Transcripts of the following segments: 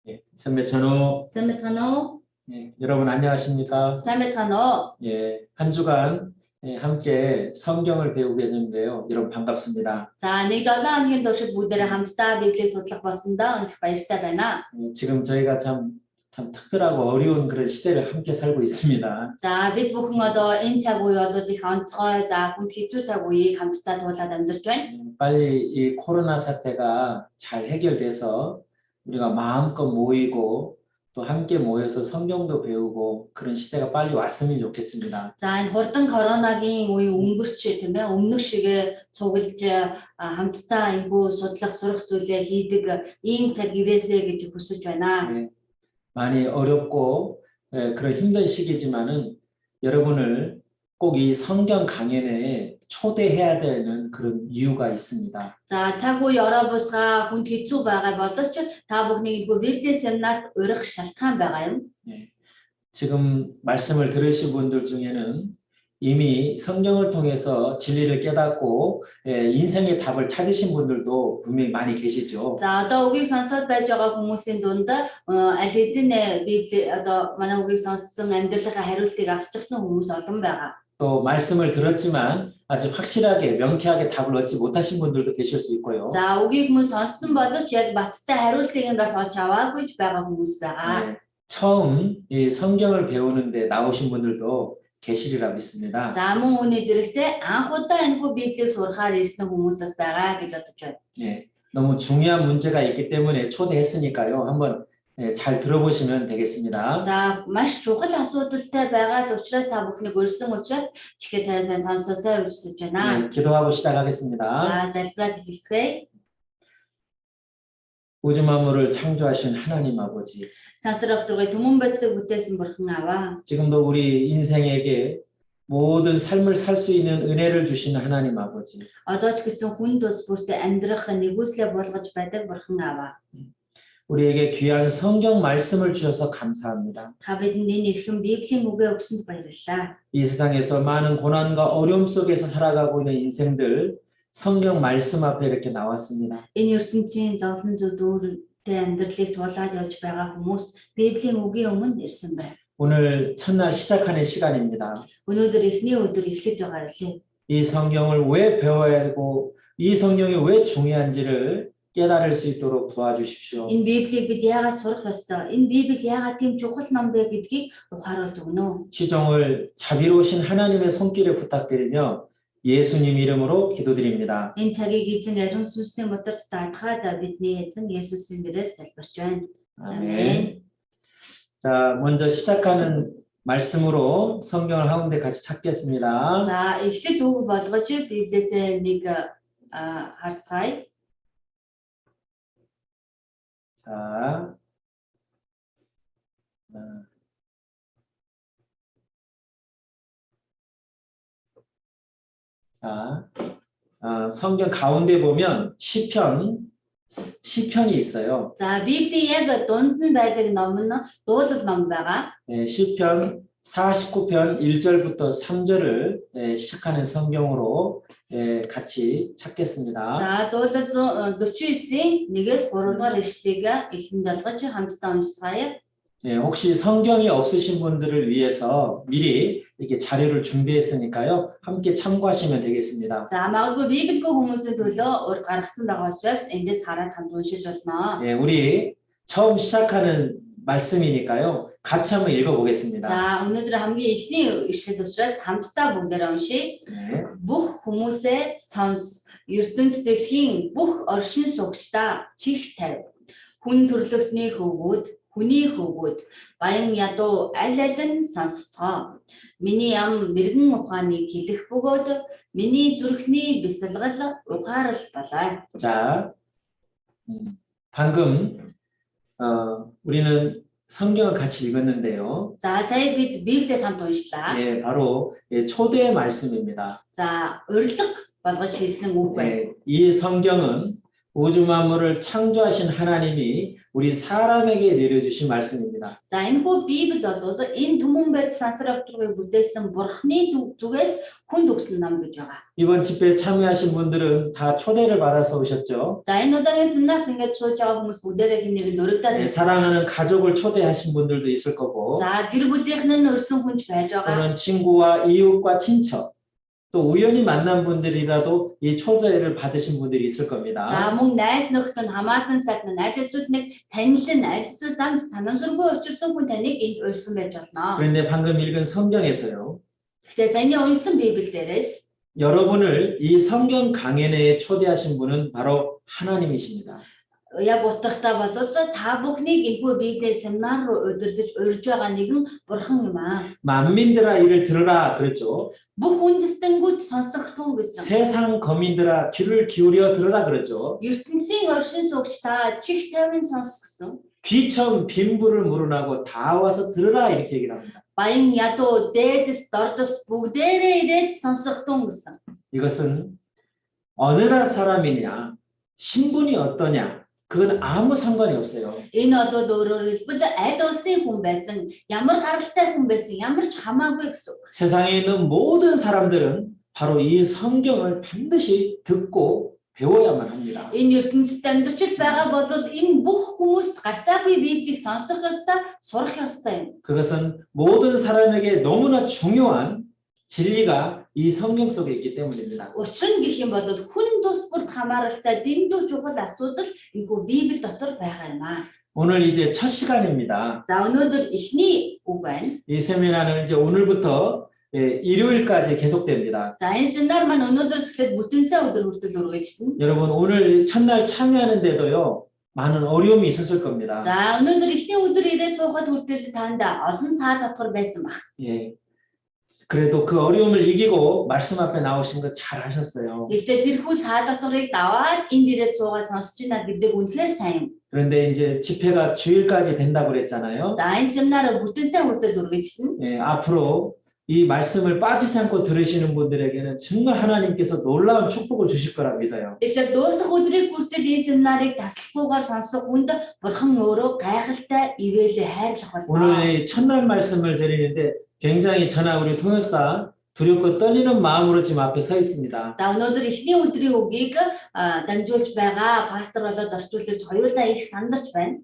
예, 선배 전호, Сайн байна уу? 여러분 안녕하십니까? Сайн байна уу? 예, 한 주간 함께 성경을 배우게 됐는데요. 여러분 반갑습니다. За 7 хоногийн туршид бүгдээрээ хамтдаа Библийг судлах болсондоо их баяртай байна. 지금 저희가 참 특별하고 어려운 그런 시대를 함께 살고 있습니다. За бид бүхэн одоо энэ цаг үе бол их онцгой, за хүнд хэцүү цаг үеийг хамтдаа туулаад амьдарч байна. 빨리 이 코로나 사태가 잘 해결돼서 우리가 마음껏 모이고 또 함께 모여서 성경도 배우고 그런 시대가 빨리 왔으면 좋겠습니다. За энэ хурдан коронавигийн үе өнгөрч тийм ээ өмнөх шигээ цуглаж хамтдаа энэхүү судлах сурах зүйлээ хийдэг ийм цаг ирээсэй гэж хүсэж байна. 예, 많이 어렵고 그런 힘든 시기지만은 여러분을 꼭 이 성경 강연에 초대해야 되는 그런 이유가 있습니다. За цаг үе ороо бусгаа хүнд хэцүү байгаа боловч та бүхнийг энэхүү Библийн семинарт урих шалтгаан байгаа юм. 지금 말씀을 들으신 분들 중에는 이미 성경을 통해서 진리를 깨닫고 인생의 답을 찾으신 분들도 분명히 많이 계시죠. За одоо үгийг сонсоод байж байгаа хүмүүсийн дунд аль хэзээ Библи одоо манай үгийг сонссон амьдралынхаа хариултыг авчихсан хүмүүс олон байгаа. 또 말씀을 들었지만 아직 확실하게 명쾌하게 답을 얻지 못하신 분들도 계실 수 있고요. За үгийг мөн сонссон боловч яг баттай хариултыг нь бас олж аваагүй байгаа хүмүүс байгаа. 처음 이 성경을 배우는데 나오신 분들도 계시리라 믿습니다. За мөн үүний зэрэгцээ анх удаа энэхүү Библийг сурахаар ирсэн хүмүүсээс байгаа гэж бодож байна. 예, 너무 중요한 문제가 있기 때문에 초대했으니까요. 한번 잘 들어보시면 되겠습니다. За маш чухал асуудалтай байгаа л учраас та бүхнийг урьсан учраас чихээ тайсан сонсоосоо гэж хүсэж байна. 기도하고 시작하겠습니다. За залбираад эхэлцгээе. 우주 만물을 창조하신 하나님 아버지, Сансар авторгыг түмэн байцыг бүтээсэн бурхан аваа. 지금도 우리 인생에게 모든 삶을 살 수 있는 은혜를 주시는 하나님 아버지, Одоо ч гэсэн хүн тус бүртээ амьдрах нэгүслээ болгож байдаг бурхан аваа. 우리에게 귀한 성경 말씀을 주셔서 감사합니다. Та бидэнд энэ эрхэм Библийн үгээ өгсөнд баярлалаа. 이 세상에서 많은 고난과 어려움 속에서 살아가고 있는 인생들 성경 말씀 앞에 이렇게 나왔습니다. Энэ ертөнцийн зовлон зүдүүртэй амьдралыг туулаад явж байгаа хүмүүс Библийн үгийн өмнө ирсэн байна. 오늘 첫날 시작하는 시간입니다. Өнөөдөр эхний өдөр эхлэж байгаа лээ. 이 성경을 왜 배워야 하고 이 성경이 왜 중요한지를 깨달을 수 있도록 도와주십시오. Энэ Библийг бид яагаад сурах ёстой? Энэ Библи яагаад тийм чухал ном бэ гэдгийг ухааруулж өгнө. 시종을 자비로우신 하나님의 손길에 부탁드리며 예수님 이름으로 기도드립니다. Энэ цагийг эзэн ариун сүнсний моторч даатгаад бидний эзэн Есүсийн нэрээр залбирч байна. 아멘. 자, 먼저 시작하는 말씀으로 성경을 한 군데 같이 찾겠습니다. За эхлэл үг болгож Библиэсээ нэг харцгаая. 자, 성경 가운데 보면 시편이 있어요. За Библийн яг дунд нь байдаг ном нь дуулал ном байгаа. 네, 시편 49편 1절부터 3절을 시작하는 성경으로 같이 찾겠습니다. За дуулал 49-ийн 1-ээс 3 дугаар ишлэгийг эхэнд болгож хамтдаа уншицгаая. 네, 혹시 성경이 없으신 분들을 위해서 미리 이렇게 자료를 준비했으니까요. 함께 참고하시면 되겠습니다. За магадгүй Библигүй хүмүүсийн төлөө урд гаргасан байгаа учраас эндээс хараад хамт уншиж болно. 네, 우리 처음 시작하는 말씀이니까요. 같이 한번 읽어보겠습니다. За өнөөдөр хамгийн эхний ишлэл учраас хамтдаа бүгдээрээ уншийе. 네. Бүх хүмүүсээ сонс, ертөнц дэлхийн бүх оршин суугчдаа чих тавь. Хүн төрлөختний хөвгүүд, хүний хөвгүүд, баян ядуу аль нь сонсцгоо. Миний ам мэрэгэн ухааныг хэлэх бөгөөд миний зүрхний бясалгал ухаарал болоо. 자, 방금 우리는 성경을 같이 읽었는데요. За сая бид Библиэс хамт уншлаа. 예, 바로 초대의 말씀입니다. За урилга болгож хэлсэн үг байна. 이 성경은 우주 만물을 창조하신 하나님이 우리 사람에게 내려주신 말씀입니다. За энэ хүү Библи бол энэ түмэн байж сансар авторгыг бүтээсэн Бурхны зүгээс хүнд өгсөн ном гэж байгаа. 이번 집회에 참여하신 분들은 다 초대를 받아서 오셨죠. За энэ удаагийн семинарт ингээд сууж байгаа хүмүүс бүгдээрээ хэнийг нөрөгдөд 네, байсан. 사랑하는 가족을 초대하신 분들도 있을 거고 За гэр бүлийнх нь өрсөн хүнч байж байгаа. 또는 친구와 이웃과 친척 또 우연히 만난 분들이라도 이 초대를 받으신 분들이 있을 За 겁니다. мөн найз нөхд нь хамаатан сайд нь аль эсвэл нэг танил нь аль эсвэл замд санамсаргүй учирсан хүн таныг энд өрсөн байж болно. 그런데 방금 읽은 성경에서요. Гэхдээ саяны унсан Библи дээрээс 여러분을 이 성경 강연회에 초대하신 분은 바로 하나님이십니다. яг утгатай бол та бүхнийг энэхүү Библийн семинар руу удирдах урьж байгаа нэгэн бурхан юм аа. 만민들아 이를 들으라 그랬죠. Бүх үндэстэнгүүд сонсох тун гэсэн. 세상 거민들아 귀를 기울여 들으라 그랬죠. ертөнцийн оршин суугч та чих тайван сонс гэсэн. 귀처럼 빈부를 물어나고 다 와서 들으라 이렇게 얘기를 합니다. Баян ядуу дээдэс дордос бүгдээрээ ирээд сонсох тун гэсэн. 이것은 어느 나라 사람이냐 신분이 어떠냐 그건 아무 상관이 없어요. Энэ бол өөрөөр хэлбэл аль улсын хүн байсан, ямар гаралтай хүн байсан, ямар ч хамаагүй гэсэн. 세상에 있는 모든 사람들은 바로 이 성경을 반드시 듣고 배워야만 합니다. Энэ ертөнцид амьдарч байгаа бол энэ бүх хүмүүст гартаагүй Библийг сонсох ёстой, сурах ёстой юм. 그것은 모든 사람에게 너무나 중요한 진리가 이 성경 속에 있기 때문입니다. Учир нь гэх юм бол хүн тус бүрт хамааралтай дэндүү чухал асуудал энэхүү Библи дотор байгаа юм аа. 오늘 이제 첫 시간입니다. За өнөөдөр эхний үг байна. 이 세미나는 이제 오늘부터 일요일까지 계속됩니다. За энэ семинар маань өнөөдрөөс эхлээд бүтэн сая өдөр хүртэл үргэлжлэнэ. 여러분 오늘 첫날 참여하는데도요 많은 어려움이 있었을 겁니다. За өнөөдөр эхний өдөр ирээд суухад хүртэл танд олон сар дотор байсан баг. 예. 그래도 그 어려움을 이기고 말씀 앞에 나오신 거 잘 하셨어요. Гэхдээ тэрхүү сар доторыг даваад энд ирээд суугаад сонсч байна гэдэг үнэхээр сайн юм. 그런데 이제 집회가 주일까지 된다고 그랬잖아요. За энэ семинар бүтэн сая хүртэл үргэлжлэнэ. 예, 앞으로 이 말씀을 빠지지 않고 들으시는 분들에게는 정말 하나님께서 놀라운 축복을 주실 거라 믿어요. Тэгэхээр дуусах өдрийг хүртэл энэ семинарыг таслахгүйгээр сонсох хүнд Бурхан өөрөө гайхалтай ивэлээ хайрлах болно. 오늘 이 첫날 말씀을 드리는데 굉장히 저나 우리 통역사 두렵고 떨리는 마음으로 지금 앞에 서 있습니다. За өнөөдөр эхний өдрийн үгийг дамжуулж байгаа пастор болоод орчуулж хоёулаа их сандарч байна.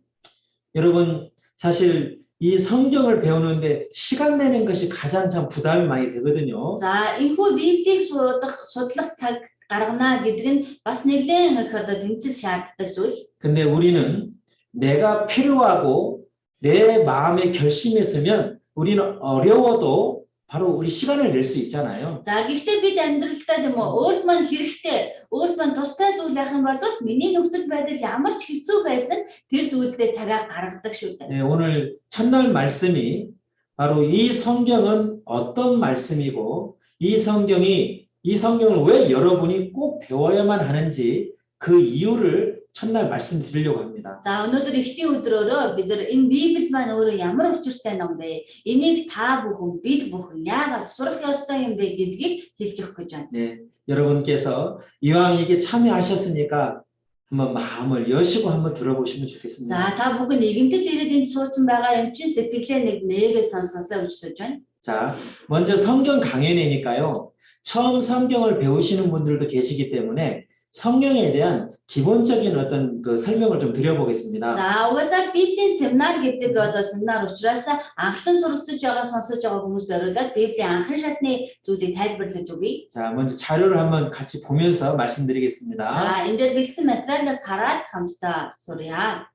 여러분 사실 이 성경을 배우는데 시간 내는 것이 가장 참 부담이 많이 되거든요. За энэхүү Библийг судлах цаг гаргана гэдэг нь бас нэлээд их одоо тэмцэл шаарддаг зүйл. 근데 우리는 내가 필요하고 내 마음에 결심했으면 우리는 어려워도 바로 우리 시간을 낼 수 있잖아요. За гэхдээ бид амьдралдаа тийм үү өөрт маань хэрэгтэй, өөрт маань тустай зүйл байх юм бол миний нөхцөл байдал ямар ч хэцүү байсан тэр зүйлдээ цагаа гаргадаг шүү дээ. 네, 오늘 첫날 말씀이 바로 이 성경은 어떤 말씀이고 이 성경을 왜 여러분이 꼭 배워야만 하는지 그 이유를 첫날 말씀드리려고 합니다. За өнөөдөр эхний өдрөөрөө бид энэ Библи маань өөрөө ямар учиртай ном бэ? Энийг та бүхэн бид бүхэн яагаад сурах ёстой юм бэ гэдгийг хэлж өгөх гэж байна. 네, 여러분께서 이왕 이게 참여하셨으니까 한번 마음을 여시고 한번 들어보시면 좋겠습니다. За та бүхэн нэгэнтэл ирээд энд суудсан байгаа юм чинь сэтгэлээ нээгээд сонсосоо гэж сууж байна. 자, 먼저 성경 강연회니까요. 처음 성경을 배우시는 분들도 계시기 때문에 성경에 대한 기본적인 어떤 그 설명을 좀 드려보겠습니다. За угаасаа Библийн семинар гэдэг одоо семинар учраас анхлан суралцж байгаа сонсож байгаа хүмүүст зориулаад Библийн анхан шатны зүйлийг тайлбарлаж өгье. 자, 먼저 자료를 한번 같이 보면서 말씀드리겠습니다. За энэ дээр бэлдсэн материалаас хараад хамтдаа сурья.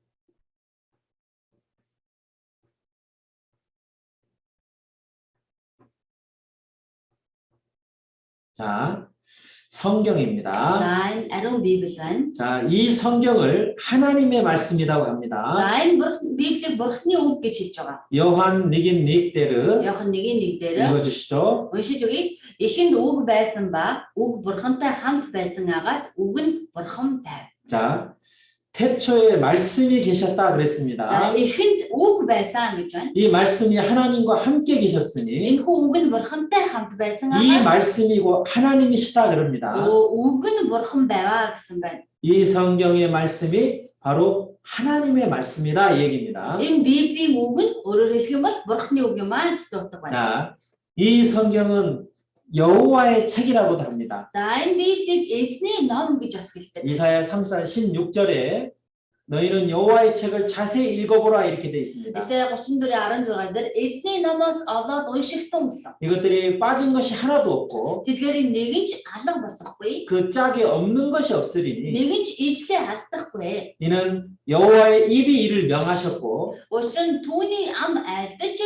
자, 성경입니다. За энэ ариун Библи байна. 자, 이 성경을 하나님의 말씀이라고 합니다. За энэ Библийг Бурхны үг гэж хэлж байгаа. 요한 니긴 닉데르 Яохан 1:1 дээр 읽어주시죠. уншиж өгье. Эхэнд үг байсан ба үг Бурхантай хамт байсан агаад үг нь Бурхан байв. 자, 태초에 말씀이 계셨다 За 그랬습니다. эхэнд үг байсан гэж байна. 이 말씀이 하나님과 함께 계셨으니 Энэхүү үг нь бурхантай хамт байсан 이 аа. 말씀이고 하나님이시다 그럽니다. Үг нь бурхан байваа гэсэн байна. 이 성경의 말씀이 바로 하나님의 말씀이다 이 얘기입니다. Энэ Библийн үг нь өөрөөр хэлэх юм бол бурханы үг юм аа гэсэн утга байна. 자, 이 성경은 여호와의 책이라고도 합니다. За энэ Библийг эзний ном гэж бас хэлдэг. 이사야 3장 16절에 너희는 여호와의 책을 자세히 읽어보라 이렇게 되어 있습니다. Исая 34:16 дээр эзний номоос олоод уншигтун гэсэн. 이것들이 빠진 것이 하나도 없고 Тэдгээр нэг нь ч алга босохгүй, 그 짝이 없는 것이 없으리니 нэг нь ч ижлээ алдахгүй. 이는 여호와의 입이 이를 명하셨고 Учир нь түүний ам айлдаж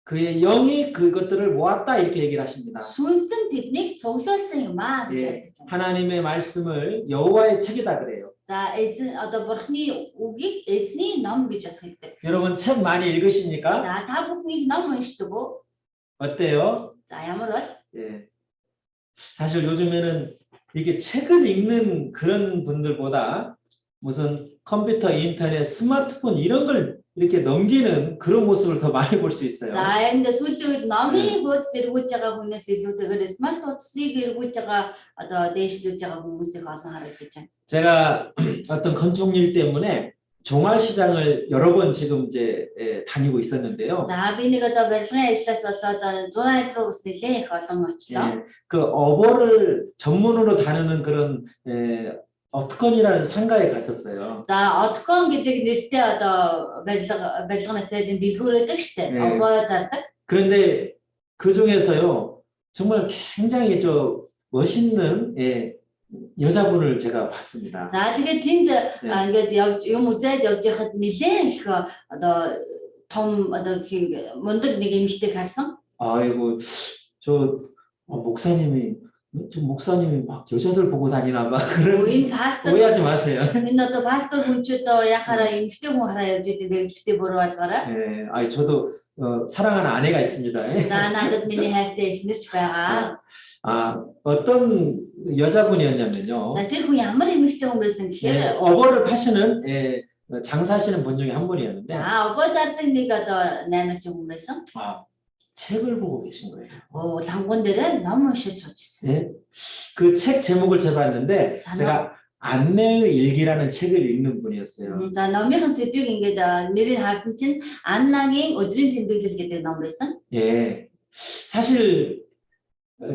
그의 영이 그것들을 모았다 이렇게 얘기를 하십니다. сүнсэн тэднийг цуглуулсан юм аа гэж 예, хэлсэн. 하나님의 말씀을 여호와의 책이다 그래요. За эзэн одоо бурхны үгийг эзний ном гэж бас хэлдэг. 여러분 책 많이 읽으십니까? За та бүхний ном уншдаг уу? 어때요? За ямар бол 예. 사실 요즘에는 이게 책을 읽는 그런 분들보다 무슨 컴퓨터, 인터넷, 스마트폰 이런 걸 이렇게 넘기는 그런 모습을 더 많이 볼 수 있어요. За энэ сүүлийн үед номын хуудас эргүүлж байгаа хүнээс илүүтэйгээр смарт хуудасыг эргүүлж байгаа одоо дээшлүүлж байгаа хүмүүсийг олон харагдаж байна. 제가 어떤 건축 일 때문에 종알 시장을 여러 번 지금 이제 다니고 있었는데요. За би нэг одоо барилгын ажлаас болоод 100 айл руу бас нэлээд их олон очлоо. 예, 그 어버를 전문으로 다루는 그런 어트건이라는 상가에 갔었어요. За Одкон гэдэг нэртэй одоо барилга материалын дэлгүүрээдэг штэ. 네. Овоо зардаг. 그런데 그 중에서요 정말 굉장히 멋있는 여자분을 제가 봤습니다. За тэгээд тэнд 네. ингээд явж юм үзээд явж байхад нэлээд их одоо том одоо мундаг нэг эмэгтэйг харсан. 아이고 목사님이 막 여자들 보고 다니나 봐. 그런 Энэ пастор 오해하지 마세요. энэ одоо пастор хүн ч одоо яхаараа эмэгтэй хүн хараа явж идэг эмэгтэй буруу байлгаараа. 예, 아니 저도 사랑하는 아내가 있습니다. За надад миний хайртай эхнэрч байгаа. 아, 어떤 여자분이었냐면요. За тэр хүн ямар эмэгтэй хүн байсан гэхээр 어버를 파시는 장사하시는 분 중에 한 분이었는데 за овоо зардаг нэг одоо наймаач хүн байсан. 책을 보고 계신 거예요. Лангуун дээр ном уншиж сууж ирсэн. 네? 그 책 제목을 제가 봤는데 제가 안내의 일기라는 책을 읽는 분이었어요. За номынхын сэдвийг ингээд нэрийг харсан чинь Аннагийн өдрийн тэмдэглэл гэдэг ном байсан. 예, 사실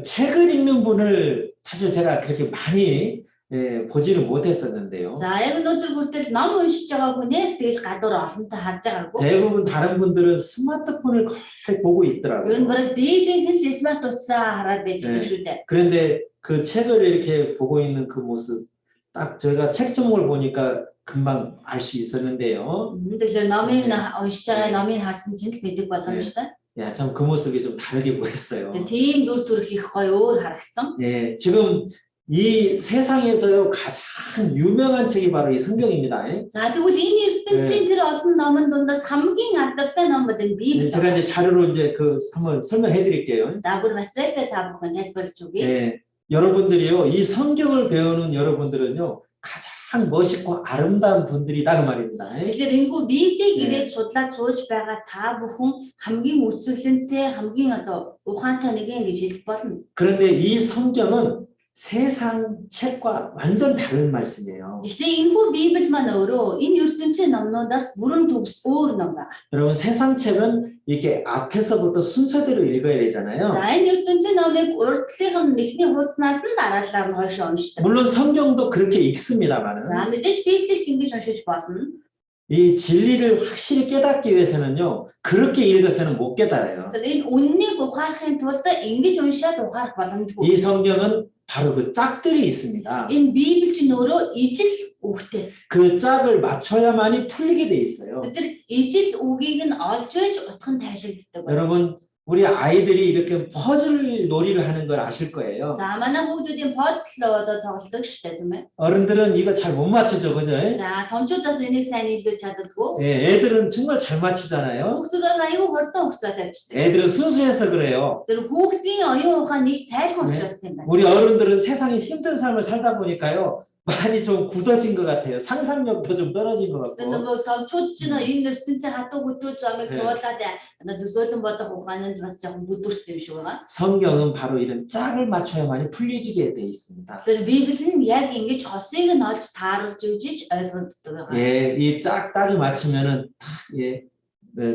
책을 읽는 분을 사실 제가 그렇게 많이 보지를 못했었는데요. За яг өнөөдөр хүртэл ном уншиж байгаа хүнээ тэгэл гадуур олонтой харж байгаагүй. 대부분 다른 분들은 스마트폰을 거의 보고 Ер нь 있더라고요. бараг дийлэнх л смарт утсаа хараад байж байгаа шүү дээ. 그런데 그 책을 이렇게 보고 있는 그 모습, 딱 저희가 책 제목을 보니까 금방 알 수 있었는데요. Тэгэхээр номыг уншиж байгаа номыг харсан чинь л мэддэг боломжтой. 야, 참 그 모습이 좀 다르게 보였어요. Тийм дүр төрх их гоё өөр харагдсан. 예, 지금 이 세상에서요 가장 유명한 책이 바로 이 성경입니다. За тэгвэл энэ ертөнцийн тэр олон номын дундаас хамгийн алдартай ном бол энэ Библи. 제가 이제 자료로 이제 한번 설명해 드릴게요. За бүр материалтай та бүхэн тайлбарлаж өгье. 예, 여러분들이요, 이 성경을 배우는 여러분들은요, 가장 멋있고 아름다운 분들이다 그 말입니다. Тэгэхээр энэгүй Библийг ирээд судлаад сууж байгаа та бүхэн хамгийн үсгэлэнтэй, хамгийн одоо ухаантай нэг юм гэж хэлэх болно. 그런데 이 성경은 세상 책과 완전 다른 말씀이에요. Гэхдээ энэгүй Библи маань өөрөө энэ ертөнцийн номнуудаас бүрэн төгс өөр ном байна. 여러분 세상 책은 이게 앞에서부터 순서대로 읽어야 되잖아요. За энэ ертөнцийн номыг урдлын нэгний хуудаснаас нь дараалал нь хойш уншдаг. 물론 성경도 그렇게 읽습니다만은 За мэдээж Библийг ингэж уншиж болно. 이 진리를 확실히 깨닫기 위해서는요, 그렇게 읽어서는 못 깨달아요. Энэ үннийг ухаарахын тулд ингэж уншаад ухаарах боломжгүй. 이 성경은 바로 그 짝들이 있습니다. Энэ Библи чинь өөрөө ижил үгтэй. 그 짝을 맞춰야만이 풀리게 돼 있어요. Тэр ижил үгийг нь олж байж утга нь тайлбарладаг. 여러분, 우리 아이들이 이렇게 퍼즐 놀이를 하는 걸 아실 거예요. За манай хүүхдүүдийн пазл одоо тоглодог шүү дээ, тийм ээ. 어른들은 이거 잘 못 맞추죠, 그죠? За томчуудаас энийг сайн нийлүүлж чаддаггүй. 예, 애들은 정말 잘 맞추잖아요. Хүүхдүүд аюу хурдан ухсаад тавьчихдаг. 애들은 순수해서 그래요. Тэр хүүхдийн оюун ухаан нэг тайлхан учраас тийм байна. 우리 어른들은 세상에 힘든 삶을 살다 보니까요, 많이 좀 굳어진 것 같아요. 상상력도 좀 떨어진 것 Тэгсэн 같고. нөгөө товчууд чинь энэ ертөнцийн хатуу хөтөөж амиг 네. туулаад төсөөлөн бодох ухаанд бас жоохон бүдүүрсэн юм шиг байгаа. 성경은 바로 이런 짝을 맞춰야만이 풀리지게 돼 있습니다. Тэгэхээр Библи нь яг ингэж хосыг нь олж тааруулж өгч ойлгогддог байгаа. 예, 이 짝이 맞추면은 딱 예,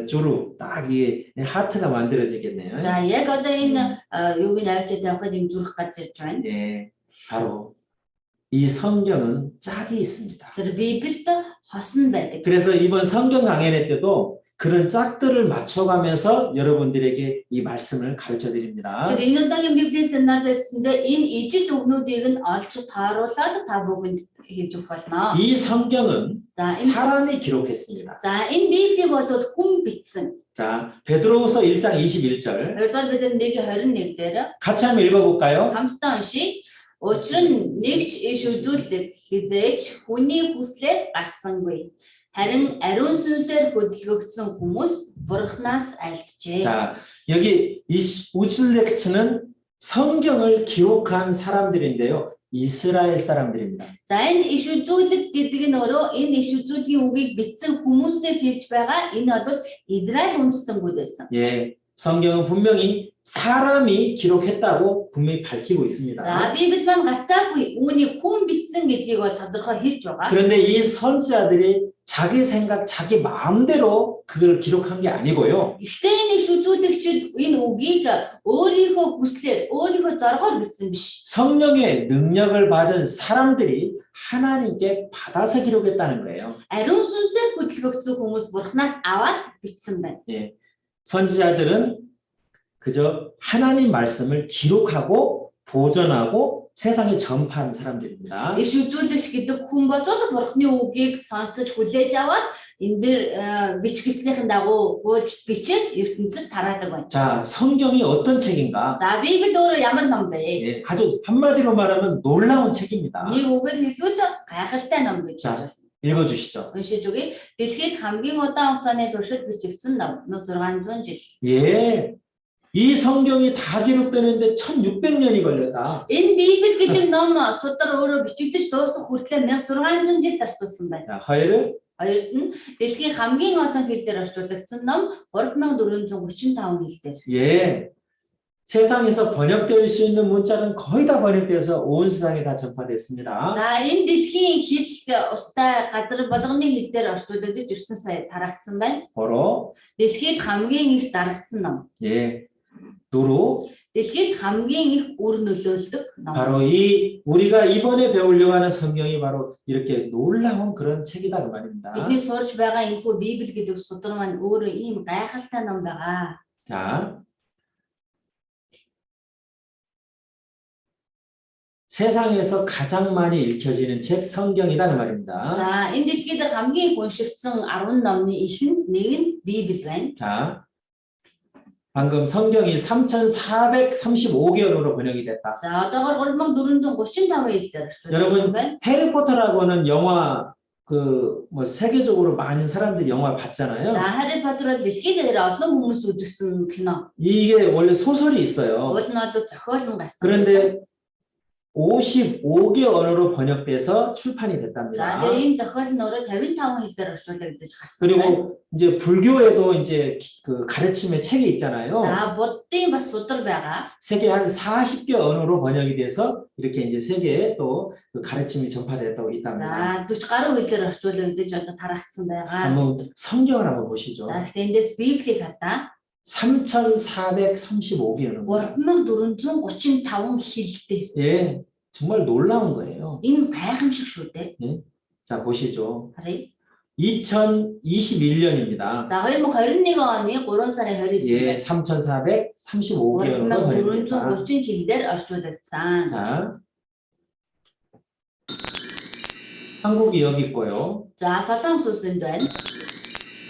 주로 딱 이 하트가 만들어지겠네요. За яг одоо энэ юуг нь авчиад явахад юм зүрх гарч ирж байна. 예, 바로 이 성경은 짝이 있습니다. Тэр Библиэд хос нь байдаг. 그래서 이번 성경 강연회 때도 그런 짝들을 맞춰가면서 여러분들에게 이 말씀을 가르쳐 드립니다. Тэр энэ удаагийн Библийн семинар дэсэндээ энэ ижил үгнүүдийг нь олж тааруулаад та бүхэнд хэлж өгөх болно. 이 성경은 За энэ 사람이 기록했습니다. За энэ Библийг бол хүн бичсэн. 자, 베드로후서 1장 21절 Хоёрдугаар бид 1:21 дээр 같이 한번 읽어볼까요? хамтдаа уншийе. Учир нь нэгч иш үзүүлэлт хизээч хүний хүслээр гарсангүй. Харин ариун сүнсээр хөдөлгөгдсөн хүмүүс бурхнаас альджээ. 자, 여기 이 우즐렉츠는 성경을 기록한 사람들인데요. 이스라엘 사람들입니다. За энэ иш үзүүлэлт гэдэг нь өөрөө энэ иш үзүүлгийн үгийг бичсэн хүмүүсээр хэлж байгаа. Энэ бол Израиль үндэстэнүүд байсан. 예, 성경은 분명히 사람이 기록했다고 분명히 밝히고 있습니다. За Библи маань гарцаагүй үүнийг хүн бичсэн гэдгийг бол тодорхой хэлж байгаа. 그런데 이 선지자들이 자기 생각, 자기 마음대로 그걸 기록한 게 아니고요. Гэхдээ энэ иш үзүүлэгчид энэ үгийг өөрийнхөө хүслээр, өөрийнхөө зоргоор бичсэн биш. 성령의 능력을 받은 사람들이 하나님께 받아서 기록했다는 거예요. Ариун сүнсээр хөдөлгөгдсөн хүмүүс бурхнаас аваад бичсэн байна. 예, 선지자들은 그저 하나님 말씀을 기록하고 보존하고 세상에 전파하는 사람들입니다. Иш үзүүлэгч гэдэг хүн бол бурхны үгийг сонсож хүлээж аваад энэ дээр бичгэлтнийхэн дагуу гуйж бичээд ертөнцид тараадаг байна. 자, 성경이 어떤 책인가? За Библи өөрөө ямар ном бэ? 예, 아주 한마디로 말하면 놀라운 책입니다. Нэг үгээр хэлбэл гайхалтай ном гэж 자. байна. 읽어주시죠. Уншиж өгье. Дэлхийд хамгийн удаан хугацааны туршид бичигдсэн ном 600 жил. 예, 이 성경이 다 기록되는데 1600년이 걸렸다. Энэ Библи гэдэг ном судар өөрөө бичигдэж дуусах хүртэл 1600 жил зарцуулсан байна. 자, 허예를 Хоёрт нь дэлхийн хамгийн олон хэл дээр орчуулагдсан ном 3435 хэл дээр. 예, 세상에서 번역될 수 있는 문자는 거의 다 번역돼서 온 세상에 다 전파됐습니다. За энэ дэлхийн хэл устай газар болгоны хэл дээр орчуулагдаж ирсэн сая тараагдсан байна. 바로 Дэлхийд хамгийн их зарагдсан ном. 예, 도로 Дэлхийд хамгийн их үр нөлөөлдөг ном. 바로 이 우리가 이번에 배우려고 하는 성경이 바로 이렇게 놀라운 그런 책이다 그 말입니다. Бидний сурч байгаа энэхүү Библи гэдэг судар маань өөрөө ийм гайхалтай ном байгаа. 자, 세상에서 가장 많이 읽혀지는 책 성경이다 그 말입니다. За энэ дэлхийд хамгийн их уншигдсан 10 номны ихэнд нэг нь Библи байна. 자, 방금 성경이 3435개월로 번역이 됐다. За одоогоор 3435 хэлээр орчуулсан 여러분, байна. 해리포터라고는 영화 뭐 세계적으로 많은 사람들이 영화 봤잖아요. За Harry Potter бол дэлхийд дээр олон хүмүүс үзсэн кино. 이게 원래 소설이 있어요. Уул нь бол зохиолн гарсан. 그런데 55개 언어로 번역돼서 출판이 За 됐답니다. тэгээ ийм зохиол нь өөрөө 55 хэлээр орчуулагдаж гарсан. байна. 그리고 이제 불교에도 이제 그 가르침의 책이 있잖아요. За буддын бас судар байгаа. 세계 한 40개 언어로 번역이 돼서 이렇게 이제 세계에 또 그 가르침이 전파됐다고 있답니다. За 40 гаруй хэлээр орчуулагдаж одоо тараагдсан байгаа. 한번 성경을 한번 보시죠. За гэхдээ эндээс Библийг хата 3435개 언어. 3435 хэл дээр. 예, 정말 놀라운 거예요. Энэ гайхамшиг шүү дээ. 자, 보시죠. Харъя. 2021년입니다. За 2021 оны 3 сарын 29-нд 예, 3435개 언어로 번역됩니다. 3430 хэлээр орчуулагдсан. 자, 한국이 여기 있고요. За Солонгос улсанд байна.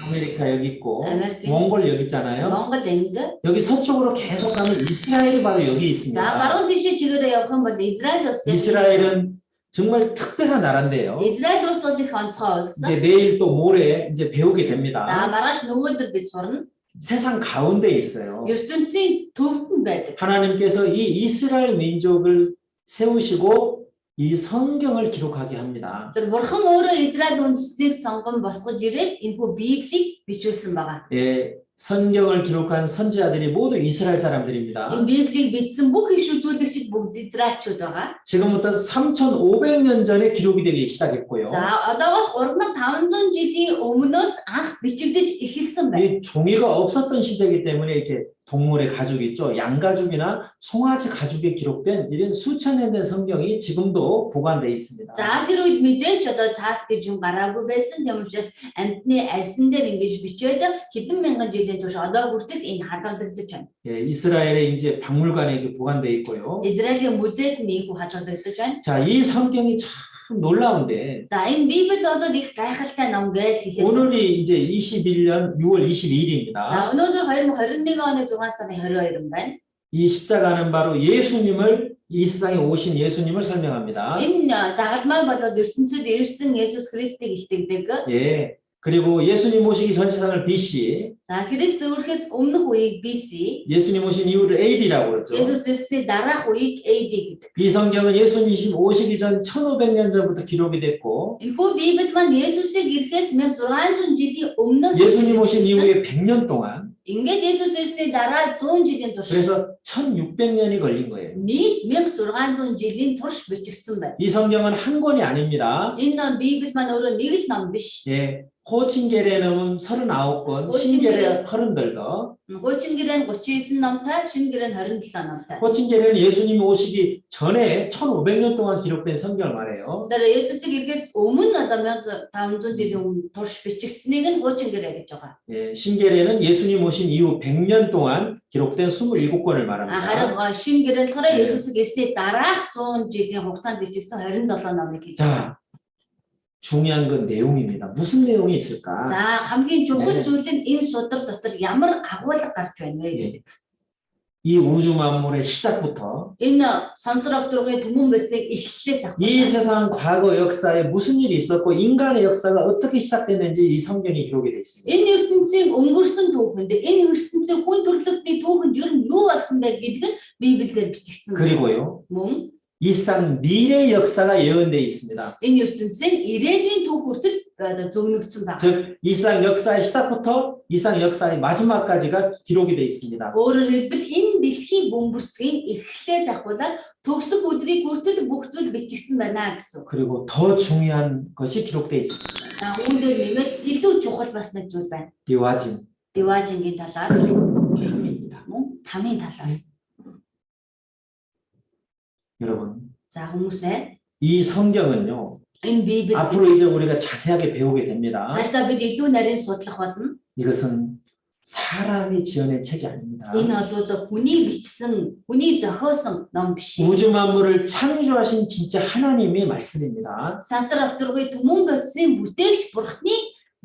아메리카 여기 있고, 아메리카. 몽골 여기 있잖아요. Монгол энд. 여기 서쪽으로 계속 가면 이스라엘이 바로 여기 За 있습니다. баруун тишээ чигээрээ явах юм бол Израиль улс. 이스라엘은 정말 특별한 나라인데요. Израиль улс бол их онцгой улс. 이제 내일 또 모레 이제 배우게 За 됩니다. маргааш нөгөөдөр бид сурна. 세상 가운데 있어요. ертөнцийн төвд нь байдаг. 하나님께서 이 이스라엘 민족을 세우시고 이 성경을 기록하게 합니다. Тэр бурхан өөрөө Израиль үндэстнийг сонгон босгож ирээд энэхүү Библийг бичүүлсэн байгаа. 예, 성경을 기록한 선지자들이 모두 이스라엘 사람들입니다. Энэ Библийг бичсэн бүх иш үзүүлэгчид бүгд Израильчууд байгаа. 지금부터 3,500년 전에 기록이 되기 시작했고요. За одоогоос 3500 жилийн өмнөөс анх бичигдэж эхэлсэн байна. 이 종이가 없었던 시대이기 때문에 이렇게 동물의 가죽 있죠. 양 가죽이나 송아지 가죽에 기록된 이런 수천 년 된 성경이 지금도 보관되어 있습니다. За тэр үед мэдээж одоо цаас гэж юм гараагүй байсан. Тийм учраас амьтны арьсан дээр ингэж бичээд хэдэн мянган жилийн турш одоо хүртэл энэ хадгалагдаж байна. 예, 이스라엘의 이제 박물관에 이렇게 보관되어 있고요. Израилийн музейд нэг хадгалагдаж байна. 자, 이 성경이 참 놀라운데 За энэ Библи бол их гайхалтай ном гэж хэлсэн. 오늘이 이제 21년 6월 За 22일입니다. өнөөдөр 2021 оны 6 сарын 22 байна. 이 십자가는 바로 예수님을 이 세상에 오신 예수님을 설명합니다. Энэ загалмай бол ертөнцид ирсэн Есүс Христийг илтгэдэг. 예. 그리고 예수님 오시기 전 세상을 BC, За Христ өөрхөөс өмнөх үеийг BC, 예수님 오신 이후를 AD라고 그러죠. Есүс Христийн дараах үеийг AD гэдэг. 이 성경은 예수님 오시기 전 1500년 전부터 기록이 됐고 Энэхүү Библи маань Есүсийг ирэхээс 1600 жилийн өмнөөс 예수님 오신 бичигдсэн. 이후에 100년 동안 Ингээд Есүс Христийн дараа 100 жилийн турш 그래서 1600년이 걸린 거예요. нийт 1600 жилийн турш бичигдсэн байна. 이 성경은 한 권이 아닙니다. Энэ Библи маань өөрөө нэг л ном биш. 예. 호칭계례는 39권, 신계례 30더. Хуучин гэрээ нь 39 номтой, шинэ гэрээ нь 27 номтой. 호칭계례는 예수님이 오시기 전에 1500년 동안 기록된 성경을 말해요. Тэр Есүсийг ирэхээс өмнө одоо 1500 жилийн өмнө турш бичигдсэнийг нь хуучин гэрээ гэж байгаа. 예, 신계례는 예수님 오신 이후 100년 동안 기록된 27권을 말합니다. Харин шинэ гэрээ нь болохоор Есүсийг ирсний дараах 100 жилийн хугацаанд бичигдсэн 27 номыг хэлж байгаа. 자, 중요한 건 내용입니다. 무슨 내용이 있을까? За хамгийн чухал 네. зүйл нь энэ судар дотор ямар агуулга гарч байна вэ гэдэг. 이 우주 만물의 시작부터 Энэ сансар огтрогын түмэн байцыг эхлэлээс 이 ахуулаад 세상 과거 역사에 무슨 일이 있었고 인간의 역사가 어떻게 시작됐는지 이 성경이 기록이 되어 있습니다. энэ ертөнцийн өнгөрсөн түүхэнд энэ ертөнцийн хүн төрлөختний түүхэнд ер нь юу болсон бэ гэдг нь Библиэлд бичигдсэн. 그리고요. Мөн 이 세상 미래 역사가 예언되어 있습니다. энэ ертөнцийн ирээдүйн түүх хүртэл одоо зөвнөгдсөн байна. 즉, 이 세상 역사의 시작부터 이 세상 역사의 마지막까지가 기록이 되어 있습니다. Өөрөөр хэлбэл энэ дэлхийн бөмбөрцгийн эхлэлээс ахуулаад төгсөх өдрийг хүртэл бүх зүйл бичигдсэн байна гэсэн. 그리고 더 중요한 것이 기록되어 있습니다. За үүндээ нэмээд илүү чухал бас нэг зүйл байна. 디와진, Диважингийн талаар, 그리고 탐입니다. мөн тамийн талаар. 여러분, За хүмүүсээ 이 성경은요. энэ Библи 앞으로 이제 우리가 자세하게 배우게 됩니다. цаашдаа бид илүү нарийн судлах болно. 이것은 사람이 지어낸 책이 아닙니다. Энэ бол хүний бичсэн, хүний зохиосон ном биш. 우주 만물을 창조하신 진짜 하나님의 말씀입니다. Сансар огтрогын түмэн бодисын бүтээгч бурхны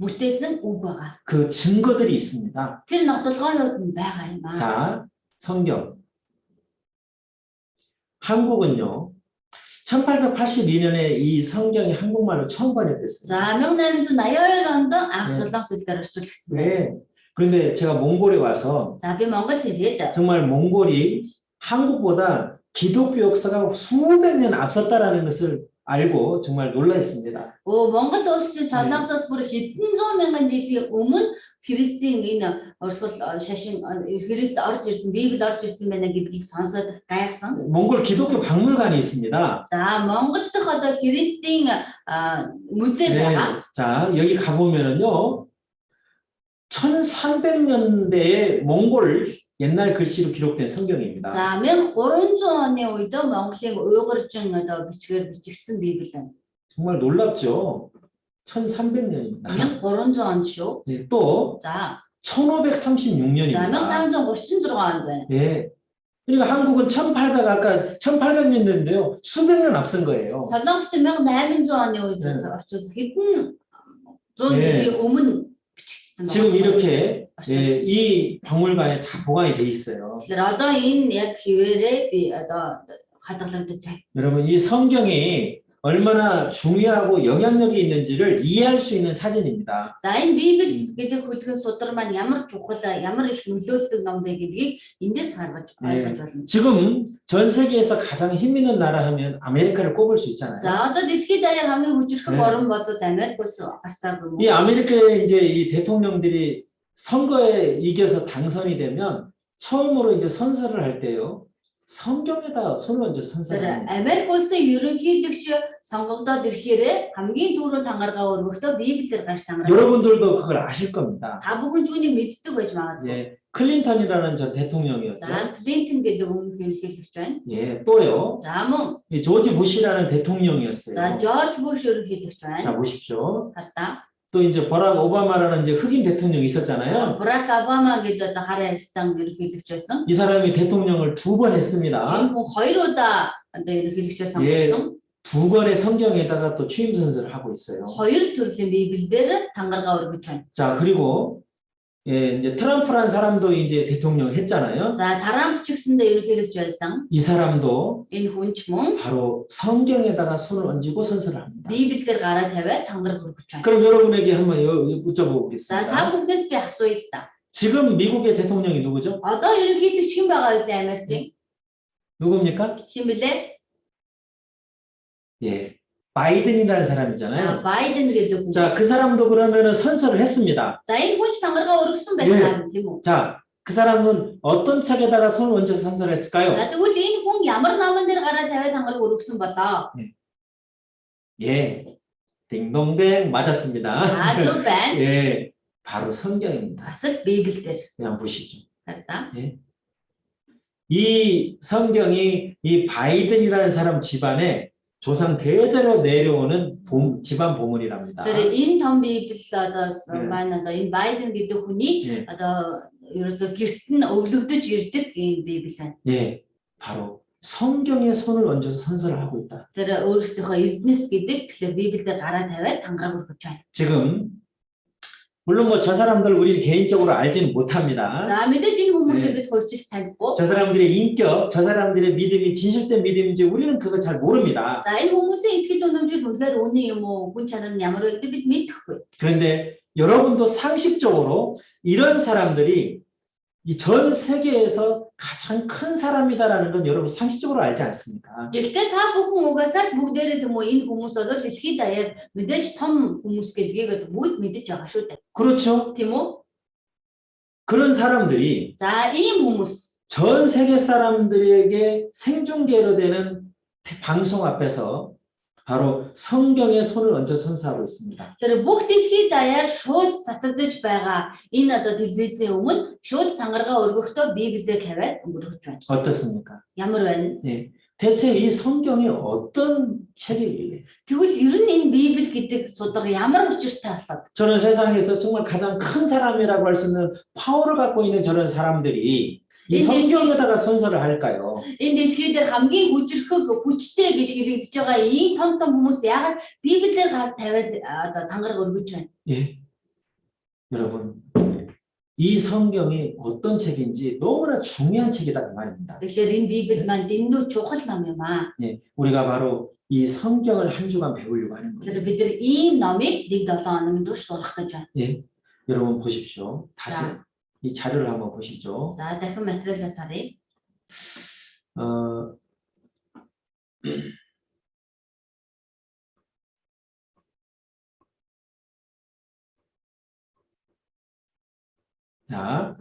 бүтээсэн үг байгаа. 그 증거들이 있습니다. Тэр нотолгоонууд нь байгаа юм аа. 자, 성경. 한국은요. 1882년에 이 성경이 한국말로 처음 번역됐어요. За 1882 онд анх солонгос хэлээр орчуулагдсан. 네. 그런데 제가 몽골에 와서 За би Монгол хэлээд 정말 몽골이 한국보다 기독교 역사가 수백 년 앞섰다라는 것을 알고 정말 놀랐습니다. Монгол улсын солонгосоос бүр хэдэн зуун мянган жилийн өмнө Христийн энэ урсгал шашин Христ орж ирсэн, Библи орж ирсэн байна гэдгийг сонсоод гайхсан. 몽골 기독교 박물관이 있습니다. За Монгол дахь одоо Христийн музей байгаа. 자, 여기 가보면은요. 1300년대에 몽골 옛날 글씨로 기록된 성경입니다. За 1300 оны үед Монголын уйгуржин одоо бичгээр бичигдсэн Библи байна. 정말 놀랍죠. 1300년입니다. 1300 онд шүү. 예, 또 За 1536년입니다. 1536 онд байна. 예. 그러니까 한국은 1800 아까 1800년대인데요. 수백 년 앞선 거예요. Солонгос 1800 оны үед орчуулсан хэдэн 100 жилийн өмнө бичигдсэн. 지금 이렇게 예, 이 박물관에 다 보관이 돼 있어요. Тэгэхээр одоо энэ яг хിവэрээ би одоо хадгалагдаж байна. 여러분 이 성경이 얼마나 중요하고 영향력이 있는지를 이해할 수 있는 사진입니다. За энэ Библи гэдэг хөлгөн судар маань ямар чухал ямар их нөлөөлдөг ном бэ гэдгийг эндээс гаргаж ойлгож болно. 지금 전 세계에서 가장 힘 있는 나라 하면 아메리카를 꼽을 수 있잖아요. За одоо дэлхийд даяар хамгийн хүчирхэг орн бол Америк улс гарцаагүй 이 юм. 아메리카의 이제 이 대통령들이 선거에 이겨서 당선이 되면 처음으로 이제 선서를 할 때요. 성경에다 손을 얹어 선서를 Тэр 합니다. Америк улсын ерөнхийлөгч сонгогдоод ирэхээр хамгийн түрүүнд тангаргаа өргөхдөө Библиэр гарч тангараа. 여러분들도 그걸 아실 겁니다. Та бүхэн түүнийг мэддэг байж магадгүй. 예, 클린턴이라는 전 대통령이었죠. За Клинтон гэдэг өмнөх ерөнхийлөгч байна. 예, 또요. За мөн 이 조지 부시라는 대통령이었어요. за Жорж Буш ерөнхийлөгч 자, байна. 보십시오. Хардаа. 또 이제 버락 오바마라는 이제 흑인 대통령이 있었잖아요. Барак Обама гэдэг одоо хараа ярьсан ерөнхийлөгч байсан. 이 사람이 대통령을 2번 Энэ 했습니다. хүн 2 удаа одоо ерөнхийлөгчөөр сонгогдсон. 2권의 성경에다가 또 취임 선서를 하고 있어요. 2 төрлийн Библиэлд тангаргаа өргөж байна. 자, 그리고 예, 이제 트럼프란 사람도 이제 대통령을 했잖아요. За Трамп ч гэсэндээ ерөнхийлөгч байсан. 이 사람도 Энэ хүн ч мөн 바로 성경에다가 손을 얹고 선서를 합니다. Библиэлд гараа тавиад тангараг өргөж байна. 그럼 여러분에게 한번 За 여쭤보겠습니다. та бүхнээс би асууя л да. 지금 미국의 대통령이 누구죠? Одоо ерөнхийлөгч хэн байгаа вэ Америкийн? 누굽니까? Хэн блэ? 예, 바이든이라는 За 사람이잖아요. Байден гэдэг хүн. 자, 그 사람도 그러면은 선서를 했습니다. За энэ хүн ч тангараа өргөсөн байсан тийм үү? 자, 그 사람은 어떤 책에다가 손을 얹어서 선서를 했을까요? За тэгвэл энэ хүн ямар номон дээр гараа тавиад тангараг өргөсөн болоо? 예, 딩동댕 맞았습니다. За зөв байна. 예, 바로 성경입니다. Бас л Библиэлд 그냥 보시죠. хараа. 이 성경이 이 바이든이라는 사람 집안에 조상 대대로 내려오는 집안 보물이랍니다. Тэр энэ том Библи одоо 네. маань одоо энэ Байден гэдэг хүний 예, одоо ерөөсө гэрт нь өвлөгдөж ирдэг энэ Библи байна. 예, 바로 성경에 손을 얹어서 선서를 하고 있다. Тэр өөрсдийнхөө эрдэнэс гэдэг тэгэхээр Библиэд гараа тавиад тангараг өргөж байна. 지금 물론 뭐 저 사람들 우리는 개인적으로 알지는 못합니다. За мэдээж энэ хүмүүсийг 네. бид хувьчилж танихгүй. 저 사람들의 인격, 저 사람들의 믿음이 진실된 믿음인지 우리는 그거 잘 모릅니다. За энэ хүмүүсийн итгэл үнэмшил үнэхээр үнэн юм уу? Хүн чанар нь ямар вэ гэдэг бид мэдэхгүй. 그런데 여러분도 상식적으로 이런 사람들이 이 전 세계에서 가장 큰 사람이다라는 건 여러분 상식적으로 알지 않습니까? Гэхдээ та бүхэн угаасаа л бүгдээрээ тийм үү энэ хүмүүс бол дэлхийд даяар мэдээж том хүмүүс гэдгийг бүгд мэдэж байгаа шүү дээ. 그렇죠? Тийм үү? 그런 사람들이 За ийм хүмүүс 전 세계 사람들에게 생중계로 되는 방송 앞에서 바로 성경에 손을 얹어 선서하고 있습니다. тэр бүх дэлхийд даяар шууд цацагдж байгаа энэ одоо телевизийн өмнө шууд тангаргаа өргөхдөө Библиэд тавиад өргөж байна. 어떻습니까? Ямар байна? 대체 이 성경이 어떤 책이길래? Тэгвэл ер нь энэ Библи гэдэг судар ямар учиртай болоод? 저는 세상에서 정말 가장 큰 사람이라고 할 수 있는 파워를 갖고 있는 저런 사람들이 이 성경에다가 선서를 할까요? Энэ дэлхийд дээр хамгийн хүчрхэг хүчтэй гэж хэлэгдэж байгаа ийм том хүмүүс яагаад Библиэр гар тавиад одоо тангараг өргөж байна? 예, 여러분, 이 성경이 어떤 책인지 너무나 중요한 책이다 그 말입니다. Тэгэхээр энэ Библи маань дэндүү чухал ном юм аа. 예, 우리가 바로 이 성경을 한 주간 배우려고 하는 거예요. Тэгэхээр бид нар ийм номыг дэг 7 хоногийн турш сурах гэж байна. 예, 여러분 보십시오. 다시 자. 이 자료를 한번 보시죠. За дахин материалаас харъя. 어, 자,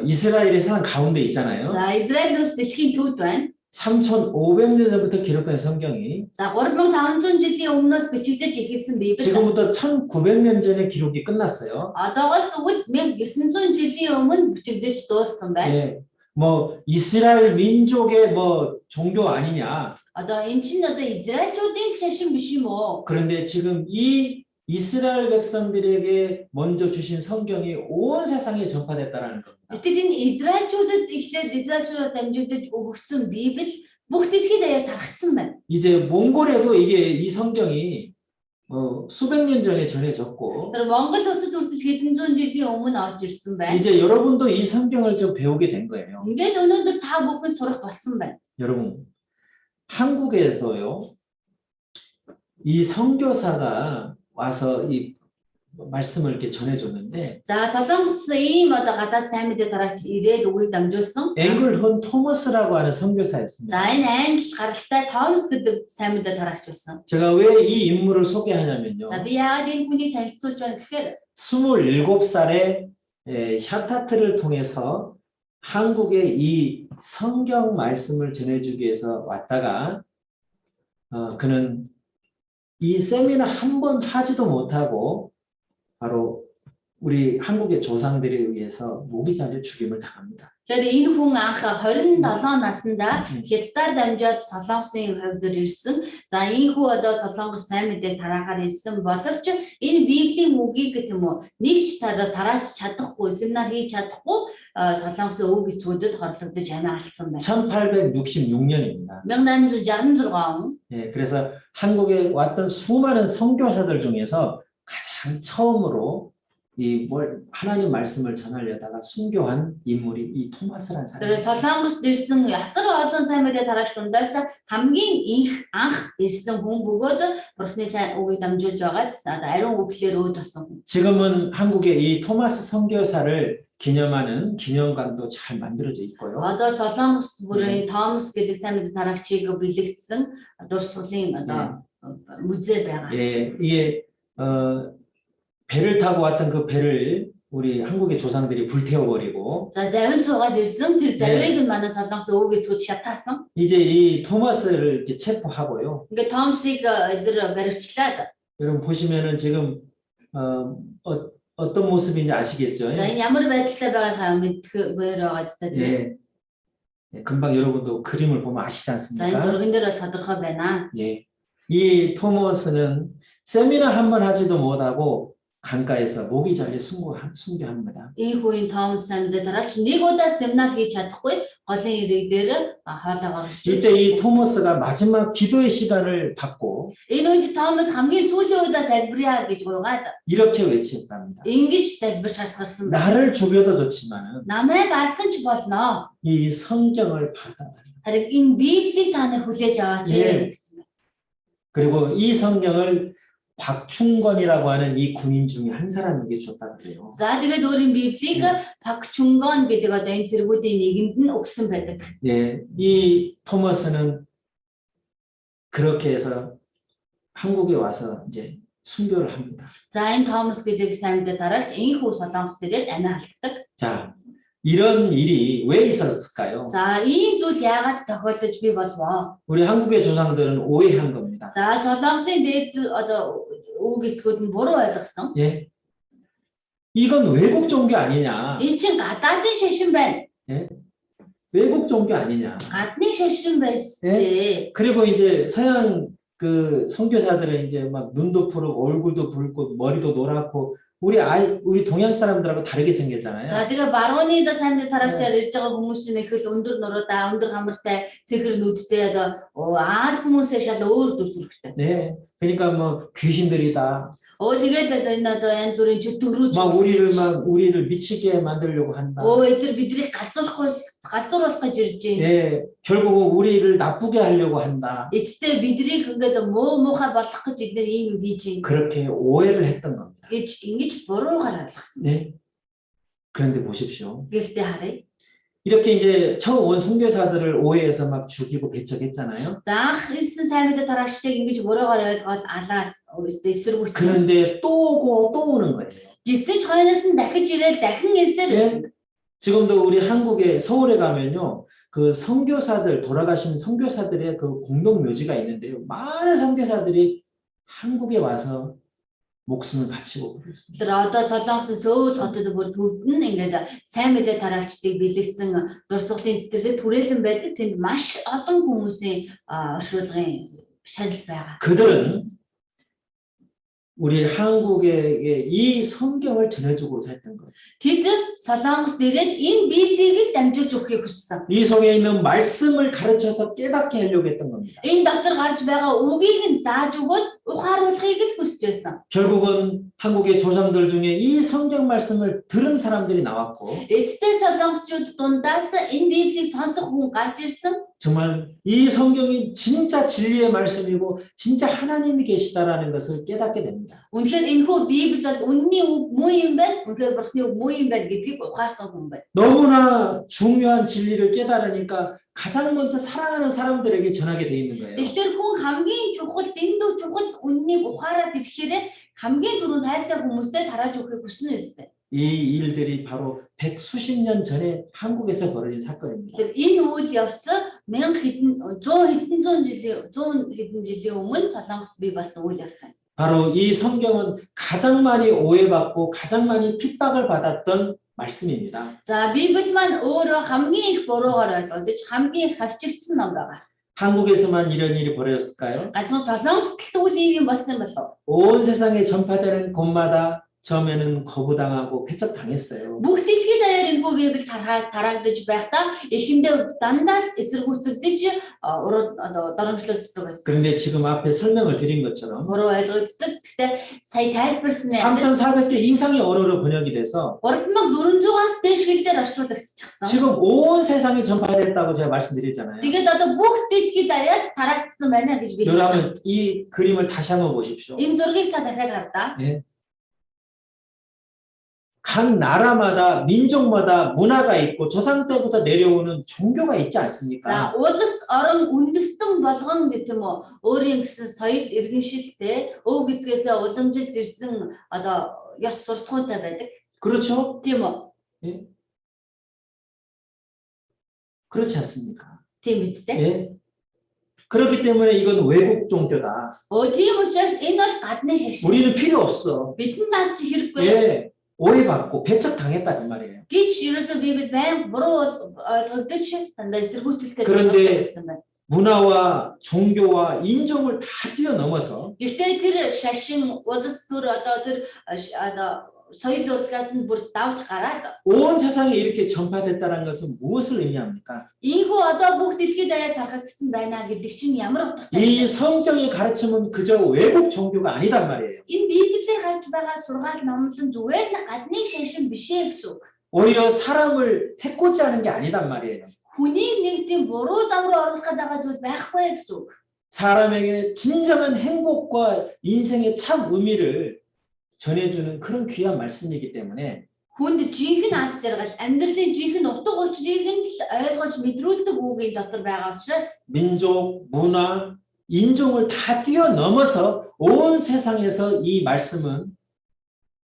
이스라엘의 산 가운데 있잖아요. За Израиль улс дэлхийн төвд байна. 3,500년 전부터 기록된 성경이 За 3500 жилийн өмнөөс бичигдэж эхэлсэн Библи. 지금부터 1,900년 전에 기록이 끝났어요. Одоогоос тэгвэл 1900 жилийн өмнө бичигдэж дууссан байна. 예, 뭐 이스라엘 민족의 뭐 종교 아니냐. Одоо эн чинь одоо Израильчуудын шашин биш юм уу? 그런데 지금 이 이스라엘 백성들에게 먼저 주신 성경이 온 세상에 전파됐다라는 겁니다. Гэтэл энэ Израильчуудад эхлээд Израильчуудаар дамжигдаж өгөгдсөн Библи бүх дэлхийд даяар тархсан байна. 이제 몽골에도 이게 이 성경이 수백 년 전에 전해졌고 Тэр Монгол улсад хүртэл хэдэн зуун жилийн өмнө орж ирсэн байна. 이제 여러분도 이 성경을 좀 배우게 된 거예요. Ингээд өнөөдөр та бүхэн сурах болсон байна. 여러분, 한국에서요. 이 선교사가 와서 이 말씀을 이렇게 전해줬는데 За Солонгос ийм одоо гадаад сайн мэдээ тараагч ирээд үгийг дамжуулсан. 앵글혼 토머스라고 하는 선교사였습니다. За энэ англи гаралтай Томас гэдэг сайн мэдээ тараагч байсан. 제가 왜 이 인물을 소개하냐면요. За би яагаад энэ хүнийг танилцуулж байна гэхээр 27살에 샤타트를 통해서 한국에 이 성경 말씀을 전해주기 위해서 왔다가 그는 이 세미나 한 번 하지도 못하고 바로 우리 한국의 조상들에 의해서 모기 잘려 죽임을 당합니다. Тэгэхээр энэ хүн анх 27 наснда Хятадаар дамжаад Солонгосын хувьд ирсэн. За энэ хүү одоо Солонгос сайн мэдээ тарахаар ирсэн боловч энэ Библийн үгийг гэх юм уу нэг ч тарааж чадахгүй, семинар хийж чадахгүй Солонгосын өв эцгүүдэд хорлогдож амиа алдсан байна. 1866년입니다. 1866 он. 예, 그래서 한국에 왔던 수많은 선교사들 중에서 가장 처음으로 하나님 말씀을 전하려다가 순교한 인물이 이 토마스라는 Тэр 사람입니다. Солонгост ирсэн ясар олон сайн мэдээ тараач дундаас хамгийн их анх ирсэн хүн бөгөөд Бурхны сайн үгийг дамжуулж байгаад ариун үгээр өөд болсон хүн. 지금은 한국에 이 토마스 선교사를 기념하는 기념관도 잘 만들어져 있고요. Одоо Солонгост бүрийн Томас гэдэг сайн мэдээ тараагчийг бэлэгдсэн дурсгалын одоо музей байгаа. 예, 이게 배를 타고 왔던 그 배를 우리 한국의 조상들이 불태워버리고 За завин цугаад ирсэн тэр завийг нь манай Солонгос өвөг эцгүүд шатаасан. 이제 이 토마스를 이렇게 체포하고요. Ингээд Томасыг эдгээр баривчлаад. 여러분 보시면은 지금 어떤 모습인지 아시겠죠? За энэ ямар байдалтай байгааг мэдэх байгаа зү тийм. 예. 예, 금방 여러분도 그림을 보면 아시지 За энэ 않습니까? зурган дээр бол тодорхой байна. 예. 이 토마스는 세미나 한 번 하지도 못하고 강가에서 모기 잘려 순교합니다. Энэ хүн Томас сайн мэдээ тараач нэг удаа семинар хийж чадахгүй голын ирэг дээр хоолоо гаргаж. 이때 이 토마스가 마지막 기도의 시간을 받고 Энэ үед Томас хамгийн сүүлийн удаа залбирая гэж гуйгаад 이렇게 외쳤답니다. ингэж залбирч харсгарсан байна. 나를 죽여도 좋지만은 Намайг алсан ч болно. 이 성경을 받아. Харин энэ Библийг та нар хүлээж аваач 예. гэсэн. 그리고 이 성경을 박충건이라고 하는 이 군인 중에 한 사람에게 줬다고 그래요. За тэгээд өөрийн Библийг Пак Чунгон гэдэг одоо энэ зэргүүдийн нэгэнд нь өгсөн байдаг. 예, 이 토마스는 그렇게 해서 한국에 와서 이제 순교를 합니다. За энэ Томас гэдэг сайн мэдээ тараач энэ хүү Солонгос дээрээ амиа алддаг. 자, 이런 일이 왜 있었을까요? За ийм зүйл яагаад тохиолдож бий болов? 우리 한국의 조상들은 오해한 겁니다. За Солонгосын дээд одоо үг эцгүүд нь буруу ойлгосон. 예, 이건 외국 종교 아니냐? Энэ чинь гадаадын шашин байна. 외국 종교 아니냐? Гадны шашин байсан. 그리고 이제 서양 그 선교사들은 이제 막 눈도 푸르고 얼굴도 붉고 머리도 노랗고 우리 동양 사람들하고 다르게 За 생겼잖아요. тэгээ барууны да сайн дээр тараагчаар ирж байгаа хүмүүс чинь их л өндөр нуруутай, өндөр хамартай, цэгэр нүдтэй одоо Аз хүмүүсээ шал өөр дүр төрхтэй. 네, 그러니까 뭐 귀신들이다. Тэгээд энэ одоо янз бүрийн чөтгөрүүж 막 우리를 미치게 만들려고 한다. эдгээр биднийг галзууруулах гэж ирж байна. 네, 결국 우리를 나쁘게 하려고 한다. Эцэстээ биднийг ингээд муухай болгох гэж эдгээр ийм юм хийж байна. 그렇게 오해를 했던 겁니다. гэж ингэж буруугаар ойлгосон. 네. 그런데 보십시오. Гэхдээ харъя. 이렇게 이제 처음 온 선교사들을 오해해서 막 죽이고 배척했잖아요. За анх ирсэн сайн мэдээ тараагчдыг ингэж буруугаар ойлгоод алаад эсэргүүцсэн. 그런데 또 오고 또 오는 거예요. Гэсэн ч хойноос нь дахиж ирээл дахин ирсээр байсан. 지금도 우리 한국에 서울에 가면요. 그 선교사들 돌아가신 선교사들의 그 공동 묘지가 있는데요. 많은 선교사들이 한국에 와서 목숨을 바치고 그랬습니다. Тэр одоо Солонгосын Сөүл хотод бүр төвдөн ингээд сайн мэдээ тараагчдыг бэлэгдсэн дурсгалын цэцэрлэг түрээлэн байдаг. Тэнд маш олон хүмүүсийн оршуулгын шалил байгаа. 그들은 우리 한국에게 이 성경을 전해주고자 했던 거예요. Тэд Солонгос дээрээ энэ Библийг л дамжуулж өгөхийг хүссэн. 이 속에 있는 말씀을 가르쳐서 깨닫게 하려고 했던 겁니다. Энэ дотор гарч байгаа үгийг нь зааж өгөөд ухааруулахыг л хүсэж байсан. 결국은 한국의 조상들 중에 이 성경 말씀을 들은 사람들이 나왔고 Эцсийн солонгосчууд дундаас энэ Библийг сонсох хүн гарч ирсэн. 정말 이 성경이 진짜 진리의 말씀이고 진짜 하나님이 계시다라는 것을 깨닫게 됩니다. Үнэхээр энэхүү Библи бол үнний үг муу юм байна. Үнэхээр бурхны үг муу юм байна гэдгийг ухаарсан хүн байна. 너무나 중요한 진리를 깨달으니까 가장 먼저 사랑하는 사람들에게 전하게 돼 있는 거예요. Тэгэхээр хүн хамгийн чухал дэндүү чухал үннийг ухаарад ирэхээр хамгийн түрүүнд хайртай хүмүүстэй тарааж өгөхийг хүснэ үстэй. 이 일들이 바로 백수십 년 전에 한국에서 벌어진 사건입니다. Тэгэхээр энэ үйл явц 100 хэдэн жилийн өмнө Солонгост бий болсон үйл явц байна. 바로 이 성경은 가장 많이 오해받고 가장 많이 핍박을 받았던 말씀입니다. За Библи маань өөрөө хамгийн их буруугаар ойлгогдож хамгийн их хавчигдсан ном байгаа. 한국에서만 이런 일이 벌어졌을까요? Гадна Солонгост л үйл юм болсон болов. 온 세상에 전파되는 곳마다 처음에는 거부당하고 배척당했어요. Бүх дэлхийд даяар энэ хүү Библи тараагдаж байхдаа эхэндээ дандаа л эсэргүүцэгдэж доромжлогддог байсан. 그런데 지금 앞에 설명을 드린 것처럼 Буруу ойлгогддог. Гэхдээ сая тайлбарсан 3,400개 이상의 언어로 번역이 돼서 3400-аас дээш хэлээр орчуулагдчихсан. 지금 온 세상에 전파됐다고 제가 말씀드렸잖아요. Тэгээд одоо бүх дэлхийд даяар тараагдсан байна гэж би хэлсэн. 여러분 이 그림을 다시 한번 보십시오. Энэ зургийг та дахиад хардаа. 각 나라마다 민족마다 문화가 있고 조상 때부터 내려오는 종교가 있지 За 않습니까? улс орон үндэстэн болгон гэх юм уу өөрийн гэсэн соёл иргэншилтэй өв гисгээсээ уламжилж ирсэн одоо ёс суртахуунтай байдаг. 그렇죠? Тийм үү? 그렇지 않습니까? Тийм үстэй. 예. 그렇기 때문에 이건 외국 종교다. Тийм учраас энэ бол гадны шашин. 우리는 필요 없어. Бидний над хэрэггүй. 예. 오해받고 배척당했다 그 말이에요. Гэж ерөөсөө Библи байн буруу ойлгогдож дандаа эсэргүүцэлтэй 그런데 байсан байна. 문화와 종교와 인종을 다 뛰어넘어서 Гэхдээ тэр шашин улс төр одоо тэр соёл урлагаас нь бүр давж гараад 온 세상에 이렇게 전파됐다는 것은 무엇을 의미합니까? ийхүү одоо бүх дэлхийд даяар тархагдсан байна гэдэг чинь ямар утгатай 이 вэ? 성경의 가르침은 그저 외국 종교가 아니단 말이에요. Энэ Библиэр харж байгаа сургаал номлон зүгээр л гадны шашин биш ээ гэсэн үг. 오히려 사람을 해코지 하는 게 아니단 말이에요. Хүнийг нэг тийм буруу зам руу оруулах гэдэг зүйл байхгүй гэсэн үг. 사람에게 진정한 행복과 인생의 참 의미를 전해주는 그런 귀한 말씀이기 때문에 Хүнд жинхэнэ аз жаргал, амьдралын жинхэнэ утга учирыг нь л ойлгож мэдрүүлдэг үгийн дотор байгаа учраас 민족, 문화, 인종을 다 뛰어넘어서 온 세상에서 이 말씀은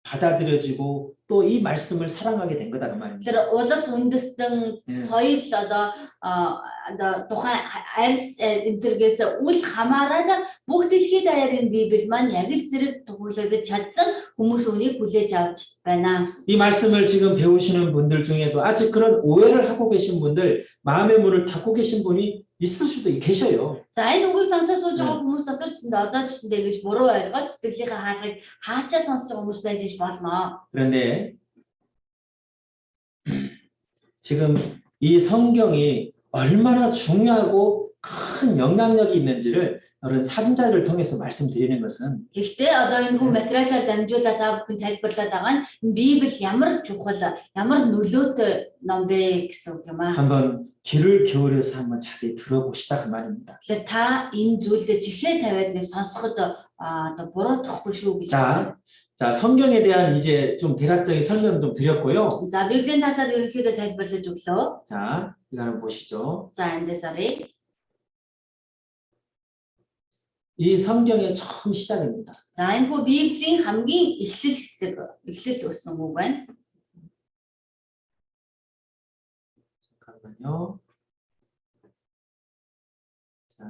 받아들여지고 또 이 말씀을 사랑하게 된 거다 그 말입니다. тэр улс үндэстэн соёл одоо тухайн арьс энтергээс үл хамааран бүх дэлхийд даяар энэ Библи маань яг л зэрэг төгөөлөдөж чадсан хүмүүс үнийг хүлээж авч байна. 이 말씀을 지금 배우시는 분들 중에도 아직 그런 오해를 하고 계신 분들, 마음의 문을 닫고 계신 분이 있을 수도 계셔요. За энэ үгийг сонсож сууж байгаа хүмүүс дотор ч одоо ч гэж буруу ойлгоод сэтгэлийнхээ хаалгыг хаачаа сонсож байгаа хүмүүс байж болно. 그런데 지금 이 성경이 얼마나 중요하고 큰 영향력이 있는지를 이런 사진자를 통해서 말씀드리는 것은 Гэхдээ одоо энэ хүн материалаар дамжуулаад та бүхэн тайлбарлаад байгаа нь Библи ямар чухал, ямар нөлөөтэй ном бэ гэсэн үг юм аа. 한번 귀를 기울여서 한번 자세히 들어보시자 그 말입니다. Тэгэхээр та энэ зүйлдээ чихээ тавиад нэг сонсоход одоо буруутгахгүй шүү гэж. 자, 성경에 대한 이제 좀 대략적인 설명 좀 드렸고요. За Библийн талаар ерөнхийдөө тайлбарлаж өглөө. 자, 이거 한번 보시죠. За эндээс харъя. 이 성경의 처음 시작입니다. За энэ хүү Библийн хамгийн эхлэл өссөн үг байна. 잠깐만요. 자.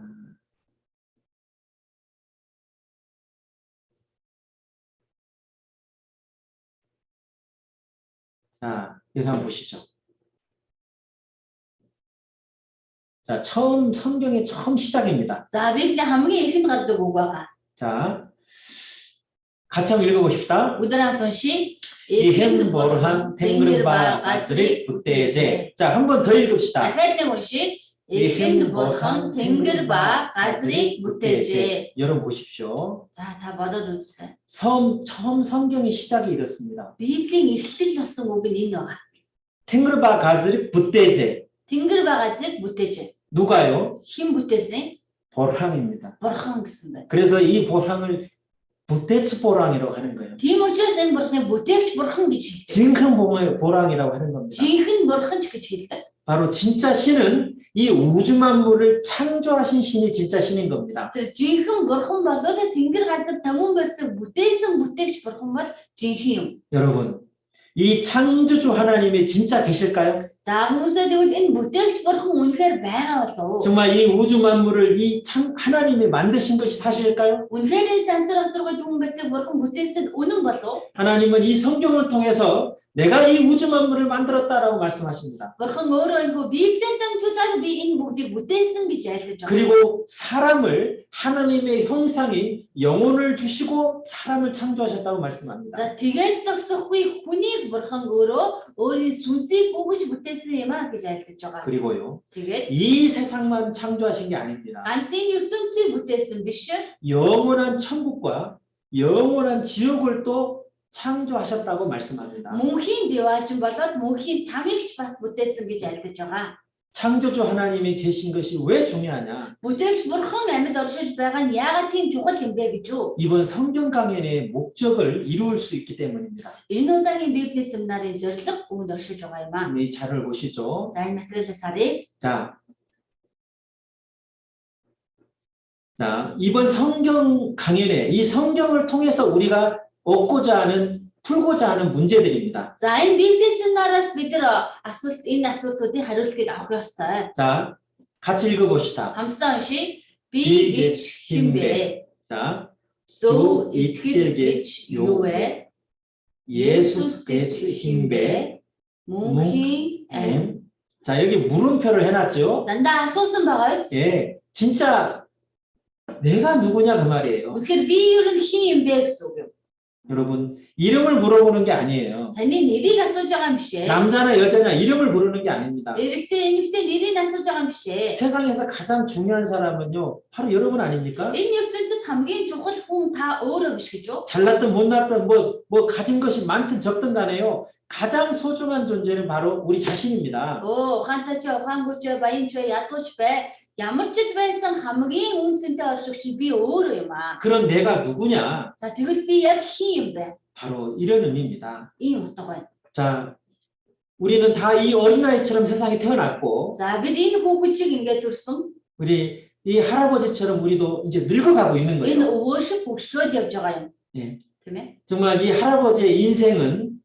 자, 여기 한번 보시죠. 자, 성경의 처음 시작입니다. За Библийн хамгийн эхэнд гардаг үг байгаа. 자, 같이 한번 읽어보십시다. Өдөр хамт уншия. 이행 보르한 탱그르바 가즈리 부대제. 자, 한 번 더 읽읍시다. Дахиад нэг уншия. Эхэнд бурхан тэнгэр ба газрыг бүтээжээ. 여러분 보십시오. За та бодоод үзтээ. 처음 성경의 시작이 이렇습니다. Библийн эхлэл болсон үг нь энэ байна. 탱그르바 가즈리 부대제. Тэнгэр ба газрыг бүтээжээ. 누가요? Хэн бүтээсэн? 보람입니다. Бурхан гэсэн байна. 그래서 이 보람을 부대츠 보람이라고 하는 거예요. Тийм учраас энэ бурханы бүтээгч бурхан гэж хэлдэг. 진큰 보람이라고 하는 겁니다. Жинхэнэ бурхан ч гэж хэлдэг. 바로 진짜 신은 이 우주 만물을 창조하신 신이 진짜 신인 겁니다. Тэр жинхэнэ бурхан болоо тэнгэр газар тамун байцыг бүтээсэн бүтээгч бурхан бол жинхэнэ юм. 여러분, 이 창조주 하나님이 진짜 계실까요? За хүмүүсээ тэгвэл энэ бүтээгч бурхан үнэхээр байгаа болов уу? 정말 이 우주 만물을 하나님이 만드신 것이 사실일까요? Үнэхээр энэ сансар авторгой тамун байцыг бурхан бүтээсэн үнэн болов уу? 하나님은 이 성경을 통해서 내가 이 우주 만물을 만들었다라고 말씀하십니다. Бурхан өөрөө энэ Библиэд дамжуулаад би энэ бүгдийг бүтээсэн гэж айлсаж байгаа. 그리고 사람을 하나님의 형상인 영혼을 주시고 사람을 창조하셨다고 말씀합니다. За тэгээд зогсохгүй хүнийг бурхан өөрөө өөрийн сүнсийг өгөж бүтээсэн юм а гэж айлсаж байгаа. 그리고요, Тэгээд 이 세상만 창조하신 게 아닙니다. ганцын ертөнцийг бүтээсэн биш. 영원한 천국과 영원한 지옥을 또 창조하셨다고 말씀합니다. Мөнхийн дэваачин болоод мөнхийн тамигч бас бүтээсэн гэж айлсаж байгаа. 창조주 하나님이 계신 것이 왜 중요하냐? Бүтээгч бурхан амьд оршиж байгаа нь яагаад тийм чухал юм бэ гэж юу? 이번 성경 강연의 목적을 이루을 수 있기 때문입니다. Энэ удаагийн Библийн семинарын зорилго үүнд оршиж байгаа юм аа. 이 자료를 보시죠. За энэ материалыг харъя. 자, 이번 성경 강연에 이 성경을 통해서 우리가 얻고자 하는, 풀고자 하는 문제들입니다. За энэ Библийн семинараас бид нар энэ асуултуудыг хариулахыг авах ёстой. 자, 같이 읽어봅시다. Хамтдаа уншия. Би гэж хэн бэ? 자, Зөв итгэл гэж юу вэ? Есүс гэж хэн бэ? Мөнхийн M. амьд. 자, 여기 물음표를 해놨죠. Дандаа асуусан байгаа биз? 예, 진짜 내가 누구냐 그 말이에요. Тэгэхээр би ер нь хэн юм бэ гэсэн үг юм. 여러분, 이름을 물어보는 게 아니에요. Таны нэрийг асууж байгаа юм биш ээ. 남자나 여자나 이름을 부르는 게 아닙니다. Эрэгтэй эмэгтэй нэрийг асууж байгаа юм биш ээ. 세상에서 가장 중요한 사람은요, 바로 여러분 아닙니까? Энэ ертөнцид хамгийн чухал хүн та өөрөө биш гэж юу? 잘났든 못났든 뭐 가진 것이 많든 적든 간에요. 가장 소중한 존재는 바로 우리 자신입니다. Ухаантай ч ухаангүй ч баян ч ядууч бай. Ямар ч л байсан хамгийн үнцэнтэй оршигч нь би өөрөө юм аа. 그런 내가 누구냐? За тэгвэл би яг хэн юм бэ? 바로 이런 의미입니다. Ийм утга байна. 자, 우리는 다 이 어린아이처럼 세상에 태어났고, За бид энэ хүүхэдчиг ингээд төрсөн. 우리 이 할아버지처럼 우리도 이제 늙어가고 있는 Энэ 거예요. өвөө шиг хөгшрөөд явж байгаа юм. 예. Тийм ээ. 정말 이 할아버지의 인생은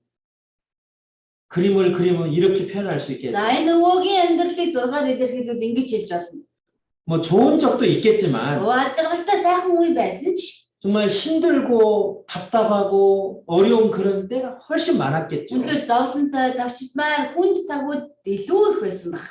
그림을 그리면 이렇게 표현할 수 있겠죠. За энэ өвөөгийн амьдралыг 6-аар илэрхийлвэл ингэж хэлж болно. 뭐 좋은 적도 있겠지만 Ажиргалтай сайхан үе байсан ч 정말 힘들고 답답하고 어려운 그런 때가 훨씬 많았겠죠. үнэхээр зовлонтой, давчдмаар хүнд цагууд илүү их байсан баг.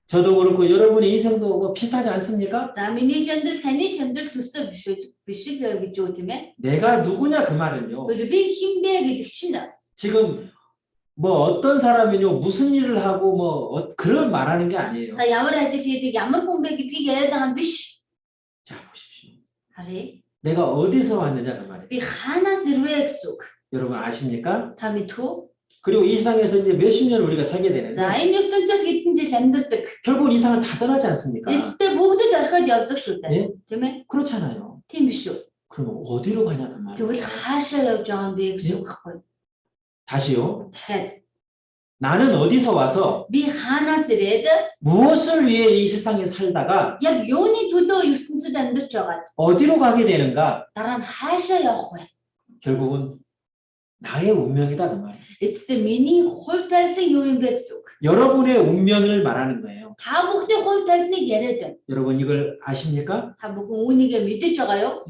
저도 그렇고 여러분의 인생도 뭐 비슷하지 않습니까? За миний амьдрал таны амьдрал төстэй биш л гэж юу тийм ээ. 내가 누구냐 그 말은요. Тэгвэл би хэн бэ гэдэг чинь 지금 뭐 어떤 사람이요 무슨 일을 하고 뭐 그런 말하는 게 아니에요. та ямар ажил хийдэг, ямар хүн бэ гэдгийг яриад байгаа юм биш. 자 보십시오. Харъя. 내가 어디서 왔느냐 그 말이에요. Би хаанаас ирвэ гэсэн үг. 여러분 아십니까? Та мэдхүү? 그리고 이 세상에서 이제 몇십 년을 우리가 살게 За 되는데 энэ ертөнцид хэдэн жил амьдардаг. 결국 이 세상은 다 떠나지 않습니까? Эцэстээ бүгд л орхиод явдаг шүү 예? дээ. Тийм ээ? 그렇잖아요. Тийм биш үү? 그럼 어디로 가냐 그 말이에요. Тэгвэл хаашаа явж байгаа юм бэ гэсэн үг байхгүй. 다시요. Дахиад 나는 어디서 와서 би хаанаас ирээд 무엇을 위해 이 세상에 살다가 яг юуны төлөө ертөнцид амьдарч байгаад 어디로 가게 되는가? дараа нь хаашаа явах вэ? 결국은 나의 운명이다 그 말이에요. Эцэстээ миний хувь тавилан юу юм бэ гэсэн үг. 여러분의 운명을 말하는 거예요. Та бүхний хувь тавилыг яриад байна. 여러분 이걸 아십니까? Та бүхэн үүнийгээ мэдэж байгаа юу?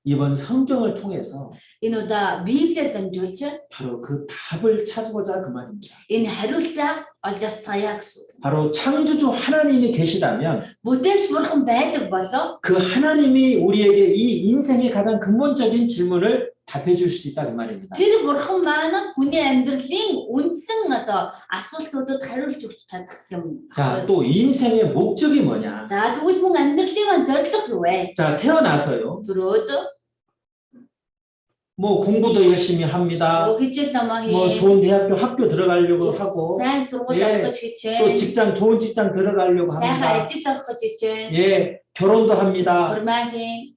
이번 성경을 통해서 Энэ удаа Библиэр дамжуулж 바로 그 답을 찾고자 그 말입니다. энэ хариултаа олж авцгаая гэсэн. 바로 창조주 하나님이 계시다면 Бүтээгч бурхан байдаг болоо 그 하나님이 우리에게 이 인생의 가장 근본적인 질문을 답해 줄 수 있다 그 말입니다. тэр бурхан маань хүний амьдралын үндсэн одоо асуултуудад хариулж өгч чадах юм. 자, 또 인생의 목적이 뭐냐? За тэгвэл мөн амьдралын маань зорилго юу вэ? 자, 태어나서요. Төрөөд 뭐 공부도 열심히 합니다. хичээл намаа 뭐 хий. 좋은 대학교 학교 들어가려고 하고 сайн сургууль 예, авах гэж 또 хичээн. 직장 좋은 직장 들어가려고 Сайхан 합니다. ажил авах гэж хичээн. 예, 결혼도 합니다. Урмаа хийн.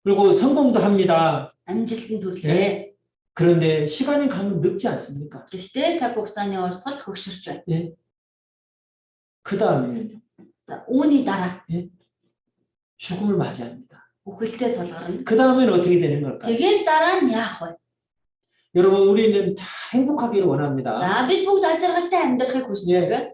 그리고 성공도 합니다. Амжилтанд хүрлээ. 그런데 시간이 가면 늙지 않습니까? Гэхдээ цаг хугацааны урсгал хөгшөрч байна. 그 다음에 За үүний дараа 죽음을 맞이합니다. үхэлтэй тулгарна. 그 다음에는 어떻게 되는 걸까요? Тэгээд дараа нь яах вэ? 여러분, 우리는 다 행복하기를 원합니다. За бид бүгд ажиргалтай амьдрахыг хүсдэг.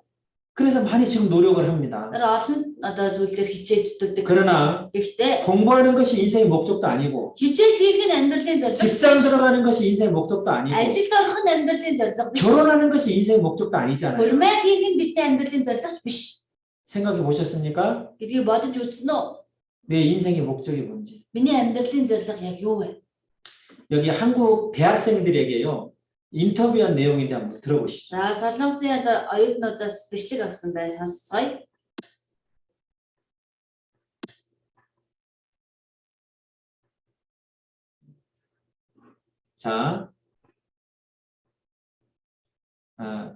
그래서 많이 지금 노력을 합니다. Тэр олон одоо зүйлээр хичээж зүтгэдэг. 그러나 Гэхдээ 공부하는 것이 인생의 목적도 아니고 хичээл хийх нь амьдралын зорилго. 직장 들어가는 것이 인생의 목적도 아니고 Ажилд орох нь амьдралын зорилго биш. 결혼하는 것이 인생의 목적도 아니잖아요. Урмаа хийх нь бидний амьдралын зорилго биш. 생각해 보셨습니까? гэдгийг бодож үзсэн үү? 내 인생의 목적이 뭔지. Миний амьдралын зорилго яг юу вэ? 여기 한국 대학생들에게요. 인터뷰한 내용인데 한번 들어보시죠. За солонгосын одоо оюутнуудаас бичлэг авсан бай сонсцгоё. 자,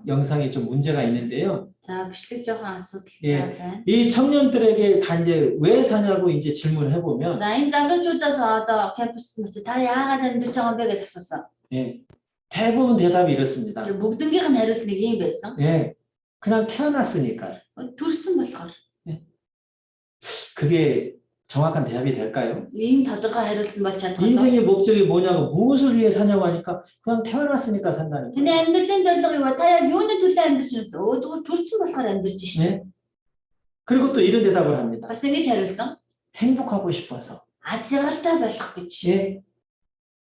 영상에 좀 문제가 있는데요. За бичлэг жоохон асуудалтай 예. байна. 이 청년들에게 다 이제 왜 사냐고 이제 질문을 해보면, За энэ залуучуудаас одоо кампуст нь та яагаад амьдарч байгаа юм бэ гэж асуусан. 예, 대부분 대답이 이렇습니다. Тэр бүгднгийнх нь хариулт нэг юм байсан. 예, 그냥 태어났으니까. Төрсөн болохоор 그게 정확한 대답이 될까요? ийм тодорхой хариулт нь болж чадах. 인생의 목적이 뭐냐고 무엇을 위해 사냐고 하니까 그냥 태어났으니까 산다는 Таны 거예요. амьдралын зорилго юу вэ? Та яг юуны төлөө амьдарч байна вэ? Өө зүгээр төрсөн болохоор амьдарч шээ. 네? 그리고 또 이런 대답을 합니다. Бас ингэж хариулсан. 행복하고 싶어서. Аз жаргалтай болох гэж. 예.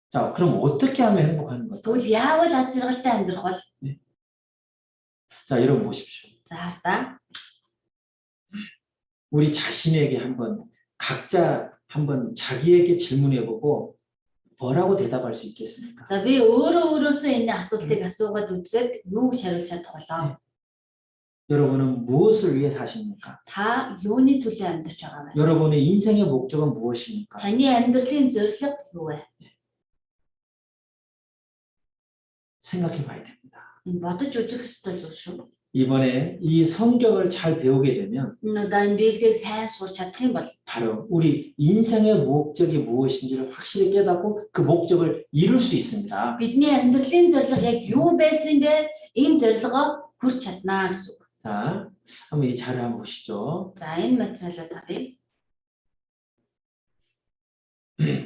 자, 그럼 어떻게 하면 행복한 거죠? Тэгвэл яавал аз жаргалтай амьдрах бол? 자, 여러분 보십시오. За хардаа. 우리 자신에게 한번 각자 한번 자기에게 질문해보고 뭐라고 대답할 수 있겠습니까? За би өөрөөсөө энэ асуултыг асуугаад үзээд юу гэж хариулж чадах болоо? 여러분은 무엇을 위해 사십니까? Та юуны төлөө амьдарч байгаа вэ? 여러분의 인생의 목적은 무엇입니까? Таны амьдралын зорилго юу вэ? 생각해 봐야 됩니다. Энэ бодож үзэх ёстой зүйл шүү. 이번에 이 성경을 잘 배우게 되면 Энэ удаа энэ Библийг сайн сурч чадах юм бол 바로 우리 인생의 목적이 무엇인지를 확실히 깨닫고 그 목적을 이룰 수 있습니다. бидний амьдралын зорилго яг юу байсан бэ? Энэ зорилгоо хүрч чаднаа гэсэн үг. 자, 한번 이 자료 한번 보시죠. За энэ материалаас харъя.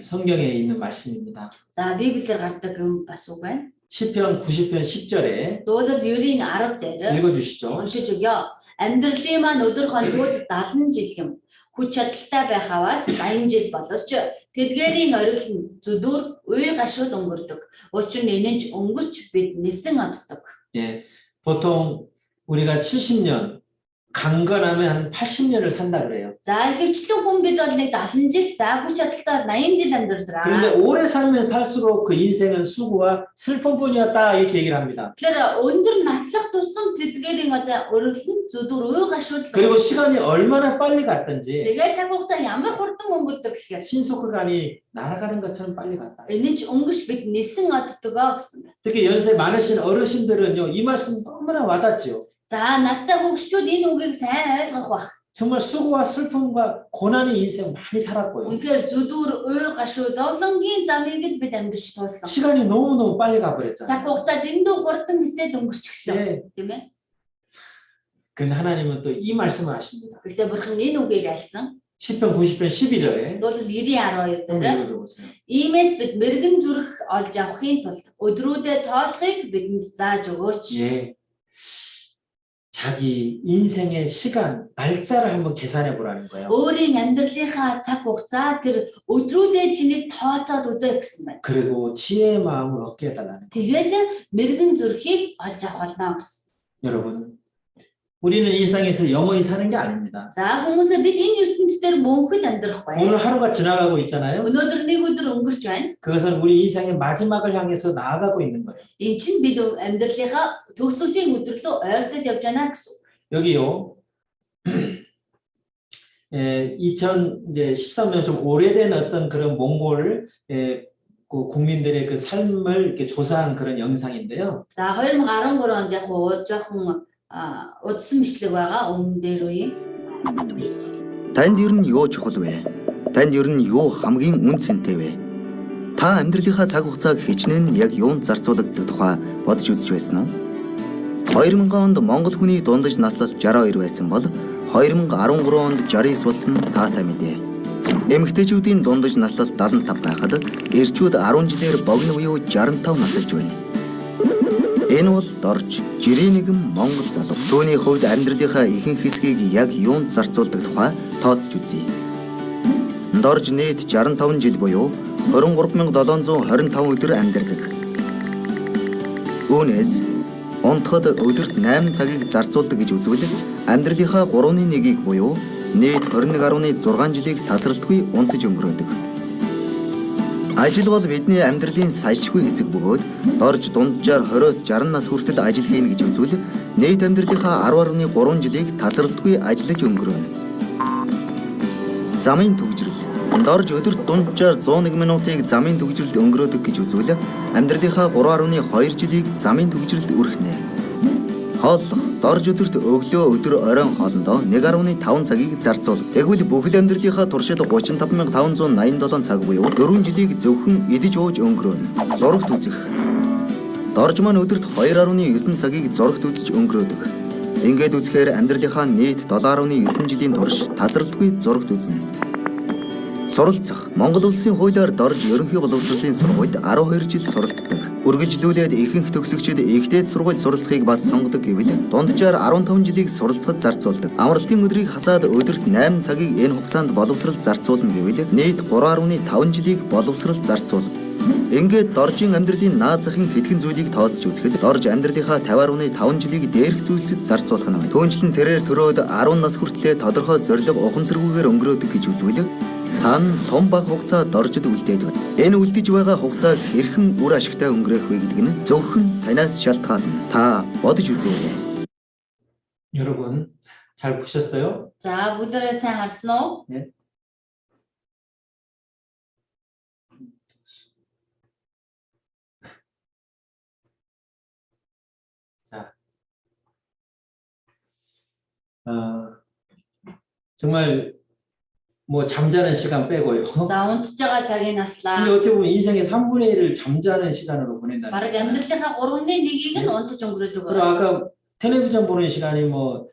성경에 있는 말씀입니다. За Библиэр гардаг юм бас үг байна. 시편 90편 10절에 Дуулал 9-ийн 10 дээр 읽어주시죠. уншиж өгье. Амьдралын маань өдөр хоногуд 70 жил юм. Хүч чадалтай байх аваас 80 жил боловч тэдгээрийн оргил нь зүдүр уй гашууд өнгөрдөг. Учир нь энэ нь өнгөрч бид нисэн оддог. 예, 보통 우리가 70년, 강건하면 한 80년을 산다 그래요. За ихэвчлэн хүн бид бол нэг 70 жил, за хүч чадалтай 80 жил амьдр더라. 그런데 오래 살면 살수록 그 인생은 수고와 슬픔뿐이었다 이렇게 얘기를 합니다. Тэгэхээр өндөр наслах тусам тэдгээрийн одоо оргил нь зүдүр уй гашууд. 그리고 시간이 얼마나 빨리 갔든지 Тэгээд цаг хугацаа ямар хурдан өнгөрдөг гэхээр 신속하니 날아가는 것처럼 빨리 갔다. энэ ч өнгөж бид нисэн оддогоо гэсэн байна. 특히 연세 많으신 어르신들은요, 이 말씀 너무나 와닿지요. За настай хөгшчүүд энэ үгийг сайн ойлгох бах. 정말 수고와 슬픔과 고난의 인생 많이 살았고요. Үнэхээр зүдүр уй гашуу зовлонгийн замыг л бид амьдарч туулсан. 시간이 너무너무 빨리 가버렸잖아요. Цаг хугацаа дэндүү хурдан нисээд өнгөрчихлөө. 네. Тийм ээ. 근데 하나님은 또 이 말씀을 하십니다. Гэхдээ бурхан энэ үгийг альсан. 시편 90편 12절에 Дуулал 90:12 дээр 읽어보세요. иймээс бид мэрэгэн зүрх олж авахын тулд өдрүүдэд тоолохыг бидэнд зааж өгөөч. 예. 자기 인생의 시간, 날짜를 한번 계산해 보라는 거예요. өөрийн амьдралынхаа цаг хугацаа тэр өдрүүдээ чиний тооцоод үзээ гэсэн байна. 그리고 지혜의 마음을 얻게 해달라는 거예요. Тэгээд мэрэгэн зүрхийг олж авах болно гэсэн. 여러분, 우리는 일상에서 영원히 사는 게 아닙니다. За хүмүүсээ бид энэ ертөнцийн мөнхөд амьдрахгүй. 오늘 하루가 지나가고 있잖아요. Өнөөдөр нэг өдөр өнгөрч байна. 그것은 우리 인생의 마지막을 향해서 나아가고 있는 거예요. Энэ чинь бид амьдралынхаа төгсгөлийн өдөр рүү ойртож явж байна гэсэн. 여기요. 2013년 좀 오래된 어떤 그런 몽골 그 국민들의 그 삶을 이렇게 조사한 그런 영상인데요. За 2013 онд яг жоохон удсан бичлэг байгаа өмнө дээр үе. Танд ер нь юу чухал вэ? Танд ер нь юу хамгийн үн цэнтэй вэ? Та амьдралынхаа цаг хугацааг хичнээн яг юунд зарцуулдаг тухай бодож үзэж байсан уу? 2000 онд Монгол хүний дундаж наслал 62 байсан бол 2013 онд 69 болсон таатай мэдээ. Эмэгтэйчүүдийн дундаж наслал 75 байхад эрчүүд 10 жилээр богино буюу 65 насалж байна. Энэ бол дорж жирийн нэгэн Монгол залуу. Түүний хувьд амьдралынхаа ихэнх хэсгийг яг юунд зарцуулдаг тухай тооцож үзье. Дорж нийт 65 жил буюу 23725 өдөр амьдардаг. Үүнээс онцгой өдөрт 8 цагийг зарцуулдаг гэж үзвэл амьдралынхаа 3/1-ийг буюу нийт 21.6 жилийг тасралтгүй унтаж өнгөрөөдөг. Ажил бол бидний амьдралын салшгүй хэсэг бөгөөд дорж дунджаар 20-с 60 нас хүртэл ажил хийнэ гэж үзвэл нийт амьдралынхаа 10.3 жилийг тасралтгүй ажиллаж өнгөрөөнө. Замын төгжрөл. Дорж өдөрт дунджаар 101 минутыг замын төгжрөлд өнгөрөөдөг гэж үзвэл амьдралынхаа 3.2 жилийг замын төгжрөлд үргэнэ. Хооллох. Дорж өдөрт өглөө өдөр оройн хоолндоо 1.5 цагийг зарцуул. Тэгвэл бүхэл амьдралынхаа туршид 35587 цаг буюу 4 жилийг зөвхөн идэж ууж өнгөрөөнө. Зурагт үзэх. Дорж маань өдөрт 2.9 цагийг зурагт үзэж өнгөрөөдөг. Ингээд үзэхээр амьдралынхаа нийт 7.9 жилийн турш тасралтгүй зурагт үзнэ. Суралцах. Монгол улсын хуулиар дорж ерөнхий боловсролын сургуульд 12 жил суралцдаг. Үргэлжлүүлээд ихэнх төгсөгчид ихтэй сургууль суралцахыг бас сонгодог гэвэл дунджаар 15 жилийг суралцахад зарцуулдаг. Амралтын өдрийг хасаад өдөрт 8 цагийг энэ хугацаанд боловсрол зарцуулна гэвэл нийт 3.5 жилийг боловсрол зарцуулна. Ингээд доржийн амьдралын наад захын хэдхэн зүйлийг тооцож үзэхэд дорж амьдралынхаа 50.5 жилийг дээрх зүйлсэд зарцуулах нь байна. Түүнчлэн тэрээр төрөөд 10 нас хүртлээр тодорхой зорилго ухамсаргүйгээр өнгөрөөдөг гэж үзвэл цаана том бага хугацаа доржид үлдээд байна. Энэ үлдэж байгаа хугацааг хэрхэн үр ашигтай өнгөрөөх вэ гэдэг нь зөвхөн танаас шалтгаална. Та бодож үзээрэй. 여러분, 잘 보셨어요? За бүгдээрээ сайн харсан уу? 네. 자, 정말 뭐 잠자는 시간 빼고요. За унтж байгаа цагийг наслаа. 근데 어떻게 보면 인생의 3분의 1을 잠자는 시간으로 보낸다는 Бараг 거예요. амьдралынхаа 3/1-ийг нь унтаж өнгөрөөдөг 그리고 байна. 아까 텔레비전 보는 시간이 뭐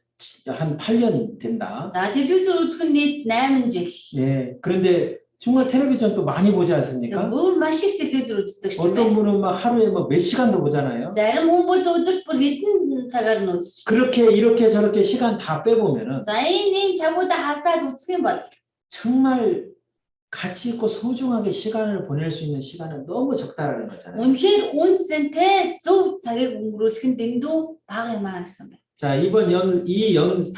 한 8년 된다. За телевизээр үзэх нь нийт 8 жил. 예. 그런데 정말 텔레비전 또 많이 보지 않습니까? Бүр маш их телевизээр үздэг шүү 어떤 дээ. 분은 막 하루에 뭐 몇 시간도 보잖아요. Зарим хүн бол өдөрт бүр хэдэн цагаар нь үздэг. 그렇게 이렇게 저렇게 시간 다 빼보면은 За энэ цагуудаа хасаад үзэх юм бол 정말 가치 있고 소중하게 시간을 보낼 수 있는 시간은 너무 적다라는 거잖아요. үнэхээр үнцэнтэй зөв цагийг өнгөрүүлэх нь дэндүү бага юм аа гэсэн байна. 자,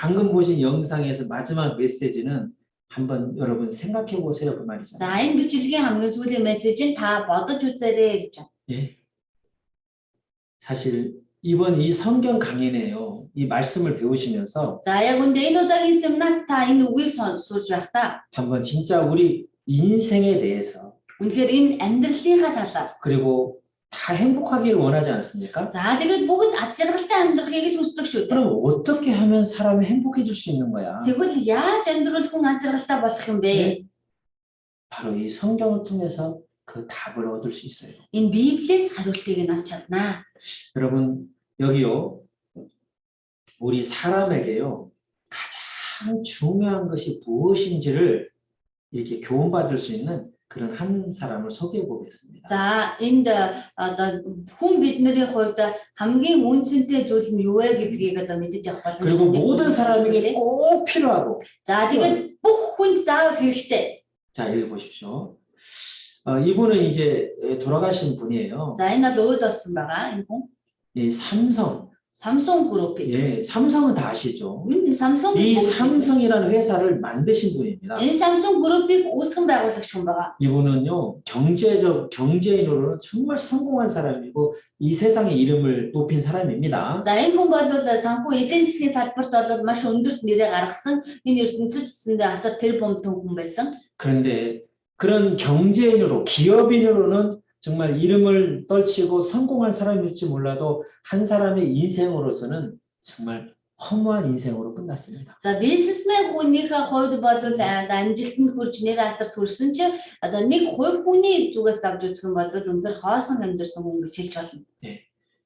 방금 보신 영상에서 마지막 메시지는 한번 여러분 생각해 보세요 그 말이잖아요. За энэ бичлэгийн хамгийн сүүлийн мессеж нь та бодож үзээрэй гэж байна. 예. 사실 이번 이 성경 강연에요. 이 말씀을 배우시면서 За яг үндэ энэ удаагийн семинарт та энэ үгийг сонсож байхдаа 한번 진짜 우리 인생에 대해서 үнэхээр энэ амьдралынхаа талаар 그리고 다 행복하기를 원하지 않습니까? за тэгээд бүгд аз жаргалтай амьдрахыг л хүсдэг шүү дээ. 그럼 어떻게 하면 사람이 행복해질 수 있는 거야? Тэгвэл яаж амьдрал хүн аз жаргалтай болох юм бэ? 바로 이 성경을 통해서 그 답을 얻을 수 있어요. Энэ Библиэс хариултыг нь авч чаднаа. 여러분 여기요. 우리 사람에게요. 가장 중요한 것이 무엇인지를 이렇게 교훈받을 수 있는 그런 한 사람을 소개해 보겠습니다. За энд одоо хүн бидний хувьд хамгийн үнцэнтэй зүйл нь юу вэ гэдгийг одоо мэдэж авах 그리고 боломжтой. 모든 사람에게 꼭 필요하고. За тэгээд бүх хүнд заавал хэрэгтэй. 자, 여기 보십시오. 이분은 이제 돌아가신 분이에요. За энэ бол өөд болсон байгаа энэ хүн. 이 삼성. Samsung 그룹이. 예, 삼성은 다 아시죠? Samsung 이 그룹이. 삼성이라는 회사를 만드신 분입니다. Энэ Samsung 그룹이 үүсгэн байгуулагч хүн байгаа. 이분은요, 경제인으로는 정말 성공한 사람이고 이 세상의 이름을 높인 사람입니다. За энэ хүн бол санхүү эдийн засгийн салбарт бол маш өндөрт нэрээ гаргасан энэ ертөнцийн асар тэр бомтон хүн байсан. 그런데 그런 경제인으로, 기업인으로는 정말 이름을 떨치고 성공한 사람일지 몰라도 한 사람의 인생으로서는 정말 허무한 인생으로 끝났습니다. За бизнесмен хүнийхээ хувьд бол амжилтанд хүрч нэр алдарт хүрсэн чи одоо нэг хувь хүний зүгээс авч үзэх юм бол өндөр хоосон амьдэрсэн хүн гэж хэлж болно.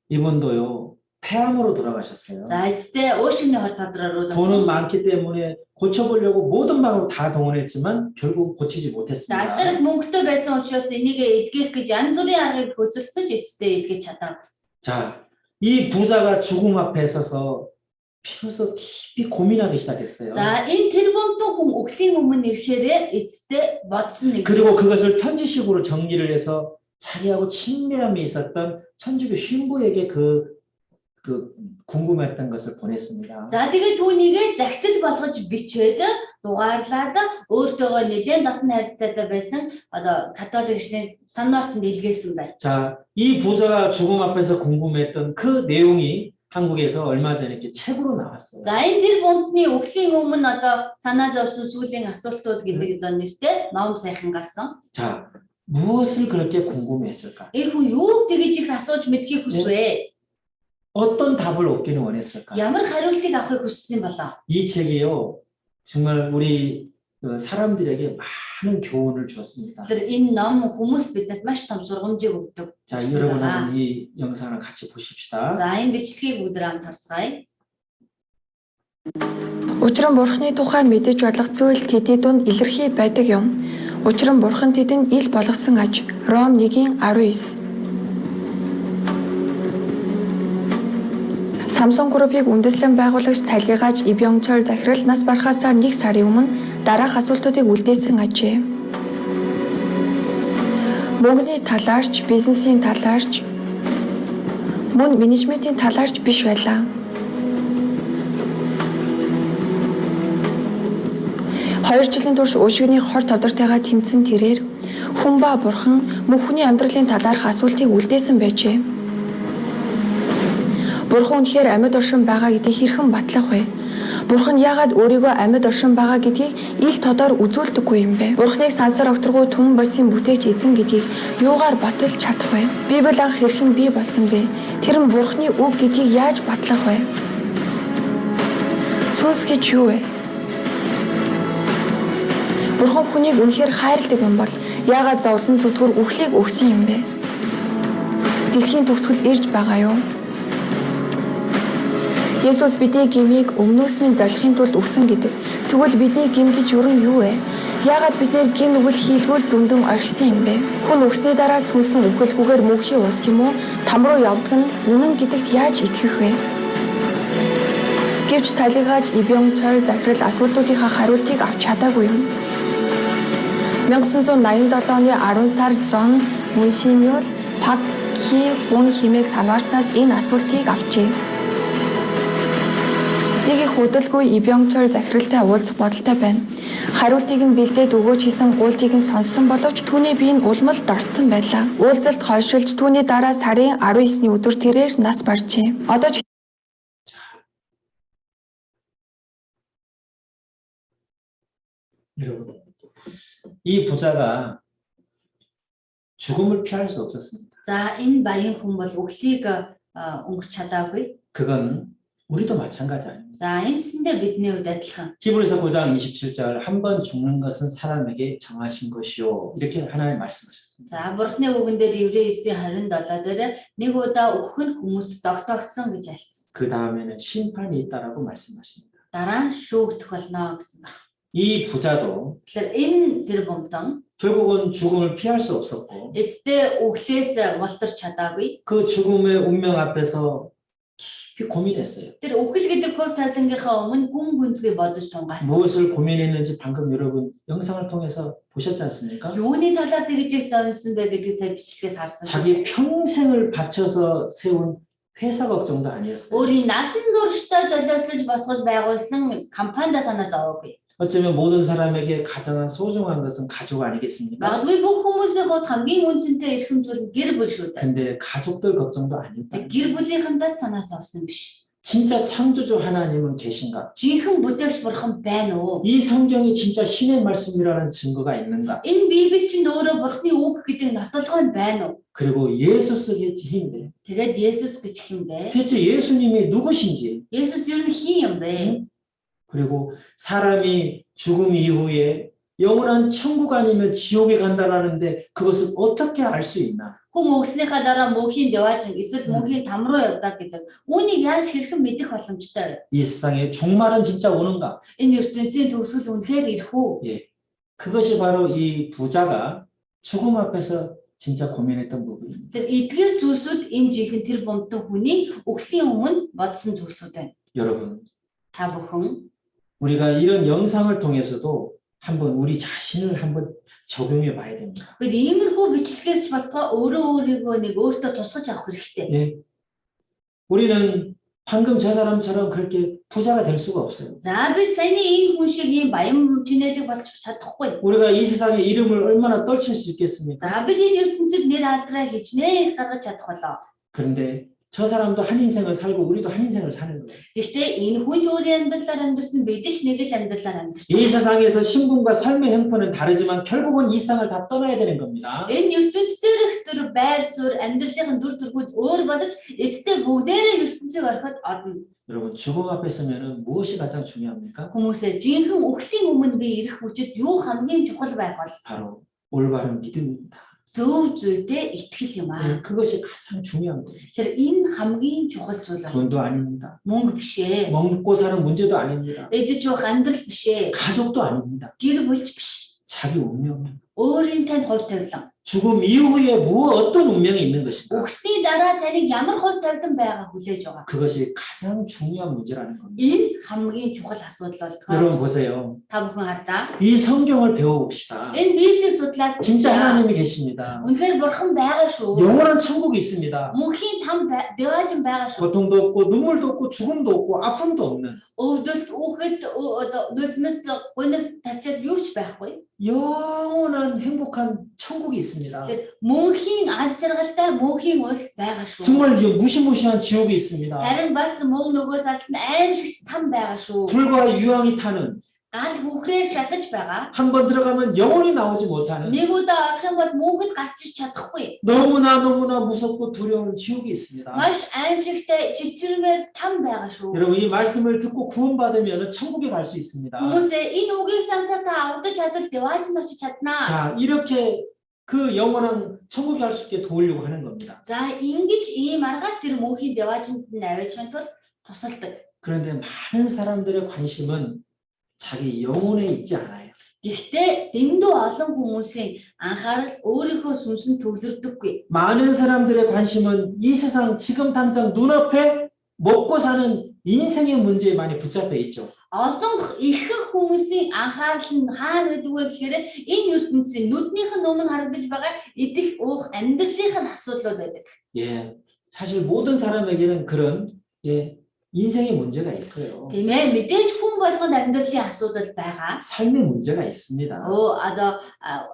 이분도요, 폐암으로 돌아가셨어요. За эцэстээ уушигны хор тадраар 돈은 많기 때문에 고쳐보려고 모든 방법을 다 동원했지만 결국 고치지 За 못했습니다. аль мөнгөтэй байсан учраас энийг эдгэх гэж янз бүрийн аргыг хөдөлсөж эцэстээ эдгэж чадав. 자, 이 부자가 죽음 앞에 서서 비로소 깊이 고민하기 시작했어요. За энэ тэр бомтон хүн өглийн өмнө ирэхээр эцэстээ бодсон нэг. 그리고 그것을 편지식으로 정리를 해서 자기하고 친밀함이 있었던 천주교 신부에게 그 궁금했던 것을 보냈습니다. За тэгээд түүнийг захидал болгож бичээд дугаарлаад өөртөөгөө нэлээд дотн харилцаатай байсан одоо католик шний санаортанд илгээсэн байна. 자, 이 부자가 죽음 앞에서 궁금했던 그 내용이 한국에서 얼마 전에 이렇게 책으로 나왔어요. За энэ тэр бомтны өглийн өмнө одоо санаа зовсон сүүлийн асуултууд гэдэг нэртэй ном сайхан гарсан. 자, 무엇을 그렇게 궁금했을까? Энэ хүн юу тэгэж их асууж мэдхийг хүсвэ? 어떤 답을 얻기는 원했을까? Ямар хариултыг авахыг хүссэн болоо? 이 책이요, 정말 우리 사람들에게 많은 교훈을 주었습니다. Тэр энэ ном хүмүүс бидэнд маш том сургамжийг өгдөг. 자, 여러분 한번 이 영상을 같이 보십시다. За энэ бичлэгийг бүгд хамт харцгаая. Учир нь Бурхны тухай мэдэж болох зүйл тэдний дунд илэрхий байдаг юм. Учир нь Бурхан тэдэнд ил болгосон аж. Ром 1:19. Samsung Group-ийг үндэслэн байгуулагч талигаж Ибёнгчол захирал нас барахаасаа 1 сарын өмнө дараах асуултуудыг үлдээсэн ажээ. Мөнгөний талаарч, бизнесийн талаарч, мөн менежментийн талаарч биш байлаа. 2 жилийн турш өшигний хор тодортойгоо тэмцэн тэрээр хүн ба бурхан мөн хүний амьдралын талаарх асуултыг үлдээсэн байжээ. Бурхан үнэхээр амьд оршин байгаа гэдгийг хэрхэн батлах вэ? Бурхан яагаад өөрийгөө амьд оршин байгаа гэдгийг ил тодоор үзүүлдэггүй юм бэ? Бурханыг сансар огторгүй түмэн бодисын бүтээгч эзэн гэдгийг юугаар баталж чадах вэ? Библи анх хэрхэн бий болсон бэ? Тэр нь Бурханы үг гэдгийг яаж батлах вэ? Сүнс гэж юу вэ? Бурхан хүнийг үнэхээр хайрладаг юм бол яагаад зовлон зүтгүр үхлийг өгсөн юм бэ? Дэлхийн төгсгөл ирж байгаа юу? Есүс бидний гмийг өмнөөс минь золихын тулд өгсөн гэдэг. Тэгвэл бидний гм гэж юу вэ? Яагаад бид нэр гм нүгэл хийлгүүл зөндөн орхисон юм бэ? Хүн өгсний дараа сүнсэн үхэлгүйгээр мөнхийн ус юм уу? Там руу явдаг нь үнэн гэдэгт яаж итгэх вэ? Гэвч талигаж Ибёнгчол захирал асуултуудынхаа хариултыг авч чадаагүй юм. 1987 оны 10 сар Жон Муншимёл Пак Хи Бун химээх санаартнаас энэ асуултыг авчээ. Нэг их хөдөлгөөн Ибёнгчол захиралтай уулзах бодолтой байна. Хариултыг нь бэлдээд өгөөч хийсэн гуйлтыг нь сонссон боловч түүний бие нь улмалд орцсон байлаа. Уулзалт хойшилж түүний дараа сарын 19-ний өдөр тэрээр нас баржээ. Одоо ч 여러분, 이 부자가 죽음을 피할 수 없었습니다. За энэ баян хүн бол өглийг өнгөрч чадаагүй. 그건 우리도 마찬가지 아닙니다. За энэсэндээ бидний хувьд адилхан. 히브리서 9장 27절 한 번 죽는 것은 사람에게 정하신 것이요. 이렇게 하나님 말씀하셨습니다. За Бурхны үгэн дээр Еврей 9:27 дээр нэг удаа өгөх нь хүмүүст тогтоогдсон гэж альцсан. 그 다음에는 심판이 있다라고 말씀하십니다. Дараа нь шүүгдэх болно гэсэн байна. 이 부자도 Тэгэхээр энэ тэр бомтон 결국은 죽음을 피할 수 없었고 эцэстээ өглөөс мултарч чадаагүй. 그 죽음의 운명 앞에서 깊이 고민했어요. Тэр үхэл гэдэг хөв тавилангийнхаа өмнө гүн гүнзгий бодож тунгаасан. 무엇을 고민했는지 방금 여러분 영상을 통해서 보셨지 않습니까? Юуны талаар тэгж их зовсон бэ гэдгийг сая бичлэгээс харсан. 자기 평생을 바쳐서 세운 회사 걱정도 아니었어요. өөрийн насан туршдаа золиослож босгож байгуулсан компанида санаа зовоогүй. 어쩌면 모든 사람에게 가장 소중한 것은 가족 아니겠습니까? Магадгүй бүх хүмүүсийн хувьд хамгийн үнцэнтэй эрхэм зүйл гэр бүл шүү дээ. 근데 가족들 걱정도 아니다. Тэг гэр бүлийнхэнтэй санаа зовсон биш. 진짜 창조주 하나님은 계신가? Жинхэнэ бүтээгч бурхан байна уу? 이 성경이 진짜 신의 말씀이라는 증거가 있는가? Энэ Библи чинь өөрөө бурханы үг гэдэг нотолгоо нь байна уу? 그리고 예수스의 힘인데 Тэгээд Есүс гэж хэн бэ? 대체 예수님이 누구신지 Есүс ер нь хин юм бэ? 그리고 사람이 죽음 이후에 영원한 천국 아니면 지옥에 간다라는데 그것을 어떻게 알 수 있나? Хүн өгснийхаа дараа мөнхийн девааж эсвэл мөнхийн там руу явдаг гэдэг. Үүнийг яаж хэрхэн мэдэх боломжтой вэ? 이 세상에 종말은 진짜 오는가? Энэ ертөнцийн төгсгөл үнэхээр ирэх үү? 그것이 바로 이 부자가 죽음 앞에서 진짜 고민했던 부분입니다. Тэр эдгээр зүйлсүүд энэ жинхэнэ тэр бомтон хүний өгслийн өмнө бодсон зүйлсүүд байна. 여러분, Та бүхэн 우리가 이런 영상을 통해서도 한번 우리 자신을 한번 적용해 봐야 됩니다. бид иймэрхүү бичлэгээс болтгоо өөрийгөө нэг өөртөө тусгаж авах хэрэгтэй. 예. 우리는 방금 저 사람처럼 그렇게 부자가 될 수가 없어요. За бид саяны энэ хүн шиг ийм баян чинэлэг болж чадахгүй. 우리가 이 세상에 이름을 얼마나 떨칠 수 있겠습니까? За бид энэ ертөнцид нэр алдраа хичнээн гаргаж чадах болоо. 그런데 저 사람도 한 인생을 살고 우리도 한 인생을 사는 거예요. Гэхдээ энэ хүн ч өөрийн амьдралаар амьдсан бид ч нэг л амьдралаар амьдарч 이 байна. 세상에서 신분과 삶의 형편은 다르지만 결국은 이 세상을 다 떠나야 되는 겁니다. Энэ ертөнц дээрх тэр байр суурь амьдралын дүр төрхүүд өөр болж эцэстээ бүгдээрээ ертөнцийг орхиод орно. 여러분 죽음 앞에 서면은 무엇이 가장 중요합니까? Хүмүүсээ жинхэнэ үхлийн өмнө би ирэх хүчит юу хамгийн чухал байх бол 바로 올바른 믿음입니다. зөв зүйтэй итгэл юм аа. 그것이 가장 중요한 거예요. Тэр энэ хамгийн чухал зүйл байна. 돈도 아닙니다. Мөнгө биш ээ. 먹고 사는 문제도 아닙니다. Эдэж уух амьдрал биш ээ. 가족도 아닙니다. Гэр бүлч биш. 자기 운명입니다. Өөрийн танд хувь тавилан. 죽음 이후에 어떤 운명이 있는 것인가? Үхсний дараа таныг ямар хувь тавилан байгаа хүлээж байгаа. 그것이 가장 중요한 문제라는 겁니다. Энэ хамгийн чухал асуудал 여러분 болтгоо. 보세요. Та бүхэн хардаа. 이 성경을 배워봅시다. Энэ Библийг судлаад 진짜 하나님이 계십니다. үнэхээр бурхан байгаа шүү. 영원한 천국이 있습니다. Мөнхийн там дэваажин байгаа шүү. 고통도 없고 눈물도 없고 죽음도 없고 아픔도 없는 Өвдөлт, үхэлт, нулимс, гуниг тарчаад юу ч байхгүй. 영원한 행복한 천국이 있습니다. Мөнхийн аз жаргалтай мөнхийн улс байгаа шүү. 정말 무시무시한 지옥이 있습니다. Харин бас мөн нөгөө талд нь аимшигт там байгаа шүү. 불과 유황이 타는 Гал бүхрээр шалаж байгаа. 한 번 들어가면 영원히 나오지 못하는 Нэг удаа орох юм бол мөнхөд гарч иж чадахгүй. 너무나 무섭고 두려운 지옥이 있습니다. Маш аимшигтай чичирмээр там байгаа шүү. 여러분 이 말씀을 듣고 구원받으면 천국에 갈 수 있습니다. Хүмүүсээ энэ үгийг сонсоод та авдаж чадвал дэвааж нь очиж чаднаа. 자 이렇게 그 영원한 천국에 갈 수 있게 도우려고 하는 겁니다. За ингэж ийм аргаар тэр мөнхийн дэваажинд нь авиж чад бол тусалдаг. 그런데 많은 사람들의 관심은 자기 영혼에 있지 않아요. Гэхдээ дэндүү олон хүмүүсийн анхаарал өөрийнхөө сүнсэнд төвлөрдөггүй. 많은 사람들의 관심은 이 세상 지금 당장 눈앞에 먹고 사는 인생의 문제에 많이 붙잡혀 있죠. Олон ихэнх хүмүүсийн анхаарал нь хаана байдаг вэ гэхээр энэ ертөнцийн нүднийх нь өмнө харагдаж байгаа идэх уух амьдралын асуудлууд байдаг. 예, 사실 모든 사람에게는 그런 인생의 문제가 있어요. Тийм ээ, мэдээж хүн болгонд амьдралын асуудал байгаа. 삶의 문제가 있습니다. Одоо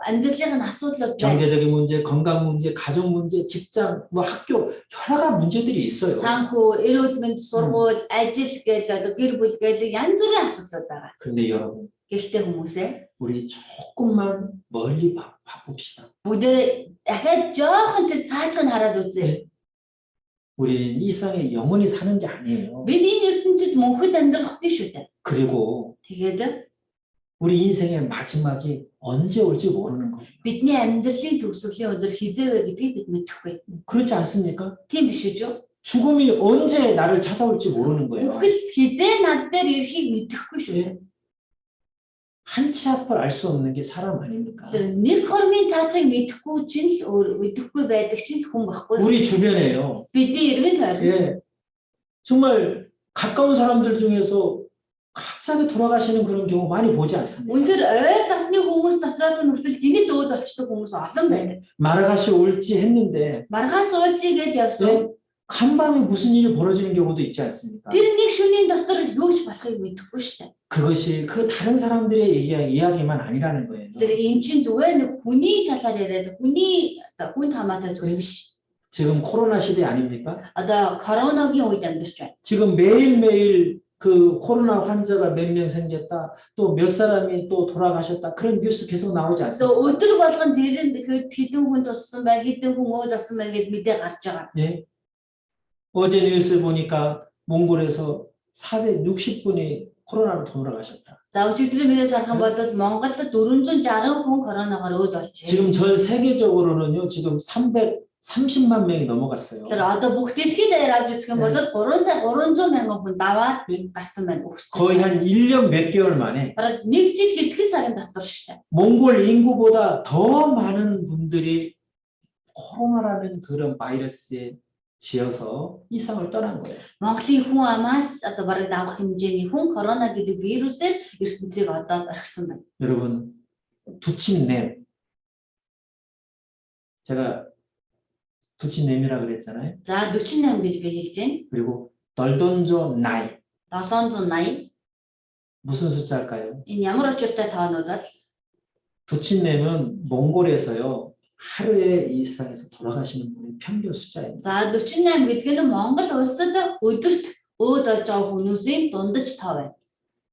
амьдралын асуудлууд байна. 경제적인 문제, 건강 문제, 가족 문제, 직장, 학교 여러 가지 문제들이 있어요. Санхүү, эрүүл мэнд, сургууль, ажил гээл одоо гэр бүл гээл янз бүрийн асуудлууд байгаа. 그런데 여러분, Гэхдээ хүмүүсээ 우리 조금만 멀리 봐봅시다. бүгдээ дахиад жоохон тэр цаатыг нь хараад үзье. 우리는 이 세상에 영원히 사는 게 아니에요. Бид энэ ертөнцид мөнхөд амьдрахгүй шүү дээ. 그리고 Тэгээд 우리 인생의 마지막이 언제 올지 모르는 거예요. бидний амьдралын төгсгөлийн өдөр хизээ вэ гэдгийг бид мэдэхгүй. 그렇지 않습니까? Тийм биш үү? 죽음이 언제 나를 찾아올지 모르는 거예요. Үхэл хизээ над дээр ирэхийг мэдэхгүй шүү дээ. 한치 앞을 알 수 없는 게 사람 아닙니까? Тэр нэг хормын цаатрыг мэдэхгүй чинь л мэдэхгүй байдаг чинь л хүн байхгүй. 우리 주변에요. Бидний эргэн тойрон 예, 정말 가까운 사람들 중에서 갑자기 돌아가시는 그런 경우 많이 보지 않습니까? үнэхээр ойр дотны хүмүүс дотроос нь хүртэл гинэт өөд болчдөг хүмүүс олон байдаг. 마라가시 올지 했는데 Маргаас уулзъя гэж явсан. 예, 간밤에 무슨 일이 벌어지는 경우도 있지 않습니까? Тэр нэг шөнийн дотор юу ч болохыг мэдэхгүй шүү дээ. 그것이 그 다른 사람들의 이야기만 아니라는 거예요. Тэр эн чинь зүгээр нэг хүний талаар яриад хүн хамаатай зүйл биш. 지금 코로나 시대 아닙니까? Одоо коронавигийн үед амьдарч байна. 지금 매일매일 그 코로나 환자가 몇 명 생겼다, 또 몇 사람이 또 돌아가셨다, 그런 뉴스 계속 나오지 So 않습니까? өдөр болгон тэр хэдэн хүн туссан байна, хэдэн хүн өөд болсон байна гэж мэдээ гарч байгаа. 예. 어제 뉴스 보니까 몽골에서 460분이 코로나로 돌아가셨다. За өчигдрийн мэдээс харах юм бол Монголд 460 хүн коронавигоор өөд болжээ. 지금 전 세계적으로는요, 지금 330만 명이 넘어갔어요. Тэр одоо бүх дэлхийд даяар авч үзэх юм бол 300 мянган хүн даваад гарсан байна өгсөн. 거의 한 1년 몇 개월 만에 Бараг нэг жил хэдхэн сарын дотор шүү дээ. 몽골 인구보다 더 많은 분들이 코로나라는 그런 바이러스에 지어서 이 땅을 떠난 거예요. Монголын хүн амаас одоо бараг давах хэмжээний хүн корона гэдэг вирусээр ертөнцийг одоо орхисон байна. 여러분, 두친냄. 제가 두친냄이라 그랬잖아요. За 48 гэж би хэлж байна. 그리고 널돈조 나이. 780 무슨 숫자일까요? энэ ямар учиртай тоонууд бол 두친냄은 몽골에서요, 하루에 이 세상에서 돌아가시는 분의 평균 숫자입니다. за 48 гэдэг нь Монгол улсад өдөрт өөд болж байгаа хүмүүсийн дундаж тоо байна.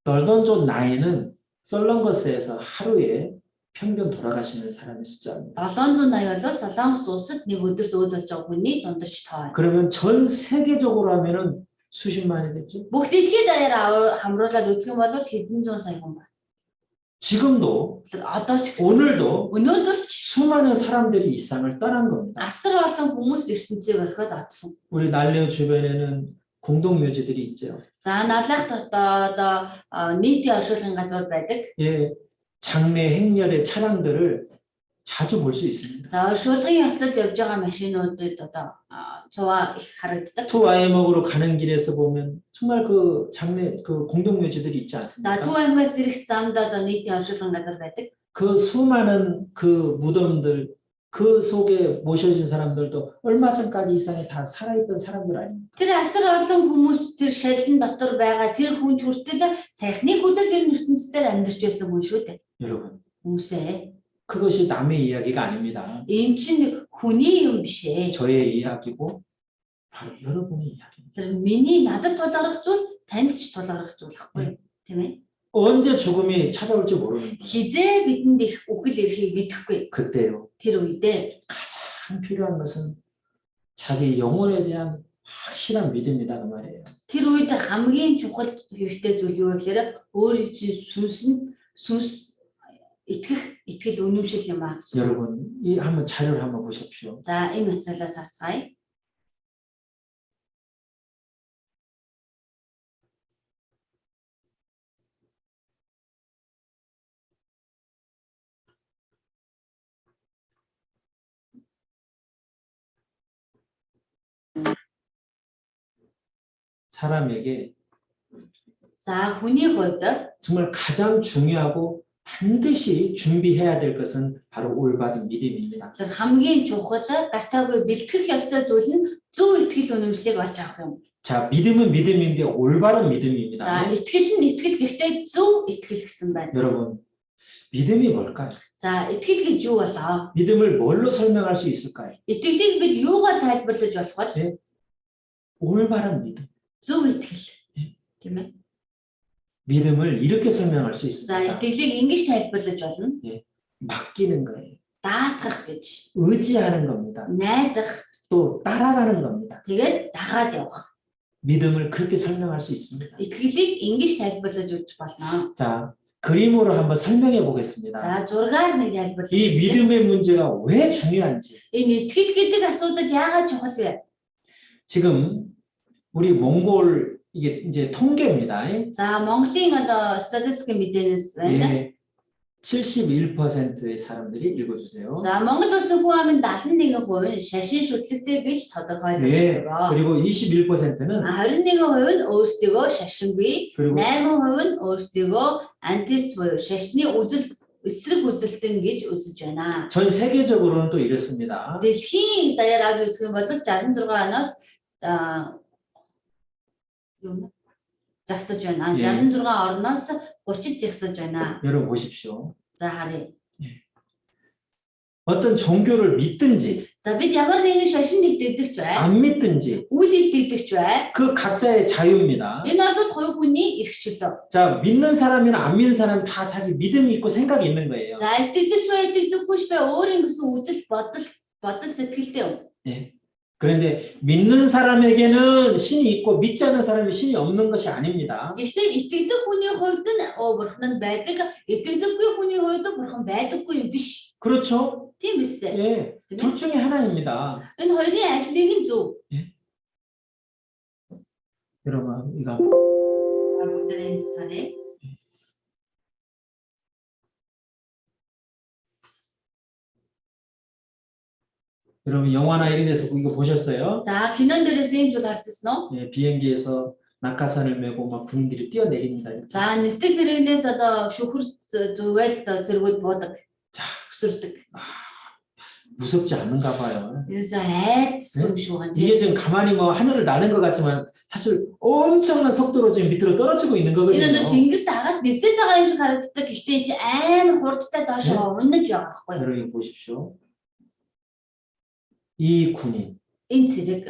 널돈조 나이는 썰렁거스에서 하루에 평균 돌아가시는 사람의 숫자입니다. 780 бол Солонгос улсад нэг өдөрт өөд болж байгаа хүний дундаж тоо байна. 그러면 전 세계적으로 하면은 수십만이겠죠? Бүх дэлхийд даяар хамруулаад үзэх юм бол хэдэн зуун сая хүн байна. 지금도 Тэр одоо ч гэсэн 오늘도 өнөөдөр ч 수많은 사람들이 이 땅을 떠난 겁니다. асар олон хүмүүс ертөнцийг орхиод оцсон. 우리 난레오 주변에는 공동묘지들이 있죠. За навлах дотоод нийтийн оршуулгын газар байдаг. 예, 장례 행렬의 차량들을 자주 볼 수 있습니다. За оршуулгын яслалд явж байгаа машинуудад одоо цуваа их харагддаг. 투와이먹으로 가는 길에서 보면 정말 그 장례 그 공동묘지들이 있지 За 않습니까? Төв аймагаас ирэх замд одоо нийтийн оршуулгын газар байдаг. 그 수많은 그 무덤들 그 속에 모셔진 사람들도 얼마 전까지 이 세상에 다 살아있던 사람들 아닙니까? Тэр асар олон хүмүүс тэр шаллын дотор байгаа тэр хүн хүртэл сайхны хүсэл энэ ертөнцийн амьдарч байсан хүн шүү дээ. 여러분, Хүмүүсээ 그것이 남의 이야기가 아닙니다. энэ чинь хүний юм биш ээ. 저의 이야기고 바로 여러분의 이야기입니다. Тэр миний надад тулгарх зүйл танд ч тулгарх зүйл ахгүй тийм ээ. 언제 죽음이 찾아올지 모르는 거예요. Хизээ бидэнд их үгэл ирэхийг мэдэхгүй. 그때요. Тэр үедээ 가장 필요한 것은 자기 영혼에 대한 확실한 믿음이다 그 말이에요. тэр үед хамгийн чухал хэрэгтэй зүйл юу вэ гэхээр өөрийн чинь сүнс итгэл үнэмшил юм аа гэсэн. 여러분, 이 한번 자료를 한번 보십시오. За энэ материалаас харцгаая. 사람에게 За хүний хувьд 정말 가장 중요하고 반드시 준비해야 될 것은 바로 올바른 믿음입니다. тэр хамгийн чухал гарцаагүй бэлтгэх ёстой зүйл нь зөв итгэл үнэмшлийг олж авах юм. 자, 믿음은 믿음인데 올바른 За 믿음입니다. итгэл нь итгэл гэхдээ зөв итгэл гэсэн байна. 여러분, 믿음이 뭘까요? За итгэл гэж юу болоо? 믿음을 뭘로 설명할 수 있을까요? Итгэлийг бид юугаар тайлбарлаж болох вэ? 올바른 믿음. Зөв итгэл. Тийм ээ. 믿음을 이렇게 설명할 수 За 있습니다. итгэлийг ингэж тайлбарлаж болно. 맡기는 거예요. Даатгах гэж, 의지하는 겁니다. найдах, 또 따라가는 겁니다. тэгээд дагаад явах. 믿음을 그렇게 설명할 수 있습니다. Итгэлийг ингэж тайлбарлаж өгч болно. 자, 그림으로 한번 설명해 보겠습니다. За зургаар нэг тайлбарлаж. 이 믿음의 문제가 왜 중요한지. Энэ итгэл гэдэг асуудал яагаад чухал вэ? 지금 우리 몽골 이게 이제 통계입니다. За Монголын одоо статистикийн мэдээнээс байна. 예, 71%의 사람들이 읽어주세요. За Монгол улсын хүн амын 71% нь шашин шүтлэгтэй гэж 네, тодорхойлогддог. 그리고 21%는 21% нь өөрсдийгөө шашингүй, 그리고 8% нь өөрсдийгөө антист буюу шашны эсрэг үзэлтэн гэж үзэж байна. 전 세계적으로는 또 이렇습니다. Дэлхийн даяар авч үзэх юм бол 66-аас за юу жагсаж байна. 예. 66 орноос 30 жагсаж байна. 여러분 보십시오. За харъя. 어떤 종교를 믿든지 За бид ямар нэгэн шашин нэгдэгдэгч бай, 안 믿든지 үйл нэгдэгдэгч бай. 그 각자의 자유입니다. Энэ бол хувь хүний эрх чөлөө. 자, 믿는 사람이나 안 믿는 사람 다 자기 믿음이 있고 생각이 있는 거예요. За итгэдэгч бай, итгэдэггүйч бай өөрийн гэсэн үзэл бодол сэтгэлтэй юм. 예. 그런데 믿는 사람에게는 신이 있고 믿지 않는 사람이 신이 없는 것이 아닙니다. Гэхдээ итгэдэг хүний хувьд нь бурхан нь байдаг, итгэдэггүй хүний хувьд бурхан байдаггүй юм биш. 그렇죠? Тийм үстэй. 예. 둘 중에 하나입니다. Энэ хоёрын аль нэг нь зөв. 여러분, 이거 Бүгдээрээ сарэ. 여러분 영화나 이런 데서 이거 보셨어요? За кинон дээрээс ийм зүйл харсан уу? 예, 비행기에서 낙하산을 메고 막 군인들이 뛰어내립니다. 이렇게. За нислэг хэрэгнээс одоо шүхэр зүгээс зэргүүд буудаг. 자, Өсөрдөг. 무섭지 않은가 봐요. Юуса айдсгүй шүү гэн. 이게 지금 가만히 뭐 하늘을 나는 것 같지만 사실 엄청난 속도로 지금 밑으로 떨어지고 있는 Энэ 거거든요. одоо тэнгэрт агаад нисэж байгаа юм шиг харагддаг. Гэхдээ энэ чинь амар хурдтай доош унаж байгаа байхгүй юу? 여러분 보십시오. 이 군인, Энэ зэрэг,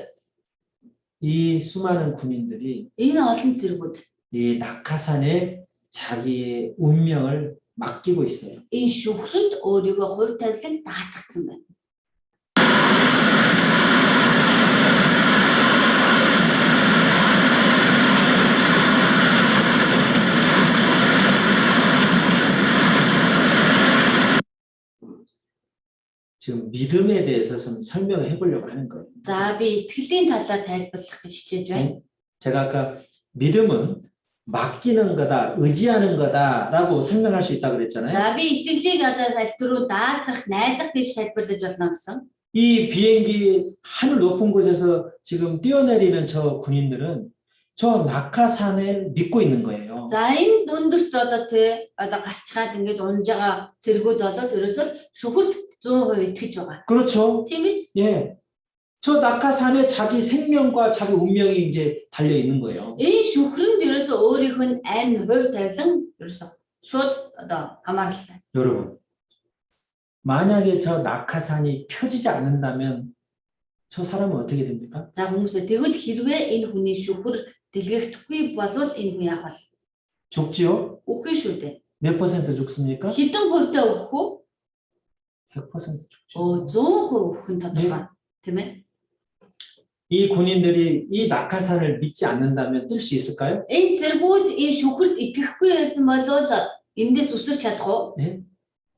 이 수많은 군인들이 энэ олон зэргүүд 이 낙하산에 자기의 운명을 맡기고 있어요. энэ шүхрэнд өөрийгөө хувь тавилан даатгсан байна. 지금 믿음에 대해서 좀 설명을 해보려고 하는 거예요. За би итгэлийн талаар тайлбарлах гэж хичээж байна. 제가 아까 믿음은 맡기는 거다, 의지하는 거다라고 설명할 수 있다고 그랬잖아요. За би итгэлийг одоо салбар руу даатгах, найдах гэж тайлбарлаж болно гэсэн. 이 비행기 하늘 높은 곳에서 지금 뛰어내리는 저 군인들은 저 낙하산을 믿고 있는 거예요. За энэ дүндэрт одоо галчгаад ингэж унж байгаа зэргүүд бол ерөөсөө шүхэрт 100% итгэж байгаа. 그렇죠? Тийм биз? 예. 저 낙하산에 자기 생명과 자기 운명이 이제 달려 있는 거예요. Энэ шүхрэнд ерөөсөө өөрийнх нь амь хувь тавилан ерөөсөө шууд одоо хамааралтай. 여러분, 만약에 저 낙하산이 펴지지 않는다면 저 사람은 어떻게 됩니까? За хүмүүсээ тэгвэл хэрвээ энэ хүний шүхэр дэлгэхдэггүй болвол энэ хүн яах вэ? 죽지요? Үгүй шүү дээ. 몇 퍼센트 죽습니까? Хэдэн хувьтай өгөх үү? 100% 죽죠. 100% өгөх нь тодорхой. Тийм ээ. 이 군인들이 이 낙하산을 믿지 않는다면 뜰 수 있을까요? Энэ зэргүүд энэ шүхэрт итгэхгүй байсан бол эндээс үсэрч чадах уу?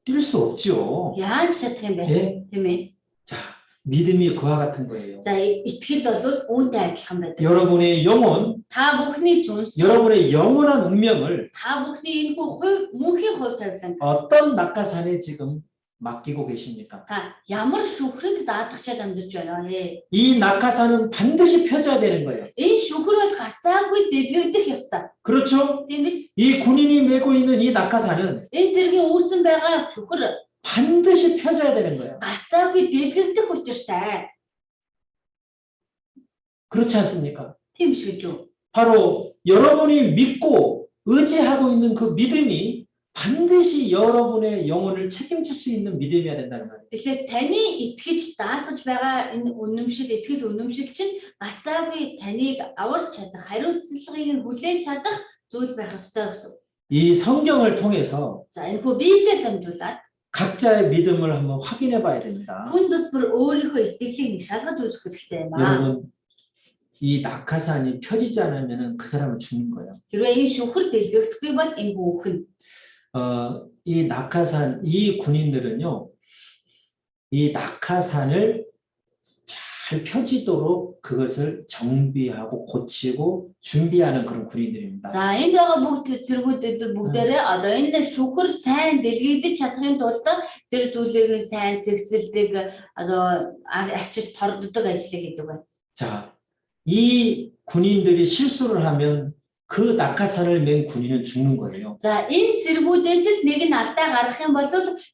뛸 수 없죠. Яаж чадах юм бэ? 예? Тийм ээ. 자, 믿음이 그와 같은 거예요. За итгэл бол үүнтэй адилхан байдаг. 여러분의 영혼, Та бүхний сүнс, 여러분의 영원한 운명을 та бүхний энэ мөнхийн хувь тавилан 어떤 낙하산에 지금 맡기고 계십니까? та ямар шүхрэнд даатгачаад амьдарч байна вэ? 이 낙하산은 반드시 펴져야 되는 거예요. Энэ шүхэр бол гацаагүй дэлгэгдэх ёстой. 그렇죠? Тийм биз? 이 군인이 메고 있는 이 낙하산은 Энэ зэргийн үүрсэн байгаа шүхэр 반드시 펴져야 되는 거예요. гацаагүй дэлгэгдэх учиртай. 그렇지 않습니까? Тийм биш үү? 바로 여러분이 믿고 의지하고 있는 그 믿음이 반드시 여러분의 영혼을 책임질 수 있는 믿음이어야 된다는 말이에요. Тэгэхээр таны итгэж даатгаж байгаа энэ үнэмшил, итгэл үнэмшил чинь гацаагүй таныг аварч чадах, хариуцлагыг хүлээж чадах зүйл байх ёстой гэсэн. 이 성경을 통해서 За энэ хөө Библиэд дамжуулаад 각자의 믿음을 한번 확인해 봐야 됩니다. хүн тус бүр өөрийнхөө итгэлийг шалгаж үзэх хэрэгтэй юм аа. 여러분, 이 낙하산이 펴지지 않으면 그 사람은 죽는 거예요. Хэрвээ энэ шүхэр дэлгэгдэхгүй бол энэ бүхэн 이 낙하산, 이 군인들은요, 이 낙하산을 잘 잘 펴지도록 그것을 정비하고 고치고 준비하는 그런 군인들입니다. За энд байгаа бүгд зэргүүд эдгээр бүгдээрээ одоо энэ шүүхэр сайн дэлгэгдэж чадахын тулд тэр зүйлийг сайн зэгцэлдэг одоо арчил торддог ажлыг хийдэг байна. 자, 이 군인들이 실수를 하면 그 낙하산을 맨 군인은 죽는 거예요. За энэ зэргүүдээс л нэг нь алдаа гаргах юм бол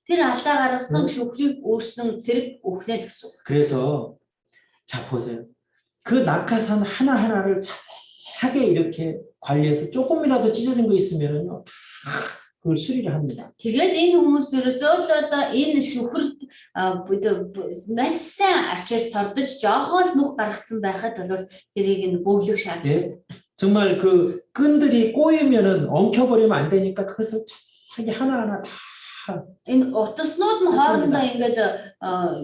тэр алдаа гаргасан шүүхрийг өөрсөн зэрэг өгнө л гэсэн. 그래서 자 보세요. 그 낙하산 하나하나를 자세하게 이렇게 관리해서 조금이라도 찢어진 거 있으면은요. 그걸 수리를 합니다. Тэгээд энэ хүмүүс ерөөсөө л одоо энэ шүүхэрд маш сайн арчиж тордож жоохоос нүх гаргасан байхад бол тэрийг нь бөглөх шаардлагатай. 예? 정말 그 끈들이 꼬이면은 엉켜버리면 안 되니까 그것을 자세하게 하나하나 다 Энэ утаснууд нь хоорондоо ингээд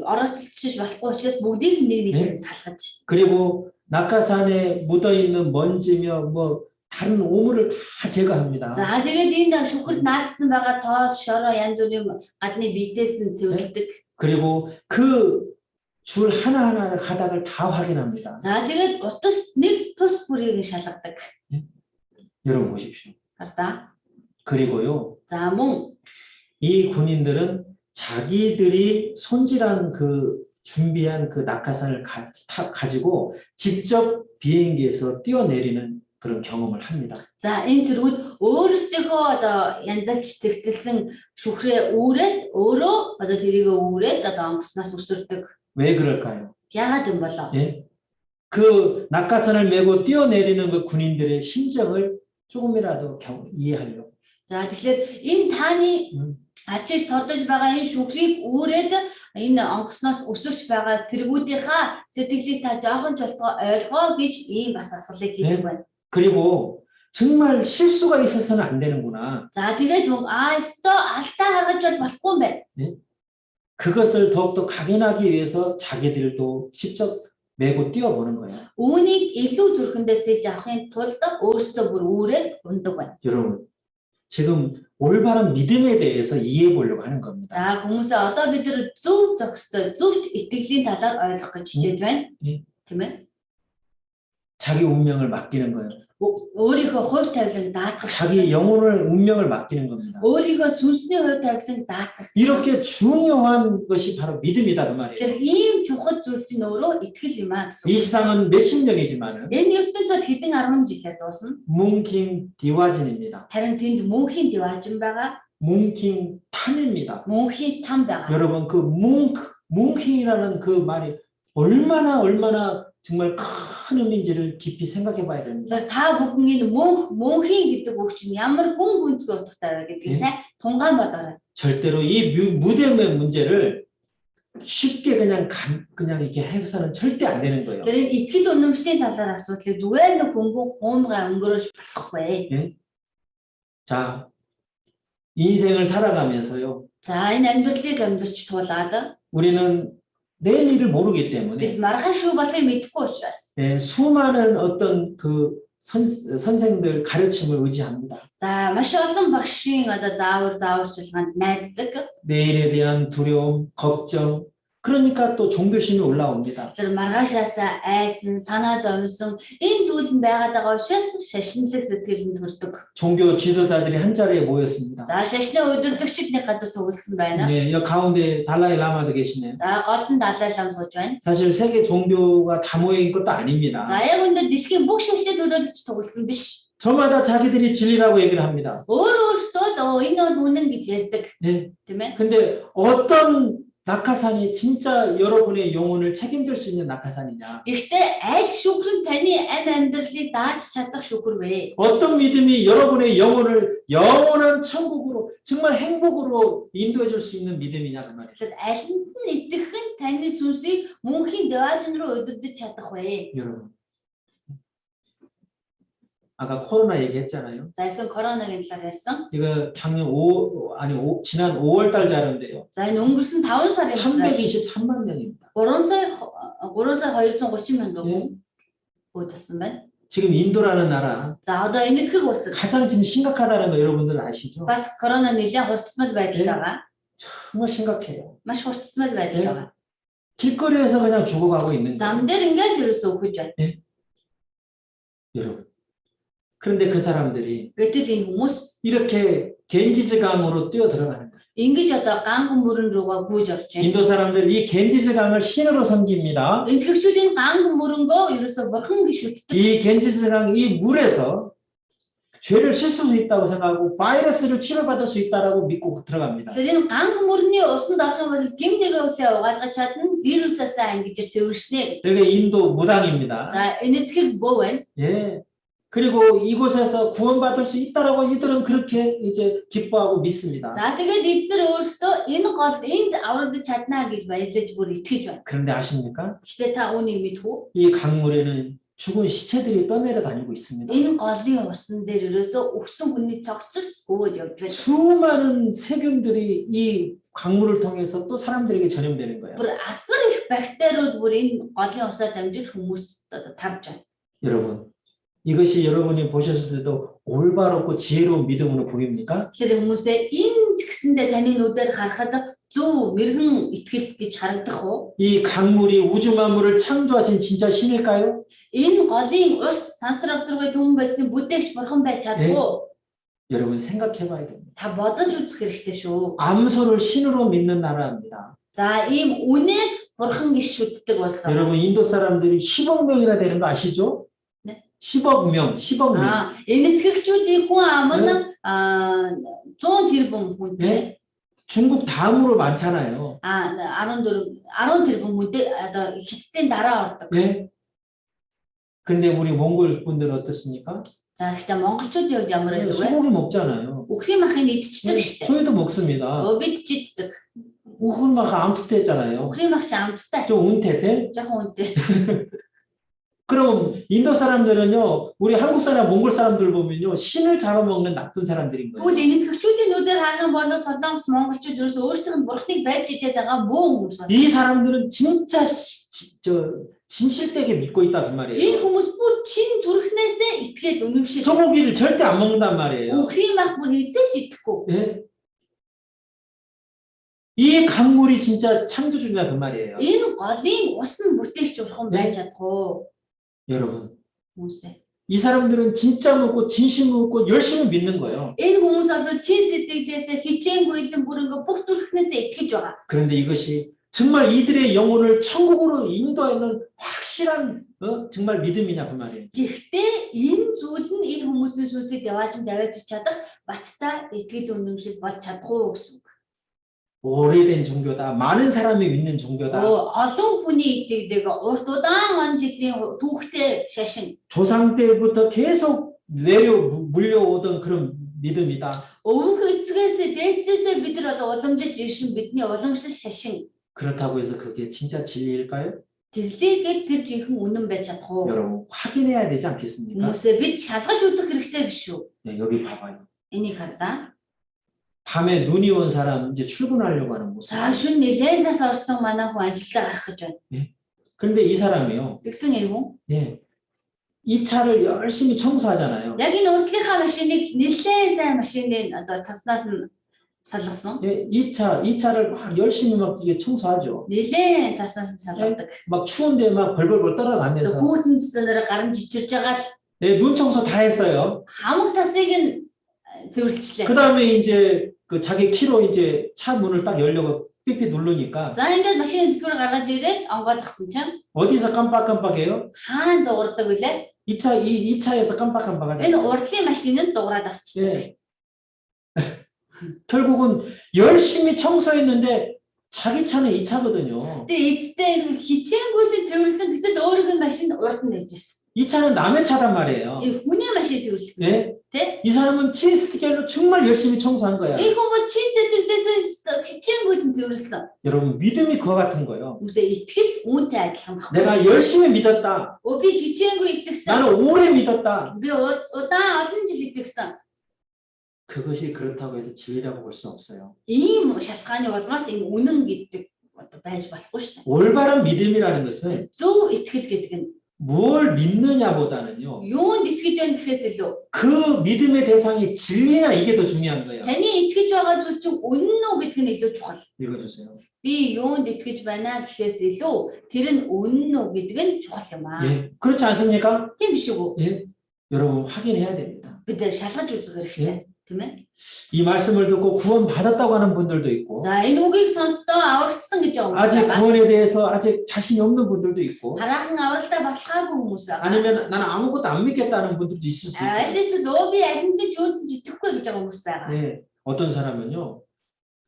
орооцолчих болохгүй учраас бүгдийг нэг нэгээр салгаж. 그리고 낙하산에 묻어 있는 먼지며 뭐 다른 오물을 다 제거합니다. За тэгээд энэ шүүхэрд наацсан байгаа тоос, шороо янз бүрийн гадны биетээс нь цэвэрлэдэг. 그리고 그 줄 하나하나의 가닥을 다 확인합니다. За тэгээд утас нэг тус бүрийг шалгадаг. 여러분 보십시오. Гардаа. 그리고요. За мөн 이 군인들은 자기들이 손질한 그 준비한 그 낙하산을 가지고 직접 비행기에서 뛰어내리는 그런 경험을 합니다. за энэ зэргүүд өөрсдийнхөө одоо янзалж тэгцэлсэн шүүхрээ үүрээд өөрөө одоо тэрийг үүрээд одоо онгоцноос өсөрдөг. 왜 그럴까요? Яагаад юм болоо? 예? 그 낙하산을 메고 뛰어내리는 그 군인들의 심정을 조금이라도 이해하려고. За тэгэхээр энэ тааны арчиж тордож байгаа энэ шүүхрийг үүрээд энэ онгоцноос өсөрч байгаа зэргүүдийнхаа сэтгэлийг та жоохон ч ойлгоо гэж ийм бас асуулыг хийдэг байна. 그리고 정말 실수가 있어서는 안 되는구나. За тэгээд мөн алдаа гаргаж бол болохгүй юм байна. 그것을 더욱더 각인하기 위해서 자기들도 직접 메고 뛰어보는 거예요. Үүнийг илүү зүрхэндээ авахын тулд өөрсдөө бүр үүрээд ундаг байна. 여러분, 지금 올바른 믿음에 대해서 이해해 보려고 하는 겁니다. За хүмүүсээ одоо бид нар зөв зохистой, зөвхт итгэлийн талаар ойлгох гэж хичээж байна. Тийм ээ. 자기 운명을 맡기는 거예요. өөрийнхөө хувь тавилан даатгах. 자기 영혼을 운명을 맡기는 겁니다. өөрийнхөө сүнсний хувь тавилан даатгах. 이렇게 중요한 것이 바로 믿음이다 그 말이에요. Тэр ийм чухал зүйл чинь өөрөө итгэл юм аа гэсэн. 이 세상은 몇십 년이지만은 Энэ ертөнц бол хэдэн 10 жилээр дуусна. 뭉킹 디와진입니다. Харин тэнд мөнхийн diwaajин байгаа, 뭉킹 탐입니다. мөнхийн там байгаа. 여러분 그 뭉킹이라는 그 말이 얼마나 정말 큰 의미인지를 깊이 생각해 봐야 됩니다. За та бүхэн энэ мөнхийн гэдэг үг чинь ямар гүн гүнзгий утгатай вэ гэдгийг сайн тунгаан бодоорой. 절대로 이 무덤의 문제를 쉽게 그냥 이렇게 해서는 절대 안 되는 거예요. Тэр энэ итгэл үнэмшлийн талаар асуудлыг зүгээр нэг хөнгөн хуумгай өнгөрөөж болохгүй. 자, 인생을 살아가면서요. За энэ амьдралыг амьдарч туулаад 우리는 내일 일을 모르기 бид 때문에 маргааш шүү болохыг мэдэхгүй учраас 수많은 어떤 그 선생들 가르침을 의지합니다. за маш олон багшийн одоо зааварчилгаанд найддаг. 내일에 대한 두려움, 걱정, 그러니까 또 종교심이 올라옵니다. Тэр маргаашаасаа айсан, санаа зовсон энэ зүйл нь байгаад байгаа учраас шашинлаг сэтгэл нь төрдөг. 종교 지도자들이 한 자리에 모였습니다. За шашны удирдагчид нэг газар суулсан байна. 네, 여기 가운데 달라이 라마도 계시네요. За гол нь Далай лам сууж байна. 사실 세계 종교가 다 모여 있는 것도 아닙니다. За яг үүндээ дэлхийн бүх шашны төлөөлөгч суулсан биш. 저마다 자기들이 진리라고 얘기를 합니다. Өөрөөсөө л энэ бол үнэн гэж ярьдаг. 네. Тийм ээ. 근데 어떤 낙하산이 진짜 여러분의 영혼을 책임질 수 있는 낙하산이냐? Гэхдээ аль шүүхэр нь таны амь амьдралыг дааж чадах шүүхэр вэ? 어떤 믿음이 여러분의 영혼을 영원한 천국으로 정말 행복으로 인도해 줄 수 있는 믿음이냐 그 말이에요. Тэгэхээр аль нь итгэх нь таны сүнсийг мөнхийн дэваажин руу удирдах чадах вэ? 여러분. 아까 코로나 얘기했잖아요. За эсвэл коронавигийн талаар ярьсан. 이거 지난 5월 달 자료인데요. За энэ өнгөрсөн 5 сарын 323만 명입니다. 3 сая 230 мянган хүн үүдсэн байна. 지금 인도라는 나라 За одоо энэтхэг улс 가장 지금 심각하다는 거 여러분들 아시죠? бас корона нэлээд хурцмал байдал байгаа. 정말 심각해요. Маш хурцмал байдал байгаа. 길거리에서 그냥 죽어가고 있는 거예요. Зам дээр ингээд ерөөсөө өгч байна. 여러분. 그런데 그 사람들이 Гэтэл энэ хүмүүс 이렇게 겐지즈강으로 뛰어 들어가는 거예요. ингэж одоо ганган мөрөн рүүгээ гүйж орж байна. 인도 사람들 이 겐지즈강을 신으로 섬깁니다. Энтгэгчүүд энэ ганган мөрөнгөө ерөөсөө бурхан гэж шүтдэг. 이 겐지즈강 이 물에서 죄를 씻을 수 있다고 생각하고 바이러스를 치료받을 수 있다라고 믿고 들어갑니다. Тэгэхээр энэ ганган мөрний усанд орох юм бол гэмтэйгээ үсээ угаалгаж чадна, вирусаасаа ингэж цэвэршнэ. 여기 인도 무당입니다. За энэ итгэх бөө байна. 예. 그리고 이곳에서 구원받을 수 있다라고 이들은 그렇게 이제 기뻐하고 믿습니다. За тэгээд эдгээр өөрсдөө энэ гол энд аврагдаж чадна гэж баялаж бүр итгэж байна. 그런데 아십니까? Гэхдээ та үүнийг мэдвүү? 이 강물에는 죽은 시체들이 떠내려 다니고 있습니다. Энэ голын усан дээр ерөөсөө өгсөн хүний цогцос өвөд явж байна. 수많은 세균들이 이 강물을 통해서 또 사람들에게 전염되는 거예요. Бүр асар их бактериуд бүр энэ голын усаар дамжиж хүмүүст тарж байна. 여러분, 이것이 여러분이 보셨을 때도 올바르고 지혜로운 믿음으로 보입니까? Тэгэхээр хүмүүсээ энэ ч гэсэндээ таны нүдээр харахад зөв мэрэгэн итгэл гэж харагдах уу? 이 강물이 우주 만물을 창조하신 진짜 신일까요? Энэ голын ус сансар авторгой түмэн байсан бүтээгч бурхан байж чадахгүй. 여러분 생각해 봐야 됩니다. Та бодож үзэх хэрэгтэй шүү. 암소를 신으로 믿는 나라입니다. За ийм үнэ бурхан гэж шүтдэг болсон. 여러분 인도 사람들이 10억 명이나 되는 거 아시죠? 네. 10억 명, 10억 명. Энэ итгэгчүүдийн хүн ам нь 100 тэрбум хүнтэй. 중국 다음으로 많잖아요. 10 тэрбум хүнтэй одоо хятадын дараа ордог. 예. 근데 우리 몽골 분들은 어떻습니까? За гэхдээ монголчуудын хувьд ямар байдаг вэ? 소고기 먹잖아요. Үхрийн махыг идчихдэг шүү дээ. 저희도 먹습니다. Бид ч иддэг. 우훈마가 암투태잖아요. Үхрийн мах ч амттай. 좀 운태태? Жохон үнэтэй. 그럼 인도 사람들은요, 우리 한국 사람, 몽골 사람들 보면요, 신을 잡아먹는 나쁜 사람들인 거예요. Тэгвэл энэ итгэгчүүдийн нүдээр харах бол солонгос монголчууд ерөөсөө өөрсдийнх нь бурхныг барьж идээд байгаа муу хүмүүс байна. 이 사람들은 진짜 진실되게 믿고 있다 그 Энэ 말이에요. хүмүүс бүр чин зүрхнээсээ итгээд үнэмшил. 소고기를 절대 안 먹는단 말이에요. Үхрийн мах бүр эзэж идэхгүй. 예? 이 강물이 진짜 창조주냐 그 말이에요. Энэ голын ус нь бүтээгч бурхан байж чадахгүй. 여러분, Хүмүүсээ. 이 사람들은 진짜 먹고 진심 먹고 열심히 믿는 거예요. Энэ хүмүүс бол чин сэтгэлээсээ хичээнгүйлэн бүр ингээ бүх зүрхнээсээ итгэж байгаа. 그런데 이것이 정말 이들의 영혼을 천국으로 인도하는 확실한 정말 믿음이냐 그 말이에요. Гэхдээ энэ зүйл нь энэ хүмүүсийн сүнсийг явааж давааж чадах баттай итгэл үнэмшил болж чадахгүй гэсэн үг. 오래된 종교다. 많은 사람이 믿는 종교다. Олон хүний итгэдэг урт удаан он жилийн түүхтэй шашин. 조상 때부터 계속 물려오던 그런 믿음이다. Өвөх эцгээс дээдсээсээ бид нар одоо уламжилж ирсэн бидний уламжлал шашин. 그렇다고 해서 그게 진짜 진리일까요? Тэрлээгээд тэр жинхэнэ үнэн байж чадах уу? 여러분 확인해야 되지 않겠습니까? Хүмүүсээ бид шалгаж үзэх хэрэгтэй биш үү? 네, 여기 봐봐요. Энийг хардаа. 밤에 눈이 온 사람 이제 출근하려고 하는 모습. За шүн нэлээд цас орсон манай хүн ажиллаа гарах гэж байна. 그런데 이 사람이요. Тэгсэн энэ хүн 네. 이 차를 열심히 청소하잖아요. яг энэ урдлынхаа машиныг нэлээд сайн машиныг одоо цаснаас нь салгасан. 예, 이 차를 막 열심히 막 이게 청소하죠. Нэлээд цаснаас нь салгадаг. 막 추운데 막 벌벌벌 떨어가면서 Хүүтэн цэцэнээр гарын жичирж байгаа л 예, 눈 청소 다 했어요. хамаг цасыг нь зөвлөлчлээ. 그다음에 이제 그 자기 키로 이제 차 문을 딱 열려고 삐삐 누르니까 За ингээд машины дэсгүүр гаргаж ирээд онгойлгосон чинь 어디서 깜빡깜빡해요? хаана дуурдаг вүлээ? 이 차에서 깜빡깜빡하죠. Энэ урдлын машиныг дуураад асчихсан. 예. 결국은 열심히 청소했는데 자기 차는 이 차거든요. Тэгээ эцтэй хичээнгүйсэн цэвэрсэн гэтэл өөрийнхөө машин урд нь дэжсэн. 이 차는 남의 차단 말이에요. Энэ хүний машин цэвэрлсэн. 예? Тэ? 이 사람은 친스티겔로 정말 열심히 청소한 거야. Энэ хүмүүс чин сэтгэлээсээ хичээнгүйсэн цэвэрлсэн. 여러분 믿음이 그와 같은 거예요. Хүмүүсээ итгэл үүнтэй адилхан байна. 내가 열심히 믿었다. Би хичээнгүй итгэсэн. 나는 오래 믿었다. Би удаан олон жил итгэсэн. 그것이 그렇다고 해서 진리라고 볼 수는 없어요. Ийм шалтгааны улмаас энэ үнэн гэдэг одоо байж болохгүй шүү дээ. 올바른 믿음이라는 것은 Зөв итгэл гэдэг нь 뭘 믿느냐보다는요. Юунд итгэж байна гэхээс илүү 그 믿음의 대상이 진리냐 이게 더 중요한 거예요. таны итгэж байгаа зүйл чинь үнэн үү гэдг нь илүү чухал. 읽어주세요. Би юунд итгэж байна гэхээс илүү тэр нь үнэн үү гэдэг нь чухал юм аа. 예, 그렇지 않습니까? Тийм биш үү? 예, 여러분 확인해야 됩니다. Бид шалгаж үзэх хэрэгтэй тийм ээ. 이 말씀을 듣고 구원 받았다고 하는 분들도 있고, За энэ үгийг сонсцоо аврагдсан гэж байгаа 아직 хүмүүс байгаа. 구원에 대해서 아직 자신이 없는 분들도 있고, Хараахан авралдаа баталгаагүй хүмүүс байгаа. 아니면 나는 아무것도 안 믿겠다는 분들도 있을 수 Аль 있어요. эсвэл өө би аль нэг ч юунд итгэхгүй гэж байгаа хүмүүс байгаа. 예, 어떤 사람은요,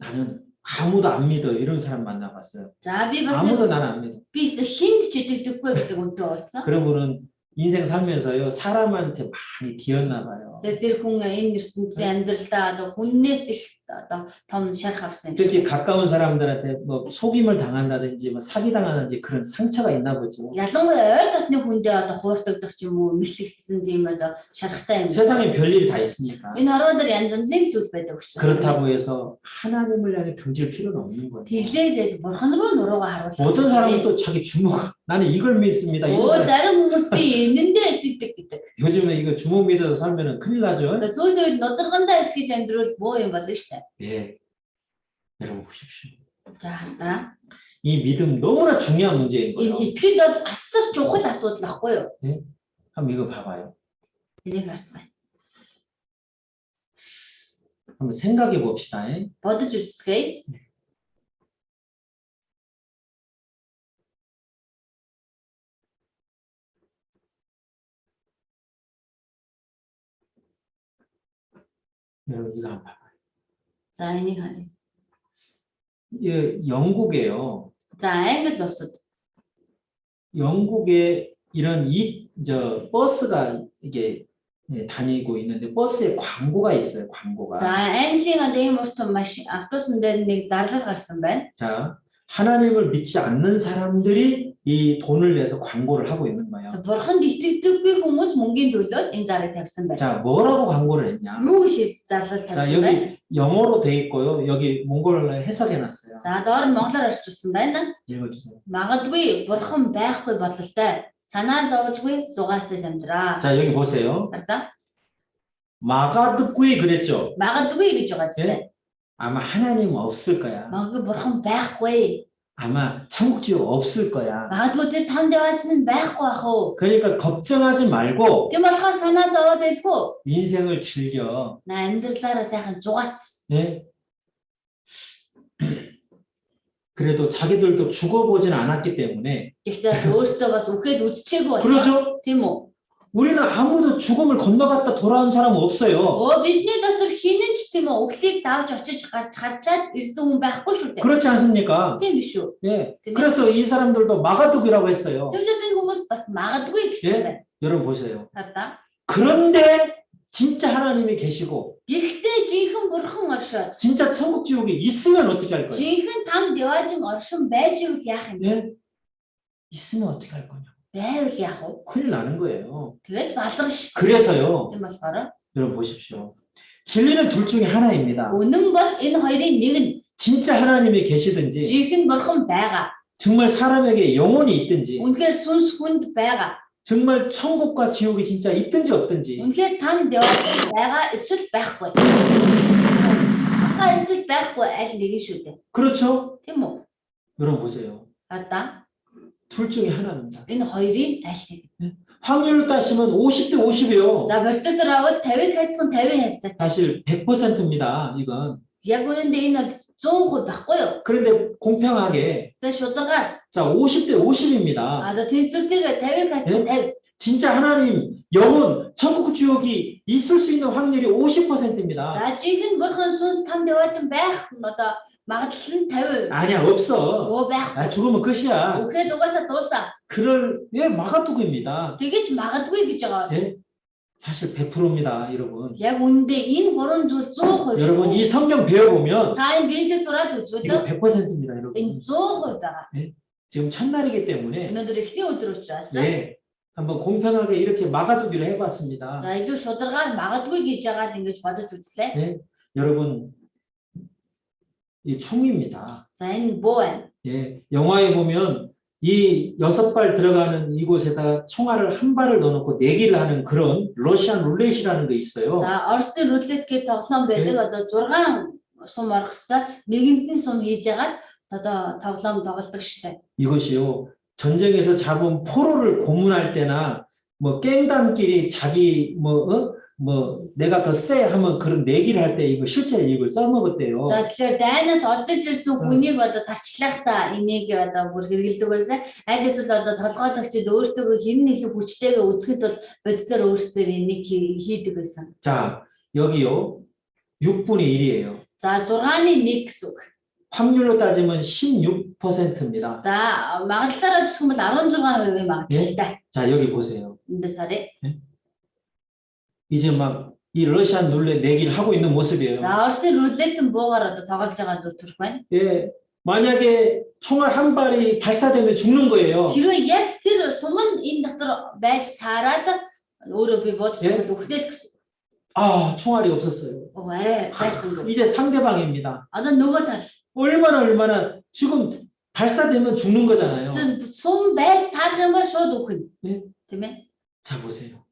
나는 아무도 안 믿어요. 이런 사람 만나봤어요. За би бас 아무도 나는 안 믿어. би хинд ч итгэдэггүй гэдэг үнтэй болсон. 그런 분은 인생 살면서요, 사람한테 많이 뒤었나 봐요. Тэгээд тэр хүн энэ ертөнцийн амьдралдаа одоо хүннээс их одоо том шарх авсан юм 특히 шиг. 가까운 사람들한테 뭐 속임을 당한다든지 뭐 사기 당하는지 그런 상처가 있나 보죠. Ялангуяа ойр дотны хүндээ одоо хуурдагдах ч юм уу, мэдлэгдсэн тийм одоо шархтай юм. 세상에 별일이 다 있으니까. Энэ хорвоо дээр янз янзын зүйл байдаг учраас. 그렇다고 해서 하나님을 향해 등질 필요는 없는 거예요. Тэглээд бурхан руу нуруугаа харуулсан. 어떤 사람은 또 자기 주먹, 나는 이걸 믿습니다. 이거 Өө зарим хүмүүс би энэндээ итгэдэг гэдэг. 요즘에 이거 주먹 믿어서 살면은 큰일 나죠. Одоо сүүлийн үед нодоргондоо итгэж амьдрал муу юм болно шүү дээ. 예, 여러분 보십시오. За хараа. 이 믿음 너무나 중요한 문제인 거예요. Энэ итгэл бол асар чухал асуудал ахгүй юу? 한번 이거 봐봐요. Энийг харцгаая. 한번 생각해 봅시다. Бодож үзье. 여러분 이거 한번 봐봐요. За энийг харъя. 예, 영국에요. За англи улсад 영국에 이런 버스가 이게 다니고 있는데 버스에 광고가 있어요. 광고가. За Английн одоо ийм урт машин автобусын дээр нэг зарлал гарсан байна. 자, 하나님을 믿지 않는 사람들이 이 돈을 내서 광고를 하고 있는 거예요. Бурханд итгэдэггүй хүмүүс мөнгөний төлөөд энэ зарыг тавьсан байна. 자, 뭐라고 광고를 했냐? Юу гэж зарлал 자, тавьсан байна? 여기 영어로 돼 있고요. 여기 몽골어로 해석해 놨어요. За доор нь монголоор орчуулсан байна. 읽어주세요. Магадгүй бурхан байхгүй бололтой. Санаа зовлгүй зугаасаа амьдраа. 자, 여기 보세요. Хараа. 마가드꾸이 그랬죠. Магадгүй гэж байгаа зү. 아마 하나님 없을 거야. Магадгүй бурхан байхгүй. 아마 천국 지옥 없을 거야. Магадгүй тэр танд яваач нь байхгүй ах уу. 그러니까 걱정하지 말고 Тийм болохоор санаа зовоод байлгүй. 인생을 즐겨. На амьдралаараа сайхан зугаац. 예? 그래도 자기들도 죽어보진 않았기 때문에. Гэхдээ өөртөө бас үхээд үзчихээгүй байна. 그러죠? Тийм үү? 우리는 아무도 죽음을 건너갔다 돌아온 사람은 없어요. Бидний дотор хинэн ч тийм үү өглийг давж очиж гарчаад ирсэн хүн байхгүй шүү дээ. 그렇지 않습니까? Тийм биш үү? 예. тийм ээ. 그래서 이 사람들도 마가둑이라고 했어요. Тэгвэл энэ хүмүүс бас магадгүй гэсэн 예? байна. 여러분 보세요. Хараа. 그런데 진짜 하나님이 계시고 Гэхдээ жинхэнэ бурхан оршоод 진짜 천국 지옥에 있으면 어떻게 할 거예요? жинхэнэ тамд яваажин оршин байж ивэл яах юм бэ? 예? 있으면 어떻게 할 거냐? Байвал яах вэ? 큰일 나는 거예요. Тэгэл балар ш. 그래서요. Тийм болохоор 여러분 보십시오. 진리는 둘 중에 하나입니다. үнэн бол энэ хоёрын нэг нь 진짜 하나님이 계시든지 жинхэнэ бурхан байгаа. 정말 사람에게 영혼이 있든지 Үнэхээр сүнс хүнд байгаа. 정말 천국과 지옥이 진짜 있든지 없든지 Үнэхээр тамд яваажин байгаа эсвэл байхгүй. Аа эсвэл байхгүй аль нэг нь шүү дээ. 그렇죠? Тийм үү? 여러분 보세요. Хараа. 둘 중에 하나입니다. Энэ хоёрын аль нэг. 확률을 따시면 50대 50이에요. За процессор авал 50 хайцсан 50 хайцаа. 사실 100%입니다. 이건. Яг үнэндээ энэ бол 100% байхгүй юу? 그런데 공평하게 За шударгаар 자 50대 50입니다. одоо тэнцвэртэйгээ 50 хайцсан 50. 진짜 하나님 영혼 천국 지옥이 있을 수 있는 확률이 50%입니다. За жинхэнэ бурхан сүнс тамд яваажин байх одоо магадлал нь 50%. 아니야 없어. Оо байх. 아, 죽으면 끝이야. Үхээд угаасаа дуусаа. 그럴 예 마가두고입니다. Тэгэж магадгүй гэж байгаа. 예? 사실 100%입니다, 여러분. Яг үнэндээ энэ гурван зүйл 100% 여러분 이 шүү. 성경 배워보면 Та энэ библийг сураад 이거 үзвэл 100%입니다, энэ 여러분. 100% байгаа. 지금 첫날이기 때문에 Өнөөдөр эхний өдөр учраас 네, 한번 공평하게 이렇게 막아두기를 해봤습니다. за илүү шударгаар магадгүй гэж яагаад ингэж бодож үзлээ. 네, 여러분 이 총입니다. За энэ буу байна. 예, 영화에 보면 이 6발 들어가는 이곳에다 총알을 한 발을 넣어놓고 내기를 하는 그런 러시안 룰렛이라는 게 있어요. За Орсын рулет гэх тоглоом байдаг. Одоо 6 сум орох хэвээр нэгэнд нь сум хийж ягаад одоо тоглоом тоглодог штэ. 이것이요. 전쟁에서 잡은 포로를 고문할 때나 뭐 깽단끼리 자기 내가 더 세 하면 그런 내기를 할 때 이거 실제 이걸 써먹었대요. За тэгэхээр дайнаас олж ирсэн хүнийг одоо тарчлахта энийг одоо бүр хэрэгэлдэг байсан. Аль эсвэл одоо толгойлогчд өөрсдөө хэн нэг хүчтэйгээ үзэхэд бол бодисоор өөрсдөө энийг хийдэг байсан. 자, 여기요. 6분의 1이에요. За 6-ны 1 гэсэн үг. 확률로 따지면 16%입니다. За магадлалаараа жишгэн бол 16% магадлалтай. 자, 여기 보세요. Эндээс харъя. 이제 막 이 러시안 룰렛 내기를 하고 있는 모습이에요. За Орсын рулетэн буугаар одоо тоглож байгаа дүр төрх байна. 예, 만약에 총알 한 발이 발사되면 죽는 거예요. Хэрвээ яг тэр сум нь энэ дотор байж таарад өөрөө би бодож бол үхтэл гэсэн. 아, 총알이 없었어요. Арай байсан. 이제 상대방입니다. Одоо нөгөө тал. 얼마나 지금 발사되면 죽는 거잖아요. Сум байж таарах юм бол шууд үхнэ. 네. Тийм ээ. 자, 보세요.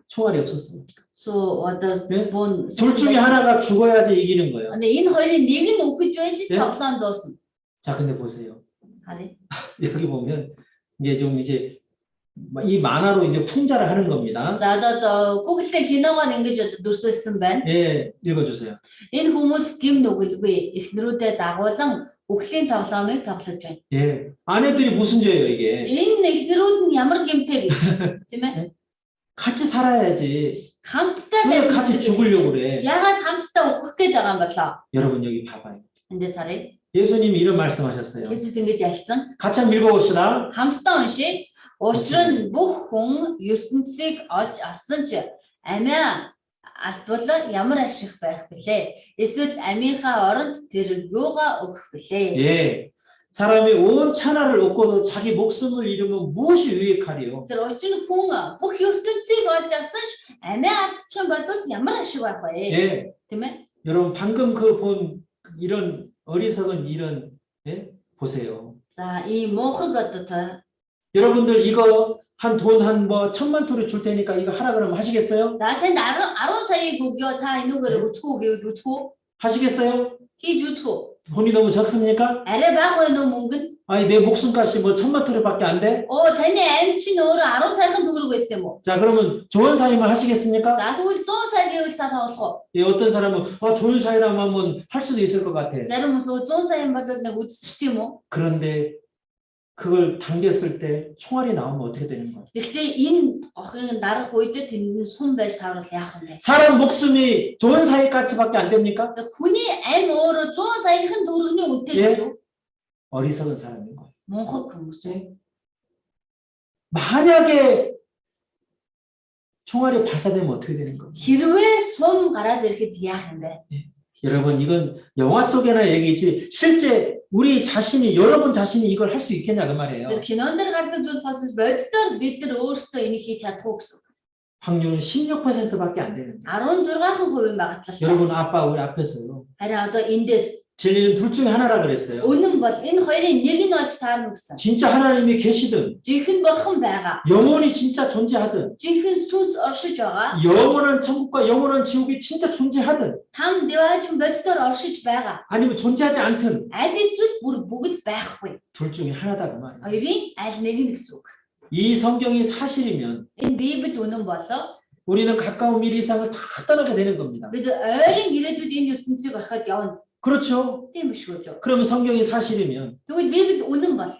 총알이 없었어요. So одоо 네? бун 둘 중에 하나가 죽어야지 이기는 거예요. 근데 энэ хоёрын нэг нь үхэж байж 네? тоглоом дуусна. 자, 근데 보세요. харъя. 여기 보면 이제 이 만화로 이제 풍자를 하는 겁니다. За одоо Google-тэй киногоор ингэж дүрсэлсэн байна. 예, 읽어주세요. Энэ хүмүүс гим нүгэлгүй эхнэрүүдэд дагуулan үхлийн тоглоомыг тоглож байна. 예, 아내들이 무슨 죄예요 이게? Энэ эхнэрүүд нь ямар гимтэй гэж тийм ээ? 같이 살아야지. Хамтдаа 왜 같이 죽으려고 그래? ягаад хамтдаа үхэх гээд байгаа юм болоо? 여러분 여기 봐봐요. Эндээс харъя. 예수님이 이런 말씀하셨어요. Есүс ингэж ялсан. 같이 한번 읽어봅시다. Хамтдаа уншия. Учир нь бүх хүн ертөнцийг олж авсан ч амиа алдвал ямар ашиг байх вүлээ? Эсвэл амийнхаа оронд тэр юугаа өгөх вүлээ? 예, 사람이 온 천하를 얻고도 자기 목숨을 잃으면 무엇이 유익하리요? Тэр учир нь хүн бүх ертөнцийг олж авсан ч амиа алдчих юм бол ямар ашиг байх вэ? 예, Тийм ээ? 여러분 방금 그 본 이런 어리석은 이런 보세요. За ийм муухаг одоо 여러분들 이거 한 돈 한 뭐 1,000,000 줄 테니까 이거 하라 그러면 하시겠어요? За тэнд 10 саяыг өгөө та энүүгээр үцхүү гэвэл үцхүү 하시겠어요? хийж үцхүү. 돈이 너무 적습니까? Арай бага байна уу мөнгө нь? 아니 내 목숨값이 뭐 1,000,000밖에 안 돼? Таны амь чинь өөрөө 10 саяхан төгрөг байсан юм уу? 자, 그러면 좋은 사이만 하시겠습니까? За тэгвэл 100 сая гэвэл та тоглох уу? 예, 어떤 사람은 좋은 사이라면 하면 할 수도 있을 것 같아. Зарим хүмүүс 100 сая юм бол нэг үзчихдэг юм уу? 그런데 그걸 당겼을 때 총알이 나오면 어떻게 되는 거야? Гэхдээ энэ охин дарах үед тэнд нь сум байж таврал яах юм бэ? 사람 목숨이 좋은 사이까지밖에 안 됩니까? Хүний амь өөрөө 100 саяхан төгрөгийн үнэтэй 예? гэж үү? 어리석은 사람인 거예요. Мунхаг хүмүүс. 만약에 총알이 발사되면 어떻게 되는 거예요? Хэрвээ сум гараад ирэхэд яах юм бэ? 여러분 이건 영화 속에나 얘기지 실제 우리 자신이 여러분 자신이 이걸 할 수 있겠냐 그 말이에요. Тэр кинон дээр гардаг зүйл сонсож боддоор бид нар өөрсдөө энийг хийж чадах уу гэсэн. 확률은 16%밖에 안 되는데. 16% магадлалтай. 여러분 아빠 우리 앞에서요. Харин одоо энэ дээр 진리는 둘 중에 하나라 그랬어요. үнэн бол энэ хоёрын нэг нь болж таарна гэсэн. 진짜 하나님이 계시든 Жинхэнэ бурхан байгаа. 영원히 진짜 존재하든 Жинхэнэ сүнс оршиж байгаа. 영원한 천국과 영원한 지옥이 진짜 존재하든 Там дэважин боддоор оршиж байгаа. 아니면 존재하지 않든 Аль эсвэл бүр бүгд байхгүй. 둘 중에 하나다 그 말이에요. Хоёрын аль нэг нь гэсэн үг. 이 성경이 사실이면 Энэ Библи үнэн болоо 우리는 가까운 미래 이상을 다 떠나게 되는 겁니다. бид ойрын ирээдүйд энэ ертөнцийг ороход явна. 그렇죠? Тийм биш үү? 그러면 성경이 사실이면 Тэгвэл Библи үнэн бол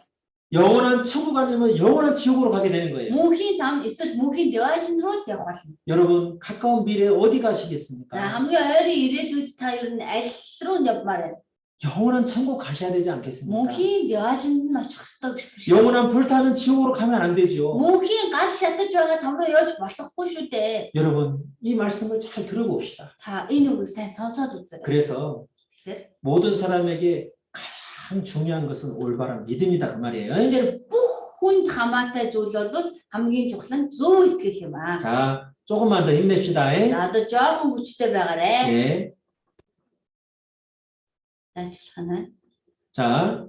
영원한 천국 아니면 영원한 지옥으로 가게 되는 거예요. мөнхийн там эсвэл мөнхийн дэважин руу л явах болно. 여러분 가까운 미래에 어디 За 가시겠습니까? хамгийн ойрын ирээдүйд та ер нь аль руу явмаар байна? 영원한 천국 가셔야 되지 않겠습니까? Мөнхийн дэважинд нь очих ёстой гэж биш. 영원한 불타는 지옥으로 가면 안 되죠. Мөнхийн гал шатаж байгаа там руу явж болохгүй шүү дээ. 여러분 이 말씀을 잘 들어봅시다. Та энэ үгийг сайн сонсоод үзээрэй. 그래서 Тэгэхээр 모든 사람에게 가장 중요한 것은 올바른 믿음이다 그 말이에요. тэгэхээр бүх хүнд хамаатай зүйл бол хамгийн чухал нь зөв итгэл юм аа. 자, 조금만 더 힘냅시다. За одоо жоохон хүчтэй байгаарэ. 예. Ажиллах нь. 자,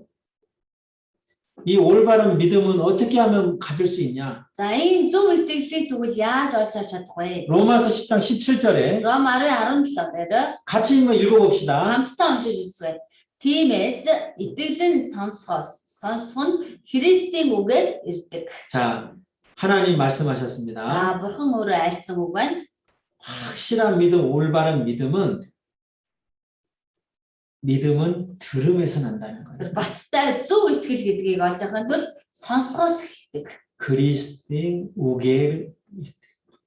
이 올바른 믿음은 어떻게 하면 가질 수 있냐? За ийм зөв итгэлийг тэгвэл яаж олж авч чадах вэ? 로마서 10장 17절에 Ром 10:17 дээр 같이 한번 읽어봅시다. хамтдаа уншиж үзье. Тиймээс итгэлэн сонсох нь Христийн үгээр ирдэг. 자, 하나님 말씀하셨습니다. За бурхан өөрөө айлцсан үг байна. 확실한 믿음, 올바른 믿음은 들음에서 난다는 거예요. Тэр баттай зөв итгэл гэдгийг олж авахын тулд сонсохоос эхэлдэг. 그리스도인 우겔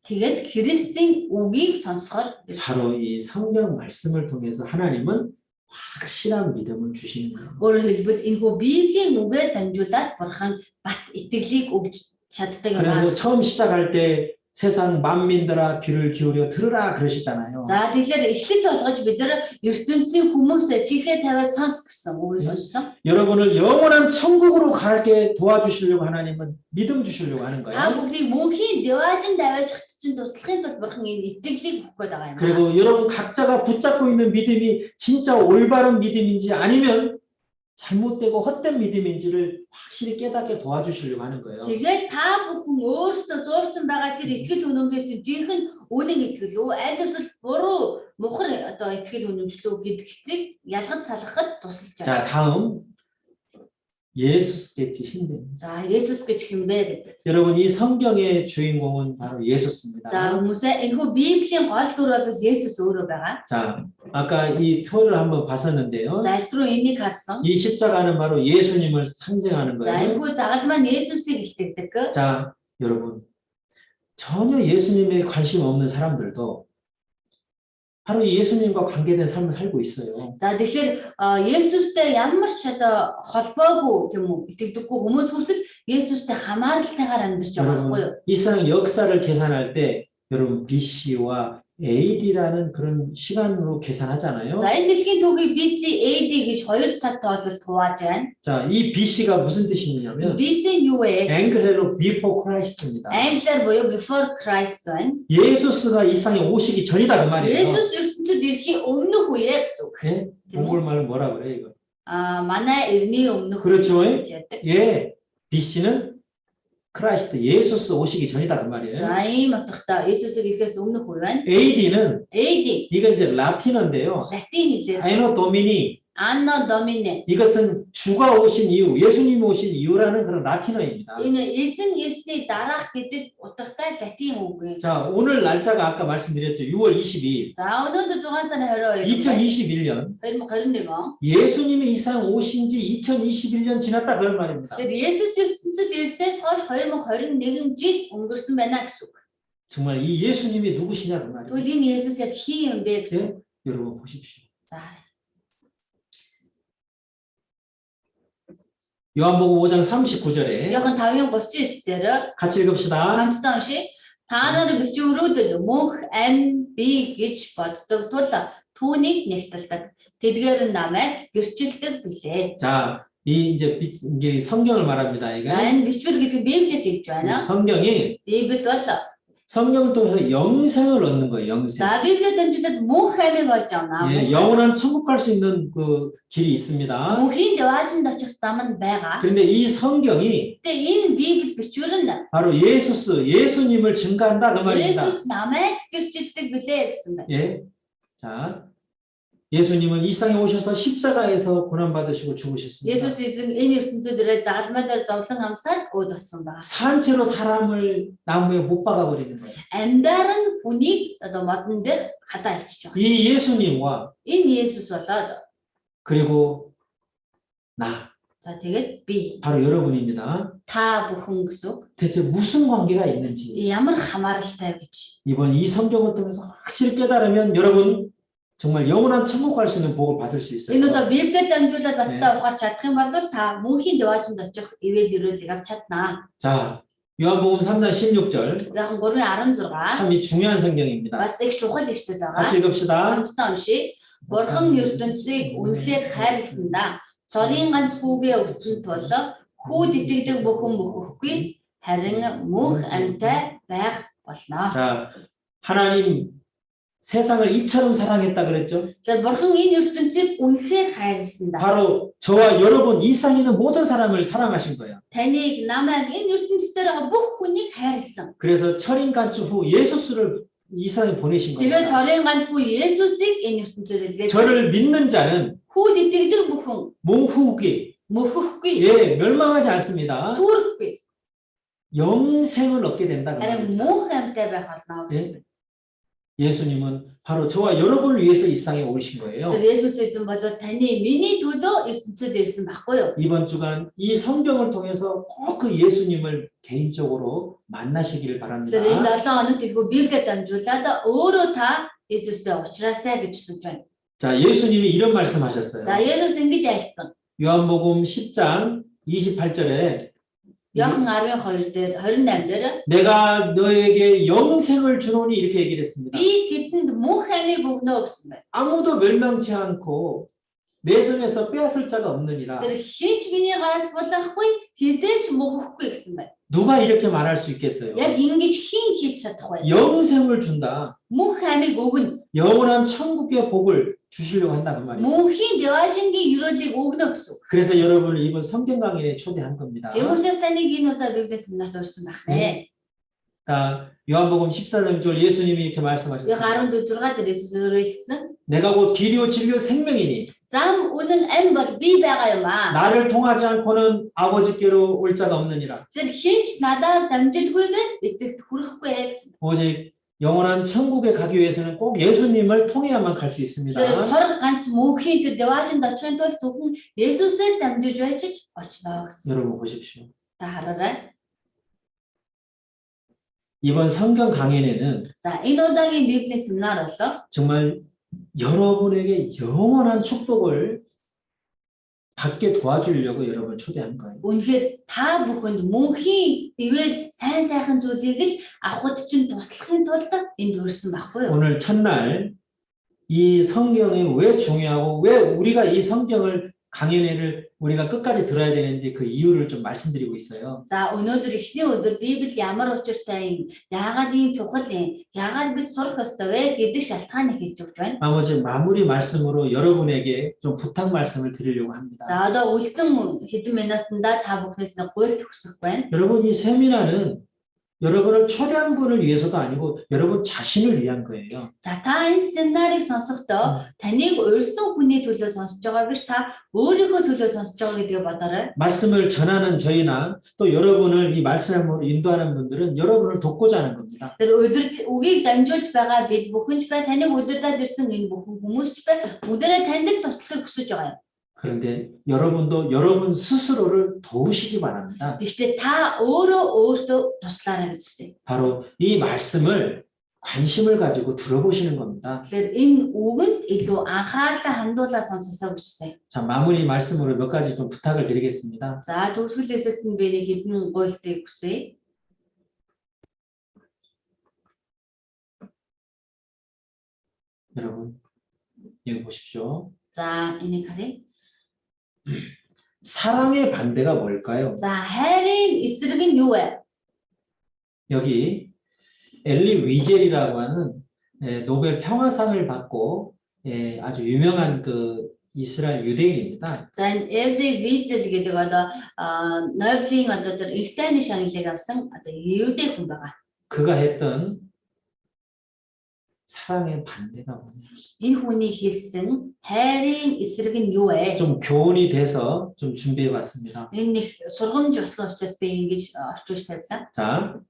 Тэгээд Христийн үгийг сонсохоор 바로 이 성경 말씀을 통해서 하나님은 확실한 믿음을 주시는 거예요. өөрөөр хэлбэл энэхүү Библийн үгээр дамжуулаад бурхан бат итгэлийг өгч чаддаг юм 그래서 байна. 처음 시작할 때 세상 만민들아 귀를 기울여 들으라 그러시잖아요. За тэгэхээр эхлэл болгож бид нар ертөнцийн хүмүүсээ чихээ тавиад сонс гэсэн үгийг сонссон. 여러분을 영원한 천국으로 가게 도와주시려고 하나님은 믿음 주시려고 하는 Та 거예요. бүхнийг мөнхийн деважин даваачих чинь туслахын тулд бурхан энэ итгэлийг өгөх гээд байгаа юм. 그리고 여러분 각자가 붙잡고 있는 믿음이 진짜 올바른 믿음인지 아니면 잘못되고 헛된 믿음인지를 확실히 깨닫게 도와주시려고 하는 거예요. Тэгээд та бүхэн өөрсдөө зуурсан байгаа тэр итгэл үнэмшлээс жинхэнэ үнэн итгэл үү аль эсвэл буруу мухар одоо итгэл үнэмшлүү гэдгийг ялгаж салгахад тусалж 자, байгаа. 다음 예수께서 힘듭니다. За Есүс гэж хэн бэ гэдэг. 여러분 이 성경의 주인공은 바로 За 예수입니다. хүмүүсээ энэхүү Библийн гол дүр бол Есүс өөрөө байгаа. 자, 아까 이 표를 한번 봤었는데요. За эс рүү энийг харсан. 이 십자가는 바로 예수님을 상징하는 За 거예요. энэхүү загал маань Есүсийг илтгэдэг. 자, 여러분 전혀 예수님에 관심 없는 사람들도 바로 이 예수님과 관계된 삶을 살고 있어요. За тэгэхээр Есүстэй ямар ч одоо холбоогүй тийм үү итгэдэггүй хүмүүс хүртэл Есүстэй хамааралтайгаар амьдарч байгаа байхгүй юу? 여러분 이 세상 역사를 계산할 때 여러분 BC와 AD라는 그런 시간으로 계산하잖아요. За энэ дэлхийн түүхийг BC AD гэж хоёр цаг тоололт хувааж байна. 자, 이 BC가 무슨 뜻이냐면 BC нь юу вэ? 앵글레로 before Christ입니다. Англиар буюу before Christ байна. 예수스가 이 땅에 오시기 전이다 그 말이에요. Есүс ертөнцид ирэхийн өмнөх үе гэсэн үг. 예? 몽골 말은 뭐라 그래 이거? Манай эртний өмнөх 그렇죠. гэж яддаг. 예, BC는 크라이스트 예수스 오시기 전이다 그 말이에요. За ийм утгатай Есүсийг ирэхээс өмнөх үе байна. AD는 AD 이건 이제 라틴어인데요. латин хэлээр 아이노 도미니 Anno Domini. 이것은 주가 오신 이유, 예수님이 오신 이유라는 그런 라틴어입니다. Энэ эзэн ирсний дараах гэдэг утгатай латин үг. 자, 오늘 날짜가 아까 말씀드렸죠. 6월 22일. За өнөөдөр 6 сарын 22 2021년 2021 он. 예수님이 이 세상 오신 지 2021년 지났다 그런 말입니다. Тэгэхээр Есүс ертөнцид ирснээс хойш 2021 жил өнгөрсөн байна гэсэн үг. 정말 이 예수님이 누구시냐 그 말이에요. Тэгвэл энэ Есүс яг хин юм бэ гэсэн. 예? 여러분 보십시오. За 요한복음 5장 39절에 Иохан 5:39 дээр 같이 읽읍시다. хамтдаа уншия. Та нар бичвэрүүдэд мөнх ам би гэж боддог тул түүнийг нэгтэлдэг. Тэдгээр нь намайг гэрчилдэг билээ. 자, 이게 성경을 말합니다. За 이게 энэ бичвэр гэдэг Библийг хэлж байна. 성경이 Библи бол 성경을 통해서 영생을 얻는 거예요. 영생. за Библиэд дамжуулаад мөнх амийг олж авна. 예, 영원한 천국 갈 수 있는 그 길이 있습니다. Мөнхийн деважинд очих зам нь байгаа. 그런데 이 성경이 Гэтэ энэ Библи бичвэр нь 바로 예수님을 증가한다 그 말입니다. Есүс намайг гэрчилдэг билээ гэсэн байна. 예, 자, 예수님은 이 땅에 오셔서 십자가에서 고난 받으시고 죽으셨습니다. Есүс эзэн энэ ертөнцид ирээд дагалмай дээр зовлон амсаад өөд болсон байна. 산채로 사람을 나무에 못 박아 버리는 거예요. Амьдаар нь хүнийг одоо модон дээр хадаа ичиж байгаа. 이 예수님과 Энэ Есүс болоод 그리고 나 за тэгээд би 바로 여러분입니다. та бүхэн гэсэн үг. 대체 무슨 관계가 있는지 Ямар хамааралтай гэж. 이번 이 성경을 통해서 확실히 깨달으면 여러분 정말 영원한 천국 갈 수 있는 복을 받을 수 있어요. Энэ удаа Библиэд дамжуулаад баттай ухаарч чадах юм бол та мөнхийн деважинд очих ивэл ирүүлэг авч чаднаа. 자, 요한복음 3장 16절 Яхан 3:16 참 이 중요한 성경입니다. бас их чухал ишлэл байгаа. 같이 읽읍시다. Хамтдаа уншия. Бурхан ертөнцийг үнэхээр хайрласандаа цорын ганц хүүгээ өгсөн тул хүүд итгэдэг бүхэн мөхөхгүй харин мөнх амьтай байх болно. 자, 하나님 세상을 이처럼 사랑했다 그랬죠. Тэгэхээр бурхан энэ ертөнцийг үнэхээр хайрласан да. 바로 저와 여러분 이 세상에 있는 모든 사람을 사랑하신 거예요. Таныг намайг энэ ертөнцийн дээр байгаа бүх хүнийг хайрласан. 그래서 철인 간주 후 예수스를 이 세상에 보내신 Тэгээд 겁니다. цорын ганцгүй Есүсийг энэ ертөнцөөр илгээсэн. 저를 믿는 자는 Хүүд итгэдэг бүхэн 몽후기 мөхөхгүй, 예 멸망하지 않습니다. сүрхгүй, 영생을 얻게 된다. харин мөнх амьтаа байх болно. 예? 예수님은 바로 저와 여러분을 위해서 이 세상에 오신 거예요. Тэр Есүс эзэн бол таны миний төлөө ертөнцөд ирсэн байхгүй юу? 이번 주간 이 성경을 통해서 꼭 그 예수님을 개인적으로 만나시기를 바랍니다. Тэр энэ 7 хоногт тэрхүү Библиэд дамжуулаад өөрөө та Есүстэй уулзраасай гэж хүсэж байна. 자, 예수님이 이런 말씀하셨어요. За Есүс ингэж айлсан. 요한복음 10장 28절에 Иохан 12 дээр 28 дээр 내가 너에게 영생을 주노니 이렇게 얘기를 했습니다. би тэдэнд мөнх амийг өгнө гэсэн байна. 아무도 멸망치 않고 내 손에서 빼앗을 자가 없느니라. Тэр хинч миний гараас булахгүй, хизээч мөхөхгүй гэсэн байна. 누가 이렇게 말할 수 있겠어요? Яг ингэж хин хэлж чадах вэ? 영생을 준다. Мөнх амийг өгнө. 영원한 천국의 복을 주시려고 한다 그 말이에요. Мөнхийн деважингийн өрөөлийг өгнө гэсэн. 그래서 여러분을 이번 성경 강의에 초대한 겁니다. Тийм учраас таныг энэ удаа Библийн семинарт урьсан байх нэ. 자, 요한복음 14절 예수님이 이렇게 Яг 말씀하셨습니다. 14 дээр Есүс өөрөө хэлсэн. 내가 곧 길이요 진리요 생명이니 Зам үнэн ам бол би байгаа юм аа. 나를 통하지 않고는 아버지께로 올 자가 없느니라. Тэр хинч надаар дамжилгүйгээр эцэгт хүрэхгүй гэсэн. 오직 영원한 천국에 가기 위해서는 꼭 예수님을 통해야만 갈 수 있습니다. Тэр цор ганц мөнхийн тэр деважинд очихын тулд зөвхөн Есүсээр дамжиж байж очно гэсэн. 여러분 보십시오. Та хараарай. 이번 성경 강연에는 За энэ удаагийн Библийн семинар болоо 정말 여러분에게 영원한 축복을 받게 도와주려고 여러분을 초대한 거예요. үнэхээр та бүхэнд мөнхийн ивэл сайн сайхан зүйлийг л авахд чинь туслахын тулд энд өрсөн байхгүй юу? 오늘 첫날 이 성경이 왜 중요하고 왜 우리가 이 성경을 강연회를 우리가 끝까지 들어야 되는지 그 이유를 좀 말씀드리고 있어요. За өнөөдөр эхний өдөр Библи ямар учиртай юм? Яагаад ийм чухал юм? Яагаад бид сурах ёстой вэ гэдэг шалтгааныг хэлж өгч байна. 나머지 마무리 말씀으로 여러분에게 좀 부탁 말씀을 드리려고 합니다. За одоо үлдсэн хэдэн минутанда та бүхнээс нэг гуйлт хүсэх байна. 여러분 이 세미나는 여러분을 초대한 분을 위해서도 아니고 여러분 자신을 위한 거예요. За та энэ семинарыг сонсохдоо таныг урьсан хүний төлөө сонсож байгаа биш та өөрийнхөө төлөө сонсож байгаа гэдгийг бодоорой. 말씀을 전하는 저희나 또 여러분을 이 말씀으로 인도하는 분들은 여러분을 돕고자 하는 겁니다. Тэр өдөр үгийг дамжуулж байгаа бид бүхэнч бай таныг удирдаад ирсэн энэ бүхэн хүмүүсч бай бүгдээрээ танд л туслахыг хүсэж байгаа юм. 그런데 여러분도 여러분 스스로를 도우시기 바랍니다. Гэхдээ та өөртөө туслаарай гэж үздэй. 바로 이 말씀을 관심을 가지고 들어보시는 겁니다. Тэгэхээр энэ үгэнд илүү анхаарлаа хандуулаад сонсосоо гэж үздэй. 자, 마무리 말씀으로 몇 가지 좀 부탁을 드리겠습니다. За төгсгөл хэсэгт нь би нэг хэдэн гуйлтыг хүсье. 여러분, 여기 보십시오. За энийг харъя. 사랑의 반대가 뭘까요? За хайрын эсрэг нь юу вэ? 여기 엘리 위젤이라고 하는 노벨 평화상을 받고 아주 유명한 그 이스라엘 유대인입니다. За энэ Эзи Визел гэдэг одоо Нобелийн одоо тэр их тайны шагналыг авсан одоо юудэ хүн байгаа. 그가 했던 사랑의 반대가 뭐냐? Энэ хүний хэлсэн хайрын эсрэг нь юу вэ? 좀 교훈이 돼서 좀 준비해봤습니다. Энэ нэг сургамж болсон учраас би ингэж орчуулж тавилаа. 자,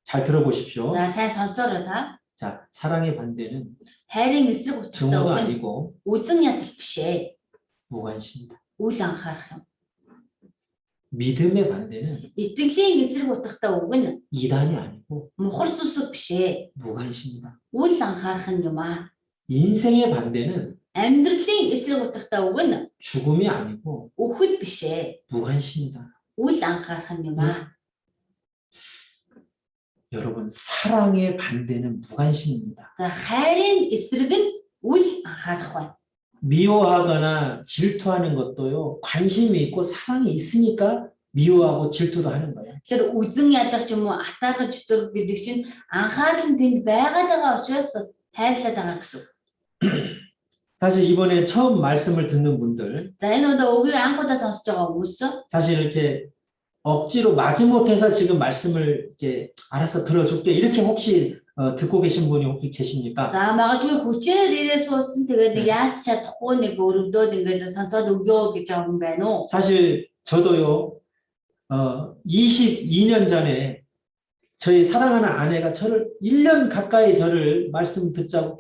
잘 들어보십시오. За сайн сонсоорой та. 자, 사랑의 반대는 хайрын эсрэг учиртай 증오가 үг нь 아니고 үзэн ядал биш ээ. 무관심이다. Үл анхаарах юм. 믿음의 반대는 Итгэлийн эсрэг утгатай үг нь 이단이 아니고 мухар сүсэг биш ээ. 무관심이다. Үл анхаарах нь юм аа. 인생의 반대는 Амьдралын эсрэг утгатай үг нь 죽음이 아니고 үхэл биш ээ. 무관심이다. Үл анхаарах нь юм аа. 여러분, 사랑의 반대는 무관심입니다. За хайрын эсрэг нь үл анхаарах байна. 미워하거나 질투하는 것도요, 관심이 있고 사랑이 있으니까 미워하고 질투도 하는 거예요. Тэгэхээр үзэн ядах ч юм уу атаархаж зүрх гэдэг чинь анхаарал нь тэнд байгаад байгаа учраас бас хайрлаад байгаа гэсэн үг. 사실 이번에 처음 말씀을 듣는 분들, За энэ удаа өгийг анх удаа сонсож байгаа хүмүүс 사실 이렇게 억지로 마지못해서 지금 말씀을 이렇게 알아서 들어줄게 이렇게 혹시 듣고 계신 분이 혹시 계십니까? за магадгүй хүчээр ирээ суудсан тэгээд нэг яаж чадахгүй нэг өрөвдөөд ингээд сонсоод өгөө гэж байгаа хүн байна уу? 사실 저도요, 22년 전에 저희 사랑하는 아내가 저를 1년 가까이 저를 말씀 듣자고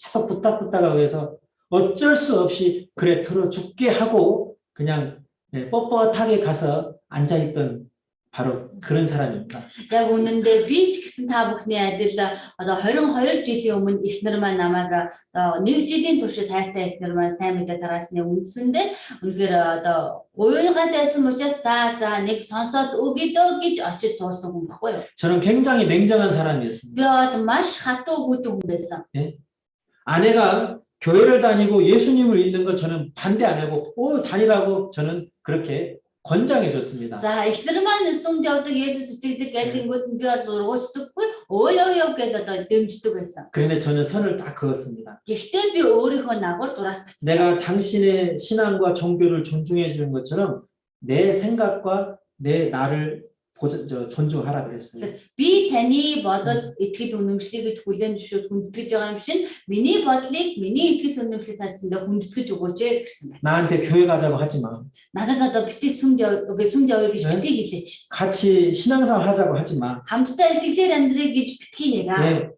계속 부탁하고 해서 어쩔 수 없이 그래 들어줄게 하고 그냥 뻣뻣하게 가서 앉아있던 바로 그런 사람입니다. Яг үнэндээ би ч гэсэн та бүхний адил одоо 22 жилийн өмнө эхнэр маань намайг одоо 1 жилийн туршид хайртай эхнэр маань сайн мэдээ тараасны үндсэндээ үнэхээр одоо гуйгаад байсан учраас за нэг сонсоод өгье дөө гэж очиж суусан хүн баггүй юу? 저는 굉장히 냉정한 사람이었습니다. Би бол маш хатуу хүйтэн хүн байсан. 아내가 교회를 다니고 예수님을 믿는 걸 저는 반대 안 하고 다니라고 저는 그렇게 권장해 줬습니다. За эхнэр маань сүмд явдаг Есүс итгэдэг гэдгийгүүд нь би бол ургуучдаггүй өө гэж одоо дэмждэг байсан. 그런데 저는 선을 딱 그었습니다. Гэхдээ би өөрийнхөө нагвар дураас татсан. 내가 당신의 신앙과 종교를 존중해 주는 것처럼 내 생각과 내 나를 존중하라 그랬어요. Би таны бодол итгэл үнэмшлийг гэж хүлээн зөвшөөрж хүндэтгэж байгаа юм шин миний бодлыг миний итгэл үнэмшлийг сансандаа хүндэтгэж өгөөч гэсэн байна. 나한테 교회 가자고 하지 마. Надад одоо бити сүмд явъя гэж бити хэлээч. 같이 신앙생활 하자고 하지 마. Хамтдаа итгэлээр амьдрыг гэж битгий яга. 네,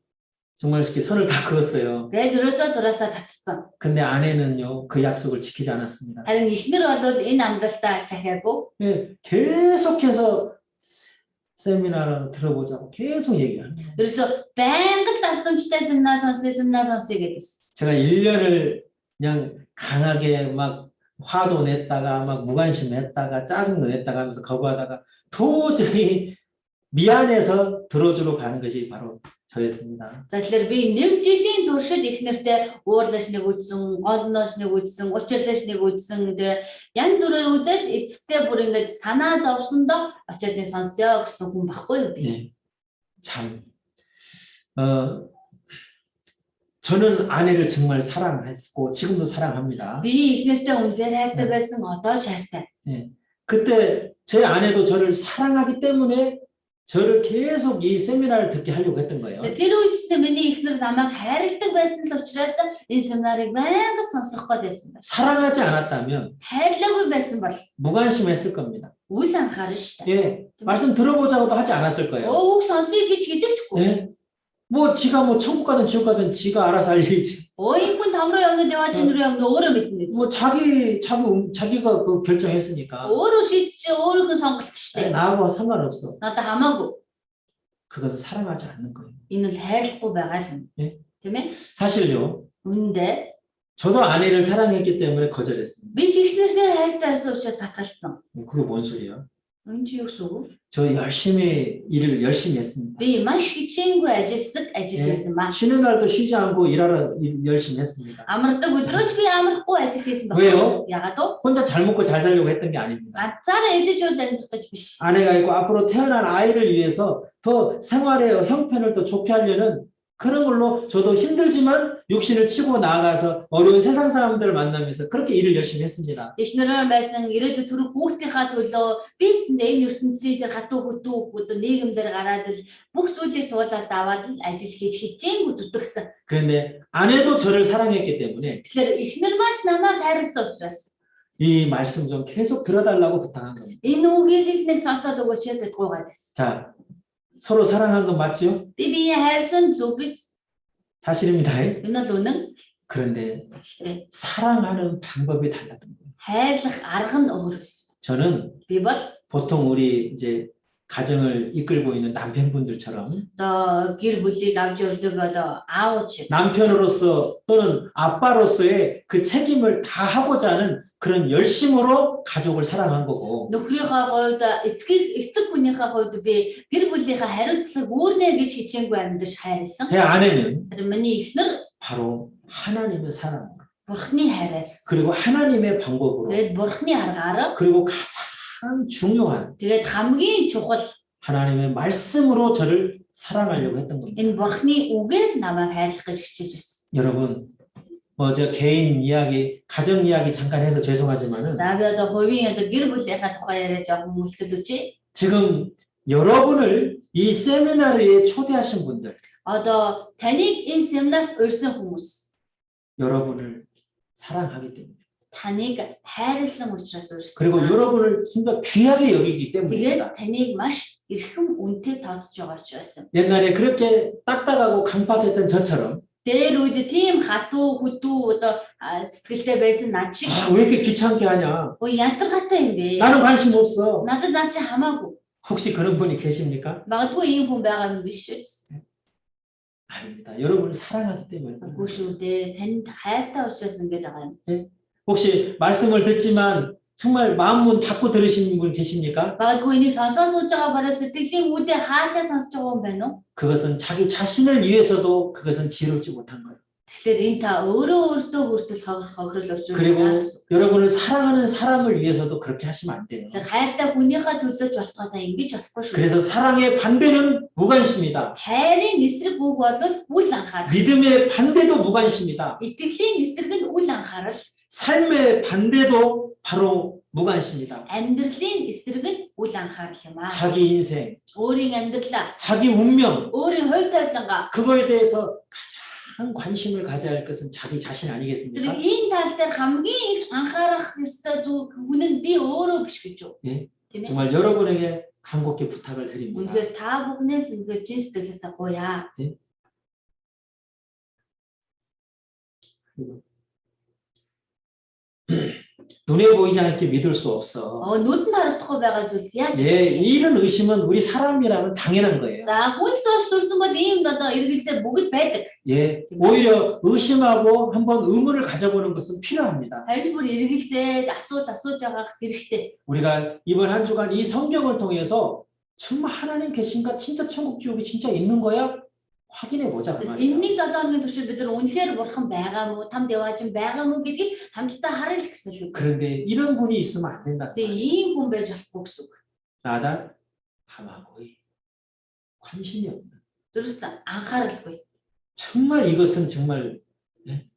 정말 이렇게 선을 다 그었어요. Гэж өрөөсөө зураасаа татсан. 근데 아내는요, 그 약속을 지키지 않았습니다. Харин эхнэр бол энэ амлалтаа сахиагүй. 네, 계속해서 세미나를 들어보자고 계속 얘기를 합니다. Ерөөсөө байнга л давтамжтай семинар сонсъё гэдсэн. 제가 1년을 그냥 강하게 막 화도 냈다가 막 무관심했다가 짜증도 냈다가 하면서 거부하다가 도저히 미안해서 들어주러 가는 것이 바로 저였습니다. За тэгэхээр би 1 жилийн туршид эхнэртэй уурлаж нэг үдсэн, голноос нэг үдсэн, учирлаж нэг үдсэн тэгээ янз бүрээр үзээд эцэгтэй бүр ингэж санаа зовсондоо очиод нэг сонсё гэсэн хүн баггүй юу би. 네, 참 저는 아내를 정말 사랑했고 지금도 사랑합니다. Би эхнэртэй үнэхээр хайртай байсан, одоо ч хайртай. 네, 그때 제 아내도 저를 사랑하기 때문에 저를 계속 이 세미나를 듣게 하려고 했던 거예요. Тэр үедээ миний эхнэр намайг хайрладаг байсан л учраас энэ семинарыг байнга сонсох гээд байсан байна. 사랑하지 않았다면 хайрлаагүй байсан бол 무관심했을 겁니다. үл анхаарна шүү дээ. 예, 말씀 들어보자고도 하지 않았을 거예요. Үг сонсъё гэж хэлээчгүй. 예, 뭐 지가 뭐 천국 가든 지옥 가든 지가 알아서 할 일이지. Энэ хүн там руу явна, деважин руу явна өөрөө мэднэ. 뭐 자기가 그 결정했으니까 өөрөө шийдчих, өөрийнхөө сонголт шүү 예, дээ. 나하고 상관없어. Надад хамаагүй. 그것은 사랑하지 않는 거예요. Энэ бол хайрлахгүй байгаа юм. 예. Тийм ээ? 사실요, Үүндээ 저도 아내를 사랑했기 때문에 거절했습니다. би ч ихнэрээ хайртай байсан учраас татгалцсан. 그게 뭔 소리야? Энэ чи юу гэсэн үг? 저 일을 열심히 했습니다. Би маш хичээнгүй ажилласан маа. 쉬는 날도 쉬지 않고 열심히 했습니다. Амардаг өдрөөч би амархгүй ажил хийсэн 왜요? Ягаад вэ? 혼자 잘 먹고 잘 살려고 했던 게 아닙니다. Ганцаараа эдэж ууж амьдрах гэж биш. 아내가 있고 앞으로 태어난 아이를 위해서 더 생활의 형편을 더 좋게 하려는 그런 걸로 저도 힘들지만 육신을 치고 나아가서 어려운 세상 사람들을 만나면서 그렇게 일을 열심히 했습니다. Эхнэрээр байсан ирээдүйд түрүү хүүхдийнхаа төлөө би гэсэндээ энэ ертөнцийн тэр хатуу хөтөө нийгэмдэр гараад л бүх зүйлийг туулаад аваад л ажил хийж хичээнгүй зүтгэсэн. 그런데 아내도 저를 사랑했기 때문에 Тэгэхээр эхнэр маань ч намайг хайрласан учраас 이 말씀 좀 계속 들어달라고 부탁한 겁니다. энэ үгийг л нэг сонсоод өгөөч гэж гуйгаад байсан. 자, 서로 사랑한 건 맞죠? Би биеэ хайрлсан зөв биз? 사실입니다. Энэ бол үнэн. 그런데 Гэхдээ 사랑하는 방법이 달랐던 거예요. хайрлах арга нь өөр байсан. 저는 Би бол 보통 우리 이제 가정을 이끌고 있는 남편분들처럼 одоо гэр бүлийг авч явдаг одоо аауч шиг 남편으로서 또는 아빠로서의 그 책임을 다하고자 하는 그런 열심으로 가족을 사랑한 거고 нөхрийнхөө хувьд эцэг хүнийхээ хувьд би гэр бүлийнхээ хариуцлагыг үүрнэ гэж хичээнгүй амьдарч хайрлсан. 제 아내는 Тэр миний эхнэр 바로 하나님의 사랑으로 бурхны хайраар 그리고 하나님의 방법으로 тэгээд бурхны аргаар 그리고 가장 참 중요한 Тэгээд хамгийн чухал 하나님의 말씀으로 저를 사랑하려고 했던 겁니다. энэ бурхны үгээр намайг хайрлах гэж хичээж байсан. 여러분, 저 개인 이야기, 가정 이야기 잠깐 해서 죄송하지만은 За би одоо хувийн одоо гэр бүлийнхаа тухай яриа жоохон үлсэлүүч. 지금 여러분을 이 세미나르에 초대하신 분들, Одоо таныг энэ семинарт урьсан хүмүүс 여러분을 사랑하기 때문에 таныг хайрлсан учраас урьсан. 그리고 여러분을 진짜 귀하게 여기기 Тэгээд 때문입니다. таныг маш эрхэм үнэтэй тооцож байгаа учраас. 옛날에 그렇게 딱딱하고 강박했던 저처럼 Тэр үед тийм хатуу хөдөө одоо сэтгэлтэй байсан над шиг 왜 이렇게 귀찮게 하냐? янтаргатай юм бэ? 나는 관심 없어. Надад над чи хамаагүй. 혹시 그런 분이 계십니까? Магадгүй ийм хүн байгаа юм биш үү? 아닙니다. 여러분을 사랑하기 때문에. Үгүй шүү дээ. Танд хайртай учраас ингэж байгаа юм. 혹시 말씀을 듣지만 정말 마음문 닫고 들으시는 분 계십니까? Магадгүй энийг сонсоод сууж байгаа бараа сэтгэлийн үүдээ хаачаа сонсож байгаа юм байна уу? 그것은 자기 자신을 위해서도 그것은 지혜롭지 못한 거예요. Тэгэхээр энэ та өөрөө өөртөө хүртэл хохирол орчуулж 그리고 байгаа гэсэн. 여러분을 사랑하는 사람을 위해서도 그렇게 하시면 안 돼요. Тэгэхээр хайртай хүнийхээ төлөөч болохоо та ингэж болохгүй шүү. 그래서 사랑의 반대는 무관심이다. хайрын эсрэг үг бол үл анхаарал. 믿음의 반대도 무관심이다. Итгэлийн эсрэг нь үл анхаарал. 삶의 반대도 바로 무관심이다. Амьдралын эсрэг нь үл анхаарал юм аа. 자기 인생, өөрийн амьдралаа, 자기 운명, өөрийн хувь тавилангаа 그거에 대해서 가장 관심을 가져야 할 것은 자기 자신 тэр 아니겠습니까? энэ тал дээр хамгийн их анхаарах ёстой хүн нь би өөрөө биш гэж юу? 예. Тийм ээ. 정말 여러분에게 간곡히 부탁을 드립니다. Үнэхээр та бүхнээс ингээд чин сэтгэлээсээ гуяа. 눈에 보이지 않게 믿을 수 없어. Нүдэнд харагдахгүй байгаа зүйл яаж? 예, 이런 의심은 우리 사람이라면 당연한 거예요. За хүн л suurсан бол ийм одоо эргэлзээ бүгд байдаг. 예, 오히려 의심하고 한번 의문을 가져보는 것은 필요합니다. Харин бүр эргэлзээд асууж байгаа хэрэгтэй. 우리가 이번 한 주간 이 성경을 통해서 정말 하나님 계신가? 진짜 천국 지옥이 진짜 있는 거야? 확인해 보자 그 말이에요. Энэний 7 хоногийн туршид бид нар үнэхээр бурхан байгаа мó, там дэваажин байгаа мó гэдгийг хамтдаа харъя л гэсэн шүү. 그런데 이런 분이 있으면 안 된다. Тэгээ ийм хүн байж болохгүй гэсэн үг. 나다 하마고이 관심이 없다. Дөрөс анхааралгүй. 정말 이것은 정말 예?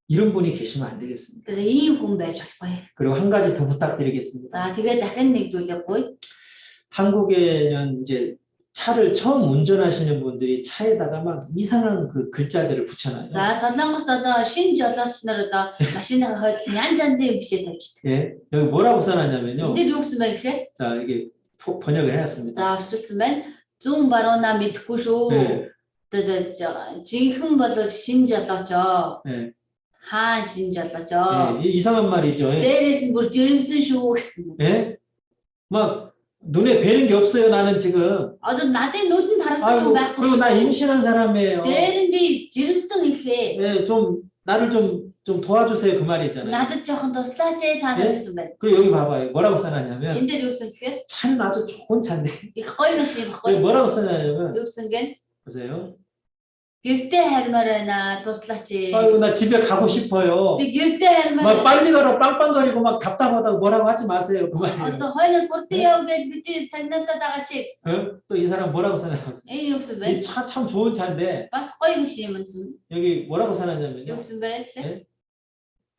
이런 분이 계시면 안 되겠습니다. Тэр ийм хүн байж болохгүй. 그리고 한 가지 더 부탁드리겠습니다. За тэгээ дахин нэг зүйлийг гуй. 한국에는 이제 차를 처음 운전하시는 분들이 차에다가 막 이상한 그 글자들을 붙여놔요. За Солонгос одоо шинэ жолооч нар одоо машины хойдол янз янзын бичээ тавьчихдаг. 예, 여기 뭐라고 써놨냐면요. Энд юу гэсэн бэ гэхээр 자, 이게 번역을 해놨습니다. за орчуулсан байна. Зүүн баруунаа мэдэхгүй шүү. 네. Одоо жинхэнэ бол шинэ жолоочоо. 예, Хаан шинэ жолоочоо. 예, 이상한 말이죠. 예. Дээрээс нь бүр жирэмсэн шүү гэсэн. 예? 막 눈에 뵈는 게 없어요. 나는 지금. Одоо надын нүдэнд харагдах 아이고, юм байхгүй. 그리고 나 임신한 사람이에요. Дээр нь би жирэмсэн ихээ. 예, 좀 나를 좀 도와주세요 그 말이잖아요. Надад жоохон туслаач та нар 네? гэсэн байна. 그리고 여기 봐봐요. 뭐라고 써놨냐면 Энд дээр юу гэсэн гэхээр 차는 아주 좋은 차인데 их гоё машин 여기 баггүй. 뭐라고 써놨냐면 Юу гэсэн гэн 보세요. гэртээ хармаар байна. Туслаач. 아이고 나 집에 가고 싶어요. Би гэртээ хармаар 막 빨리 가라 빵빵거리고 막 답답하다고 뭐라고 하지 마세요 그 말이에요. одоо хойноос хурдан яв гэж бид цагнаасаа дагач. 또 이 사람 뭐라고 써놨어요? Энэ юу гэсэн бэ? 이 차 참 좋은 차인데 Бас гоё машин юм гэсэн. 여기 뭐라고 Юу 써놨냐면요. гэсэн бэ гэхээр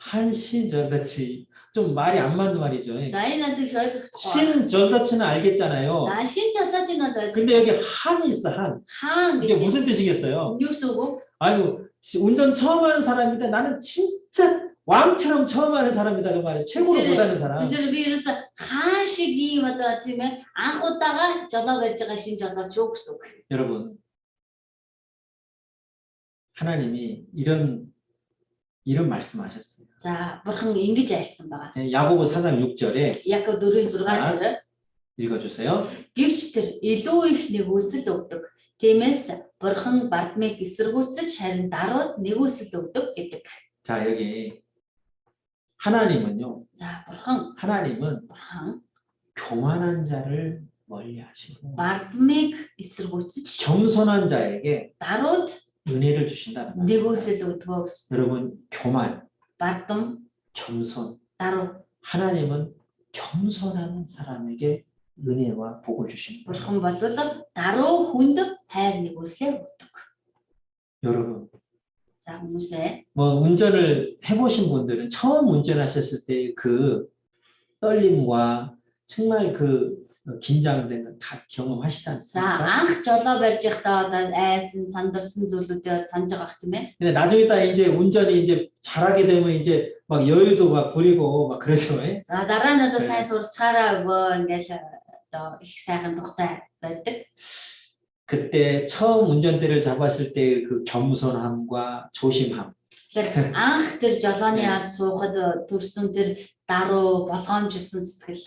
한신전다치 좀 말이 안 맞는 말이죠. за энэ надад их ойлгохгүй. 신전다치는 알겠잖아요. За шинэ жолооч нь бол ойлгох. 근데 여기 한이 있어 한. Хаан 이게 гэж. 무슨 뜻이겠어요? Юу гэсэн үг? 아이고 운전 처음 하는 사람인데 나는 진짜 왕처럼 처음 하는 사람이다 그 말이에요. 최고로 그래. 못하는 사람. Тэгэхээр би ерөөсө хаан шиг ийм одоо тийм ээ анх удаага жолоо барьж байгаа шинэ жолооч юу гэсэн үг. 여러분 하나님이 이런 말씀하셨어요. За бурхан ингэж айлцсан байгаа. 예, 야고보 4장 6절에 Яков 4:6 дээр 읽어주세요. гэвч тэр илүү их нэгүсэл өгдөг. Тиймээс бурхан бардмыг эсэргүүцэж харин даруйд нэгүсэл өгдөг гэдэг. 자 여기 하나님은요. За бурхан 하나님은 교만한 자를 멀리하시고 бардмыг эсэргүүцэж 겸손한 자에게 даруйд 은혜를 주신다는 거예요. нэгүсэл өгдөг гэсэн. 여러분 교만, Бардам, 겸손 даруй. 하나님은 겸손한 사람에게 은혜와 복을 주십니다. Бурхан болвол даруй хүнд хайр нэгүслээ өгдөг. 여러분, За хүмүүсээ 뭐 운전을 해보신 분들은 처음 운전하셨을 때 그 떨림과 정말 그 긴장된 거 다 경험하시지 за 않습니까? анх жолоо барьж явахдаа одоо айсан сандарсан зүйлүүдээ санаж байгаа х тийм ээ. 근데 나중에 딱 이제 운전이 이제 잘하게 되면 이제 막 여유도 막 부리고 막 그러죠. 예? За дараа нь одоо 네. сайн сурчаараа өвөө ингээл одоо их сайхан тухтай барьдаг. 그때 처음 운전대를 잡았을 때 그 겸손함과 조심함. Тэгэхээр анх тэр жолооны 네. ард суухад төрсөн тэр даруй болгоомжлсон сэтгэл.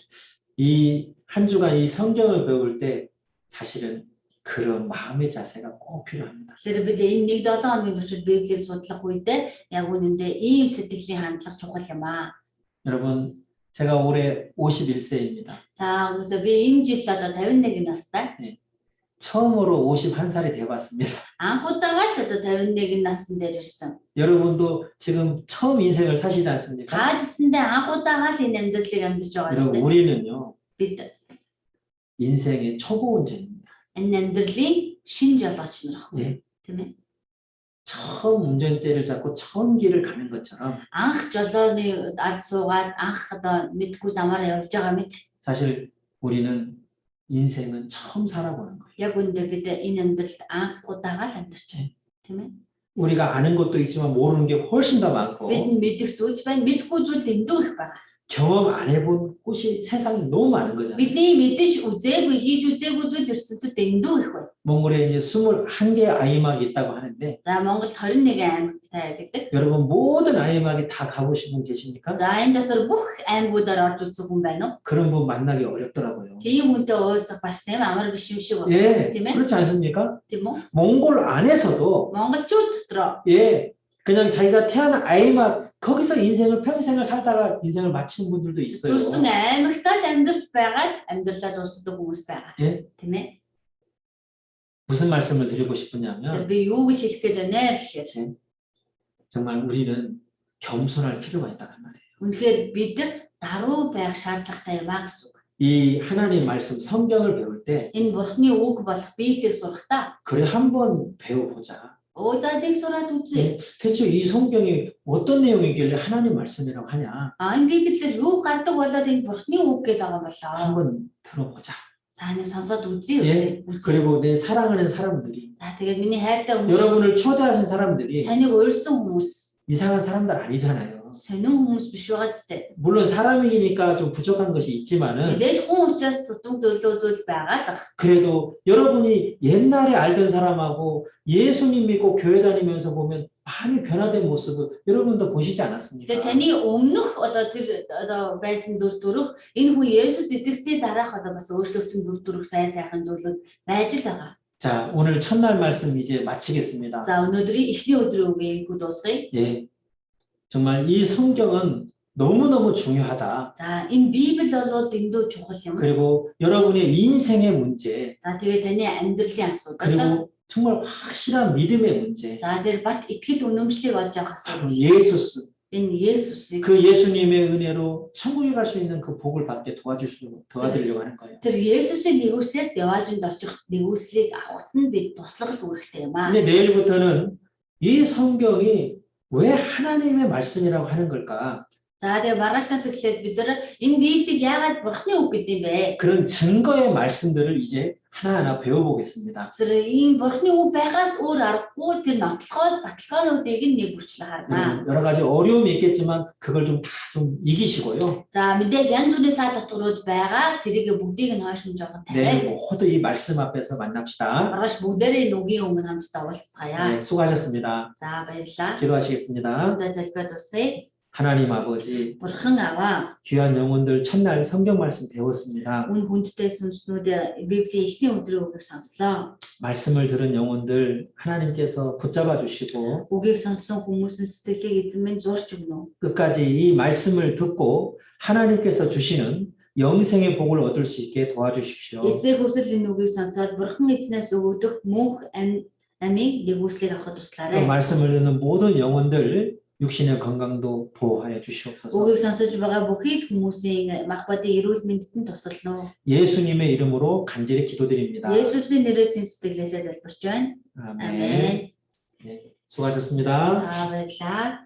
이 한 주간 이 성경을 배울 때 사실은 그런 마음의 자세가 꼭 필요합니다. Тэгэхээр бид энэ 1-7 хоногийн туршид Библийг судлах үедээ яг үнэндээ ийм сэтгэлийн хандлага чухал юм аа. 여러분, 제가 올해 51세입니다. За хүмүүсээ би энэ жил одоо 51 настай. 처음으로 51살이 돼봤습니다. Анх удаага л одоо 51 насны дээр ирсэн. 여러분도 지금 처음 인생을 사시지 않습니까? Та гэсэндээ анх удаага л энэ амьдралыг амьдарч байгаа 여러분, шүү дээ. 우리는요, Бид 인생의 초보 운전입니다. энэ амьдралын шин жолооч нар ах. 예. Тийм ээ. 처음 운전대를 잡고 처음 길을 가는 것처럼 Анх жолооны ард суугаад анх одоо мэдгүй замаараа явж байгаа мэт. 사실 우리는 인생은 처음 살아보는 거예요. Яг үнэндээ бид энэ амьдралд анх удаага л амьдарч байна. Тийм ээ. 우리가 아는 것도 있지만 모르는 게 훨씬 더 많고 Бид нь мэдэх зүйлс байна, мэдгүй зүйл дэндүү их байгаа. 경험 안 해본 곳이 세상에 너무 많은 거잖아요. Бидний мэдэж үзээгүй, хийж үзээгүй зүйл ертөнцид дэндүү их байна. 몽골에 이제 21개 아이막이 있다고 하는데 За Монголд 21 аймагтай гэдэг. 여러분 모든 아이막에 다 가보신 분 계십니까? За энэ дотор бүх аймагуудаар орж үзсэн хүн байна уу? 그런 분 만나기 어렵더라고요. Тийм хүнтэй уулзах бас тийм амар биш юм шиг байна. 예, тийм ээ? 그렇지 않습니까? Тийм үү? 몽골 안에서도 Монголчууд дотроо 예, 그냥 자기가 태어난 아이막 거기서 인생을 평생을 살다가 인생을 마치는 분들도 있어요. төрсөн аймагтаа л амьдарч байгаа л амьдралаа дуусгадаг хүмүүс байгаа. 예? Тийм ээ? 무슨 말씀을 드리고 Тэгэхээр 싶으냐면 би юу гэж хэлэх гээд байна гэхээр 정말 우리는 겸손할 필요가 있다는 말이에요. үнэхээр бид даруй байх шаардлагатай юм аа гэсэн үг. 이 하나님 말씀 성경을 배울 때 Энэ бурхны үг болох Библийг сурахдаа 그래 한번 배워보자. уудадыг сураад үзье. 대체 이 성경이 어떤 내용이길래 하나님 말씀이라고 하냐? Энэ Библиэр юу гардаг болоод энэ бурхны үг гэдэг байгаа юм болоо. 한번 들어보자. За нэг сонсоод үзье. 예, 그리고 내 사랑하는 사람들이 За тэгээд миний хайртай хүмүүс 여러분을 초대하신 사람들이 таныг урьсан хүмүүс 이상한 사람들 아니잖아요. сонин хүмүүс биш байгаа ч гэдэг. 물론 사람이니까 좀 부족한 것이 있지만은 Мэдээж хүн учраас тутам төлөө зүйл байгаа л ах. 그래도 여러분이 옛날에 알던 사람하고 예수님 믿고 교회 다니면서 보면 많이 변화된 모습을 여러분도 보시지 않았습니까? Тэгээд таны өмнөх одоо тэр одоо байсан дүр төрх энэ хүн Есүс итгэсний дараах одоо бас өөрчлөгдсөн дүр төрх сайн сайхан зүйлүүд байж л байгаа. 자, 오늘 첫날 말씀 이제 마치겠습니다. За өнөөдрийн эхний өдрийн үгийг хүү дуусгая. 예. 정말 이 성경은 너무너무 중요하다. За энэ Библи бол дэндүү чухал юм. 그리고 여러분의 인생의 문제, За тэгээд таны амьдралын асуудал. 그리고 정말 확실한 믿음의 문제, За тэр бат итгэл үнэмшлийг олж авах 바로 асуудал. 예수스, Энэ Есүсийг 그 예수님의 은혜로 천국에 갈 수 있는 그 복을 받게 도와드리려고 하는 거예요. тэр Есүсийн нэгүслэлд яваажинд очих нэгүслийг авахт нь бид туслах үүрэгтэй юм аа. 근데 내일부터는 이 성경이 왜 하나님의 말씀이라고 하는 걸까? За тэгээ маргаашнаас эхлээд бид нар энэ Библийг яагаад бурхны үг гэдэг юм бэ? 그런 증거의 말씀들을 이제 하나하나 배워보겠습니다. Тэр ийм бурхны үг байгаас өөр аргагүй тэр баталгаануудыг нэг бүрчлэн харна. 여러 가지 어려움이 있겠지만 그걸 좀 다 좀 이기시고요. За мэдээж янз бүрийн саад татварууд байгаа. тэрийг бүгдийг нь хойшин жоохон 내일 тавиад 모두 이 말씀 앞에서 만납시다. маргааш бүгдээрээ энэ үгийн өмнө хамтдаа уулзцаая. 네, 수고하셨습니다. За баярлалаа. 기도하시겠습니다. За залбираад усъя. 하나님 아버지, Бурхан аваа. 귀한 영혼들 첫날 성경 말씀 배웠습니다. Үн хүндтэй сүнснүүд Библийн эхний өдрийн үгийг сонслоо. 말씀을 들은 영혼들 하나님께서 붙잡아 주시고 Үгийг сонссон хүмүүсийн сэтгэлийг эзэн минь зурч өгнө. 끝까지 이 말씀을 듣고 하나님께서 주시는 영생의 복을 얻을 수 있게 도와주십시오. Эсээ хүсэл энэ үгийг сонсоод Бурхан эзнээс өгөгдөх мөнх амийг нэгүслийг авахд 그 туслаарай. 말씀을 듣는 모든 영혼들 육신의 건강도 보호하여 주시옵소서. Үгийг сонсож байгаа бүхий л хүмүүсийн мах бодын эрүүл мэндэд нь тусална уу. 예수님의 이름으로 간절히 기도드립니다. Есүсийн нэрээр сэтгэлээсээ залбирч байна. 아멘. Амен. 네, 수고하셨습니다. Баярлалаа.